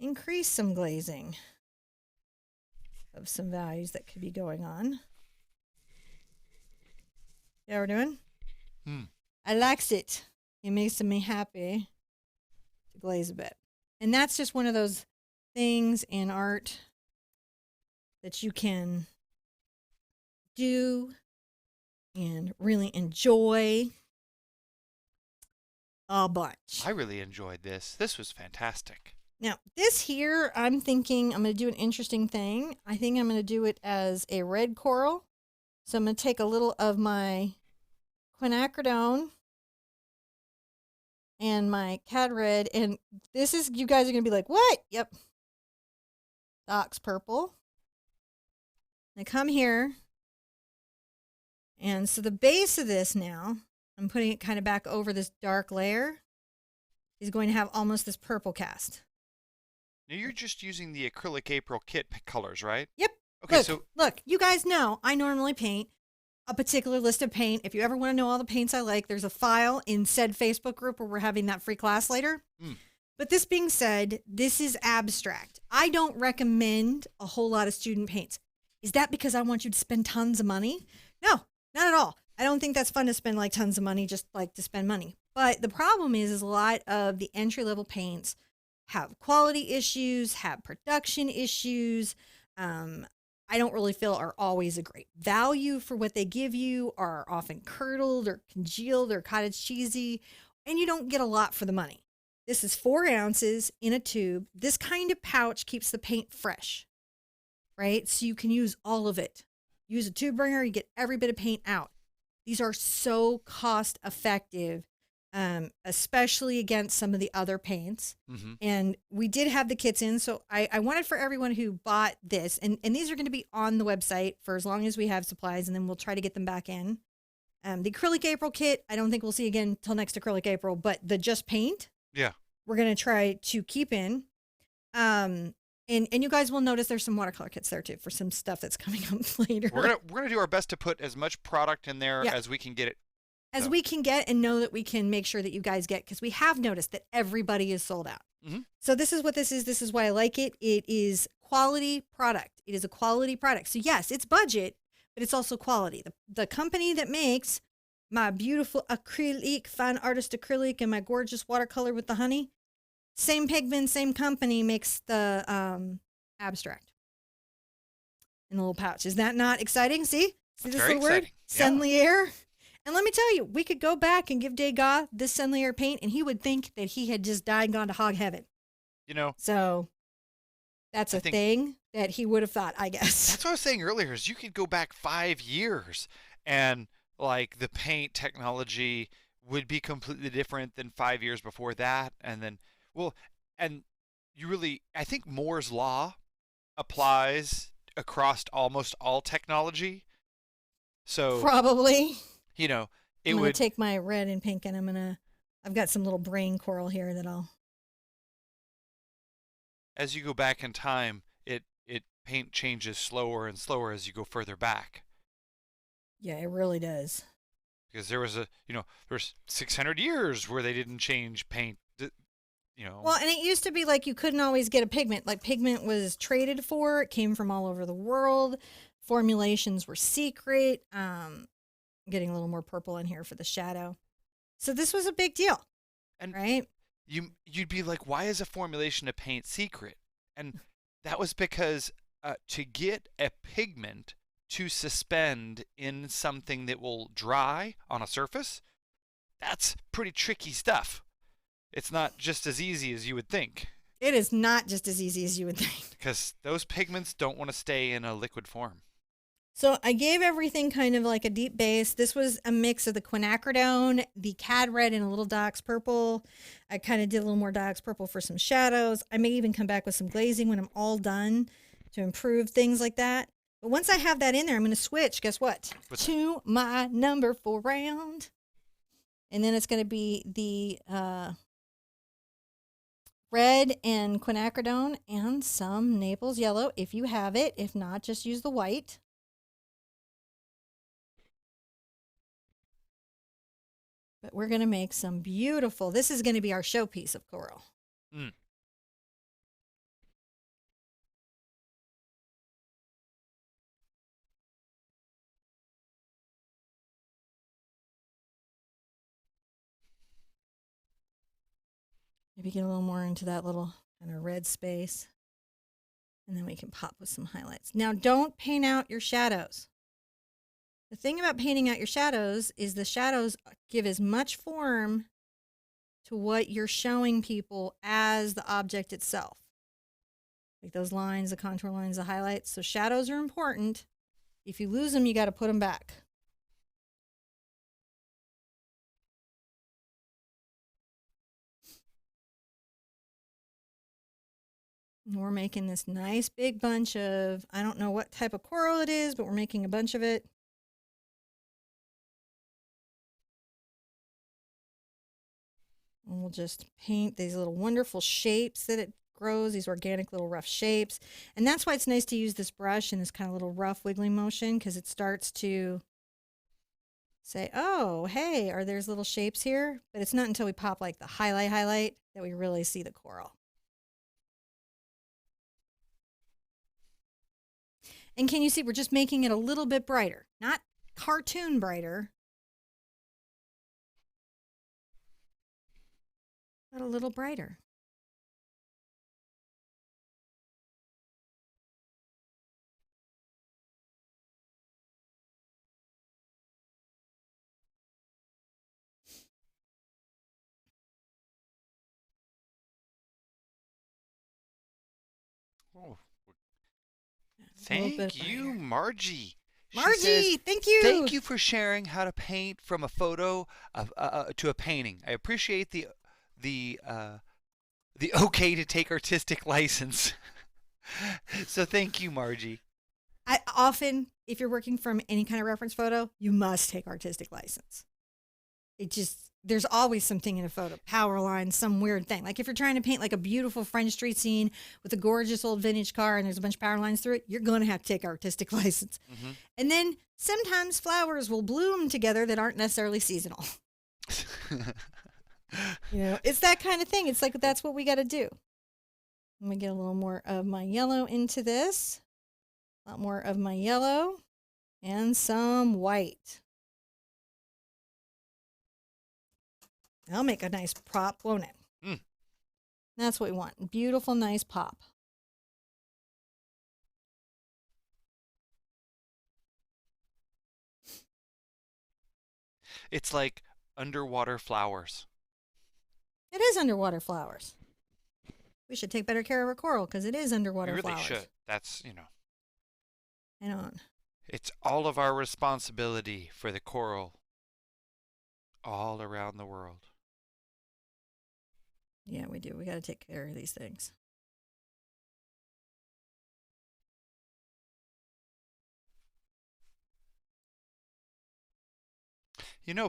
increase some glazing of some values that could be going on. Yeah, we're doing? I likes it. It makes me happy to glaze a bit. And that's just one of those things in art that you can do and really enjoy a bunch. I really enjoyed this. This was fantastic. Now, this here, I'm thinking I'm going to do an interesting thing. I think I'm going to do it as a red coral. So I'm going to take a little of my quinacridone and my cad red. And this is, you guys are going to be like, what? Yep. Ox purple. I come here. And so the base of this now, I'm putting it kind of back over this dark layer, is going to have almost this purple cast. Now you're just using the acrylic April kit colors, right? Yep. Okay, look, you guys know I normally paint a particular list of paint. If you ever want to know all the paints I like, there's a file in said Facebook group where we're having that free class later. But this being said, this is abstract. I don't recommend a whole lot of student paints. Is that because I want you to spend tons of money? No, not at all. I don't think that's fun to spend like tons of money, just like to spend money. But the problem is a lot of the entry-level paints have quality issues, have production issues. I don't really feel are always a great value for what they give you, are often curdled or congealed or cottage cheesy, and you don't get a lot for the money. This is 4 ounces in a tube. This kind of pouch keeps the paint fresh, right? So you can use all of it. Use a tube bringer, you get every bit of paint out. These are so cost effective, especially against some of the other paints. And we did have the kits in. So I wanted for everyone who bought this, and these are going to be on the website for as long as we have supplies, and then we'll try to get them back in. The acrylic April kit, I don't think we'll see again till next acrylic April, but the just paint, we're going to try to keep in. And you guys will notice there's some watercolor kits there too for some stuff that's coming up later. We're gonna do our best to put as much product in there as we can get it. As we can get, and know that we can make sure that you guys get, because we have noticed that everybody is sold out. So this is what this is. This is why I like it. It is quality product. It is a quality product. So yes, it's budget, but it's also quality. The company that makes my beautiful acrylic, fine artist acrylic, and my gorgeous watercolor with the honey, same pigment, same company makes the abstract in the little pouch. Is that not exciting? See That's this very little word? exciting. Senlier. And let me tell you, we could go back and give Degas this Senlier paint, and he would think that he had just died and gone to hog heaven. You know, So That's I a think thing that he would have thought, I guess. that's what I was saying earlier is you could go back 5 years and like the paint technology would be completely different than 5 years before that. And then, well, and you really, I think Moore's law applies across almost all technology. So, Probably. you know, it I'm going to would, take my red and pink and I've got some little brain coral here that I'll, as you go back in time, it paint changes slower and slower as you go further back. yeah, it really does. Because there was there's 600 years where they didn't change paint, Well, and it used to be like you couldn't always get a pigment. Like pigment was traded for, it came from all over the world. Formulations were secret. Getting a little more purple in here for the shadow. So this was a big deal, and right? you'd be like, why is a formulation of paint secret? And that was because to get a pigment to suspend in something that will dry on a surface, that's pretty tricky stuff. It's not just as easy as you would think. It is not just as easy as you would think. Because those pigments don't want to stay in a liquid form. So I gave everything kind of like a deep base. This was a mix of the quinacridone, the cad red, and a little Diox purple. I kind of did a little more Diox purple for some shadows. I may even come back with some glazing when I'm all done to improve things like that. But once I have that in there, I'm going to switch, guess what? To my number 4 round. And then it's going to be the red and quinacridone and some Naples yellow if you have it. If not, just use the white. But we're going to make some beautiful, this is going to be our showpiece of coral. Mm. Maybe get a little more into that little kind of red space. And then we can pop with some highlights. Now, don't paint out your shadows. The thing about painting out your shadows is the shadows give as much form to what you're showing people as the object itself. Like those lines, the contour lines, the highlights. So shadows are important. If you lose them, you got to put them back. And we're making this nice big bunch of, I don't know what type of coral it is, but we're making a bunch of it. And we'll just paint these little wonderful shapes that it grows, these organic little rough shapes. And that's why it's nice to use this brush in this kind of little rough wiggly motion, because it starts to say, oh, hey, are there little shapes here? But it's not until we pop like the highlight that we really see the coral. And can you see we're just making it a little bit brighter, not cartoon brighter, but a little brighter. Oh, A little bit thank you, brighter. Margie. She Margie, says, thank you. thank you for sharing how to paint from a photo to a painting. I appreciate the okay to take artistic license. So thank you, Margie. I often, if you're working from any kind of reference photo, you must take artistic license. It just, there's always something in a photo, power lines, some weird thing. Like if you're trying to paint like a beautiful French street scene with a gorgeous old vintage car and there's a bunch of power lines through it, you're going to have to take artistic license. Mm-hmm. And then sometimes flowers will bloom together that aren't necessarily seasonal. You know, it's that kind of thing. It's like, that's what we got to do. Let me get a little more of my yellow into this. A lot more of my yellow and some white. That'll make a nice pop, won't it? Mm. That's what we want. Beautiful, nice pop. It's like underwater flowers. It is underwater flowers. We should take better care of our coral because it is underwater We really flowers. should. That's, I don't. it's all of our responsibility for the coral all around the world. Yeah, we do. We got to take care of these things.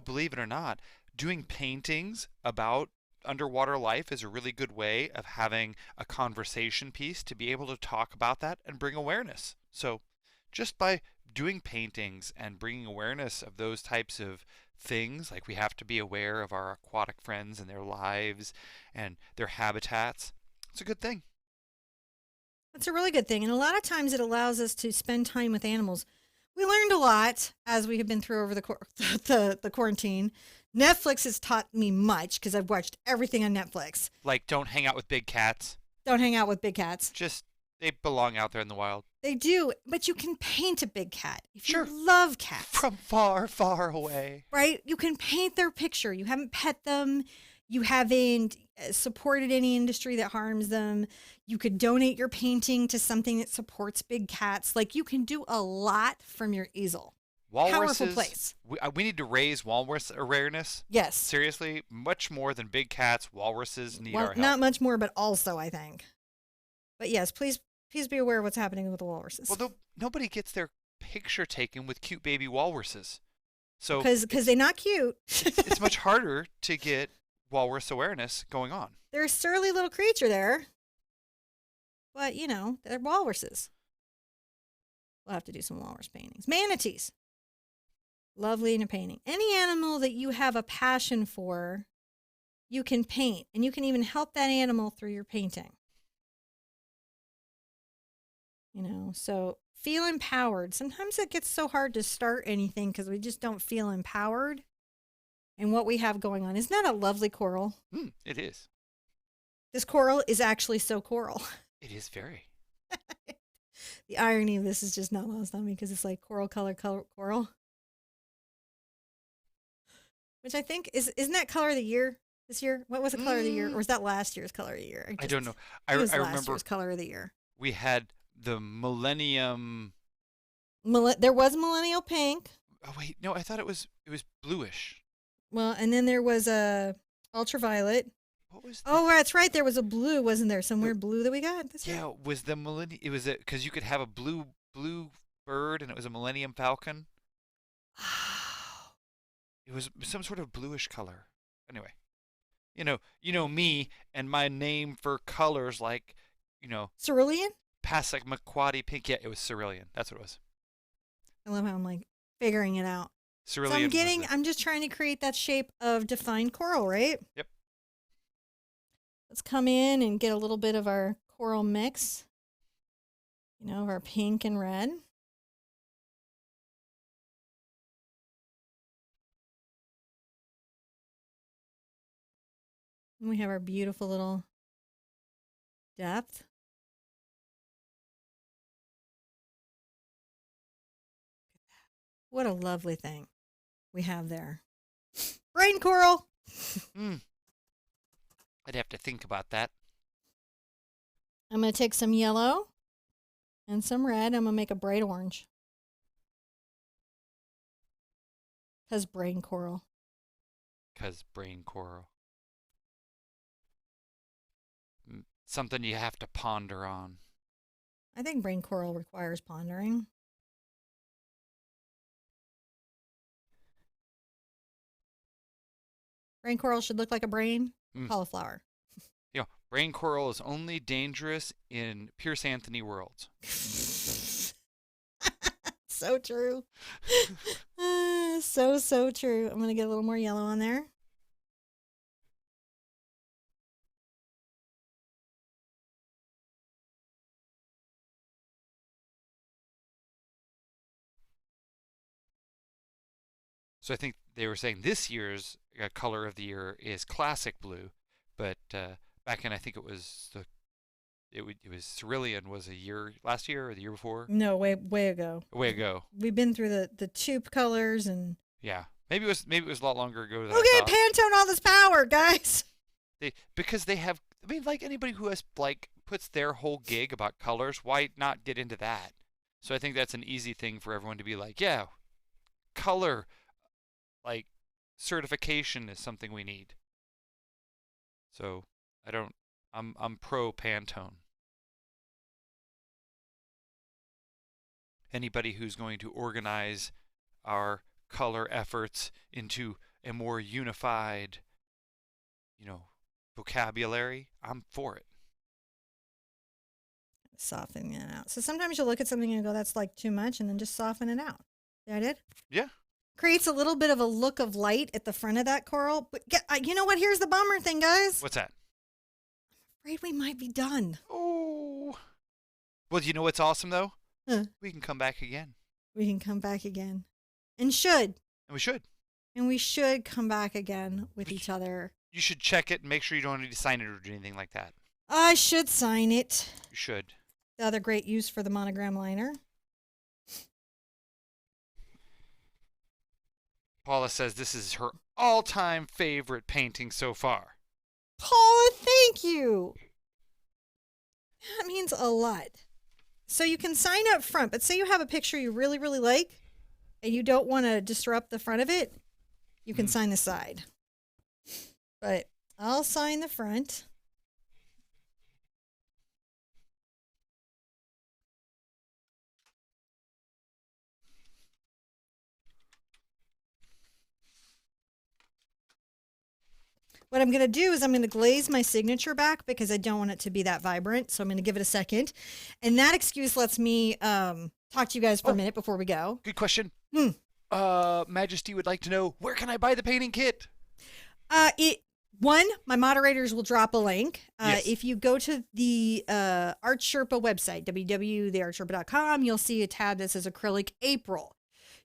Believe it or not, doing paintings about underwater life is a really good way of having a conversation piece to be able to talk about that and bring awareness. So, just by doing paintings and bringing awareness of those types of things, like we have to be aware of our aquatic friends and their lives and their habitats, it's a good thing. That's a really good thing. And a lot of times it allows us to spend time with animals. We learned a lot as we have been through over the quarantine. Netflix has taught me much because I've watched everything on Netflix. Like, don't hang out with big cats. Don't hang out with big cats. Just, they belong out there in the wild. They do, but you can paint a big cat if Sure. you love cats. From far, far away. Right? You can paint their picture. You haven't pet them. You haven't supported any industry that harms them. You could donate your painting to something that supports big cats. Like, you can do a lot from your easel. Walruses, Powerful place. We need to raise walrus awareness. Yes. Seriously, much more than big cats, walruses need our help. Not much more, but also, I think. But yes, please be aware of what's happening with the walruses. Well, nobody gets their picture taken with cute baby walruses. So because they're not cute. it's much harder to get walrus awareness going on. They're a surly little creature there. But, they're walruses. We'll have to do some walrus paintings. Manatees. Lovely in a painting. Any animal that you have a passion for, you can paint. And you can even help that animal through your painting. So feel empowered. Sometimes it gets so hard to start anything because we just don't feel empowered in what we have going on. Isn't that a lovely coral? It is. This coral is actually so coral. It is very. The irony of this is just not lost on me because it's like coral color coral. Which I think isn't that color of the year this year? What was the color of the year? Or was that last year's color of the year? I don't know. I I last remember year's color of the year. we had the millennium. There was millennial pink. Oh wait, no, I thought it was bluish. Well, and then there was a ultraviolet. What was? Oh, that's right. There was a blue, wasn't there? Some weird blue that we got this year. Yeah, was the millennium? It was because you could have a blue bird, and it was a millennium falcon. It was some sort of bluish color. Anyway, me and my name for colors like, Cerulean? Passamaquoddy pink. Yeah, it was cerulean. That's what it was. I love how I'm like figuring it out. Cerulean. So I'm just trying to create that shape of defined coral, right? Yep. Let's come in and get a little bit of our coral mix. Of our pink and red. And we have our beautiful little depth. What a lovely thing we have there. Brain coral. I'd have to think about that. I'm going to take some yellow and some red. I'm going to make a bright orange. Because brain coral. Something you have to ponder on. I think brain coral requires pondering. Brain coral should look like a brain. Cauliflower. Brain coral is only dangerous in Pierce Anthony worlds. So true. So true. I'm going to get a little more yellow on there. So I think they were saying this year's color of the year is classic blue, but back in I think it was cerulean was last year or the year before. No, way ago. Way ago. We've been through the tube colors and. Yeah, maybe it was a lot longer ago than Okay, I thought. Pantone all this power, guys. Because they have I mean, like anybody who has like puts their whole gig about colors, why not get into that? So I think that's an easy thing for everyone to be like, yeah, color, like certification is something we need. So I'm pro Pantone. Anybody who's going to organize our color efforts into a more unified, vocabulary, I'm for it. Softening it out. So sometimes you'll look at something and go, that's like too much, and then just soften it out. Is that it? Yeah. Creates a little bit of a look of light at the front of that coral. But you know what? Here's the bummer thing, guys. What's that? I'm afraid we might be done. Oh. Well, you know what's awesome, though? Huh. We can come back again. We can come back again. And should. And we should. And we should come back again with each other. You should check it and make sure you don't need to sign it or do anything like that. I should sign it. You should. The other great use for the monogram liner. Paula says this is her all-time favorite painting so far. Paula, thank you. That means a lot. So you can sign up front, but say you have a picture you really, really like, and you don't want to disrupt the front of it, you can sign the side. But I'll sign the front. What I'm going to do is I'm going to glaze my signature back because I don't want it to be that vibrant. So I'm going to give it a second. And that excuse lets me talk to you guys for a minute before we go. Good question. Majesty would like to know, where can I buy the painting kit? My moderators will drop a link. Yes. If you go to the Art Sherpa website, www.theartsherpa.com, you'll see a tab that says Acrylic April.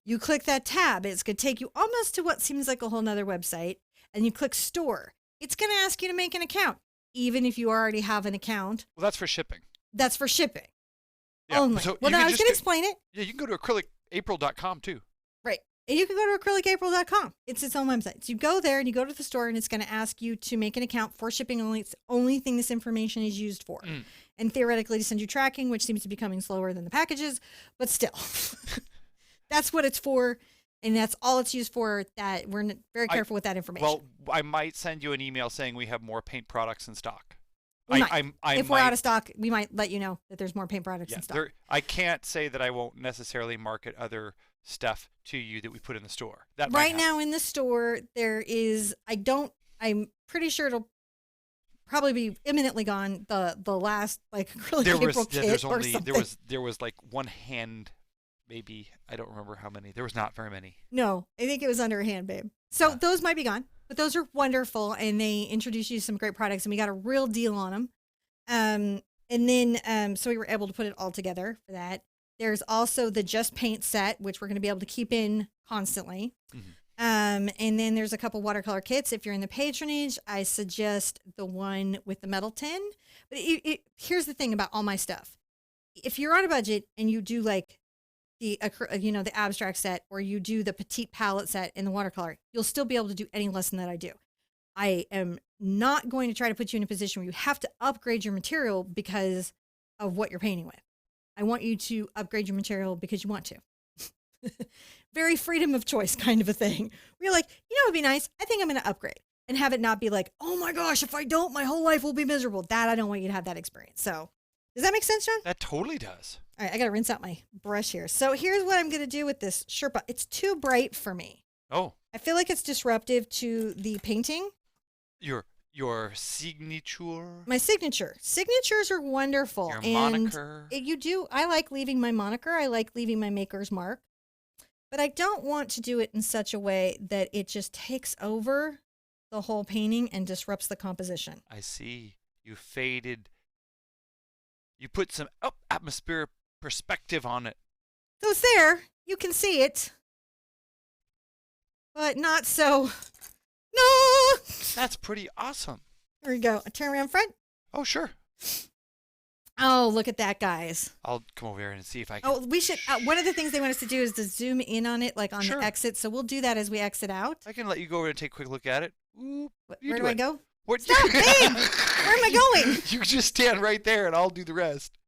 You click that tab. It's going to take you almost to what seems like a whole nother website. And you click store. It's going to ask you to make an account, even if you already have an account. Well, that's for shipping. That's for shipping. Yeah. Only. So Well, I was going to explain it. Yeah, you can go to acrylicapril.com too. Right. And you can go to acrylicapril.com. It's its own website. So you go there and you go to the store and it's going to ask you to make an account for shipping only. It's the only thing this information is used for. And theoretically to send you tracking, which seems to be coming slower than the packages, but still. That's what it's for. And that's all it's used for. That we're very careful with that information. Well, I might send you an email saying we have more paint products in stock. If we're out of stock, we might let you know that there's more paint products in stock. I can't say that I won't necessarily market other stuff to you that we put in the store. That right now in the store, there is. I'm pretty sure it'll probably be imminently gone. The last acrylic April kit or something. There was like one hand. Maybe, I don't remember how many. There was not very many. No, I think it was under a hand, babe. So those might be gone, but those are wonderful, and they introduce you to some great products, and we got a real deal on them. And then, so we were able to put it all together for that. There's also the Just Paint set, which we're going to be able to keep in constantly. And then there's a couple watercolor kits. If you're in the patronage, I suggest the one with the metal tin. But here's the thing about all my stuff. If you're on a budget and you do like the abstract set, or you do the petite palette set in the watercolor, you'll still be able to do any lesson that I do. I am not going to try to put you in a position where you have to upgrade your material because of what you're painting with. I want you to upgrade your material because you want to. Very freedom of choice kind of a thing. Where you're like, it'd be nice. I think I'm going to upgrade, and have it not be like, oh my gosh, if I don't, my whole life will be miserable. That I don't want you to have that experience. So does that make sense, John? That totally does. All right, I got to rinse out my brush here. So here's what I'm going to do with this Sherpa. It's too bright for me. Oh. I feel like it's disruptive to the painting. Your signature? My signature. Signatures are wonderful. Your and moniker? I like leaving my moniker. I like leaving my maker's mark. But I don't want to do it in such a way that it just takes over the whole painting and disrupts the composition. I see. You faded. You put some atmospheric perspective on it. So it's there. You can see it. But not so. No! That's pretty awesome. There we go. I turn around front. Oh, sure. Oh, look at that, guys. I'll come over here and see if I can. Oh, we should. One of the things they want us to do is to zoom in on it, like on Sure. the exit. So we'll do that as we exit out. I can let you go over and take a quick look at it. Ooh, Where do I go? What? Stop, babe! Where am I going? You just stand right there, and I'll do the rest.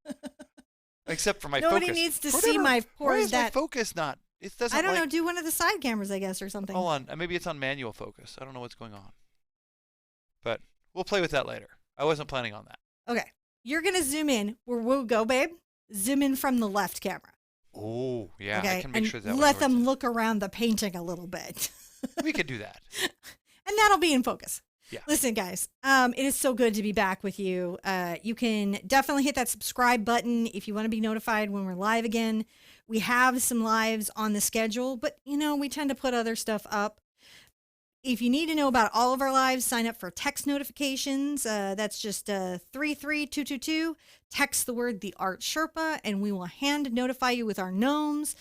Except for my focus. Nobody needs to see my Why pores. is my focus not? It doesn't. I don't know. Do one of the side cameras, I guess, or something. Hold on. Maybe it's on manual focus. I don't know what's going on. But we'll play with that later. I wasn't planning on that. Okay. You're going to zoom in. Where we'll go, babe. Zoom in from the left camera. Oh, yeah. Okay. I can make and sure that let them look around the painting a little bit. We could do that. And that'll be in focus. Yeah. Listen, guys, it is so good to be back with you. You can definitely hit that subscribe button if you want to be notified when we're live again. We have some lives on the schedule, but, we tend to put other stuff up. If you need to know about all of our lives, sign up for text notifications. That's just 33222. Text the word The Art Sherpa, and we will hand notify you with our gnomes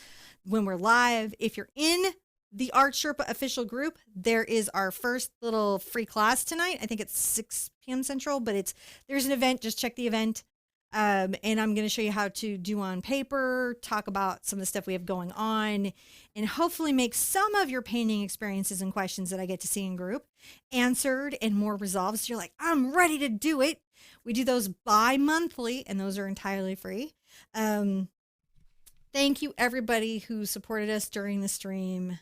when we're live. If you're in the Art Sherpa official group, there is our first little free class tonight. I think it's 6 p.m. Central, but there's an event. Just check the event. And I'm going to show you how to do on paper, talk about some of the stuff we have going on, and hopefully make some of your painting experiences and questions that I get to see in group answered and more resolved. So you're like, I'm ready to do it. We do those bi-monthly, and those are entirely free. Thank you, everybody who supported us during the stream.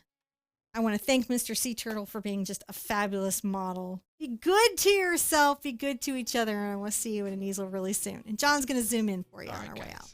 I want to thank Mr. Sea Turtle for being just a fabulous model. Be good to yourself. Be good to each other. And I want to see you in an easel really soon. And John's going to zoom in for you on our way out.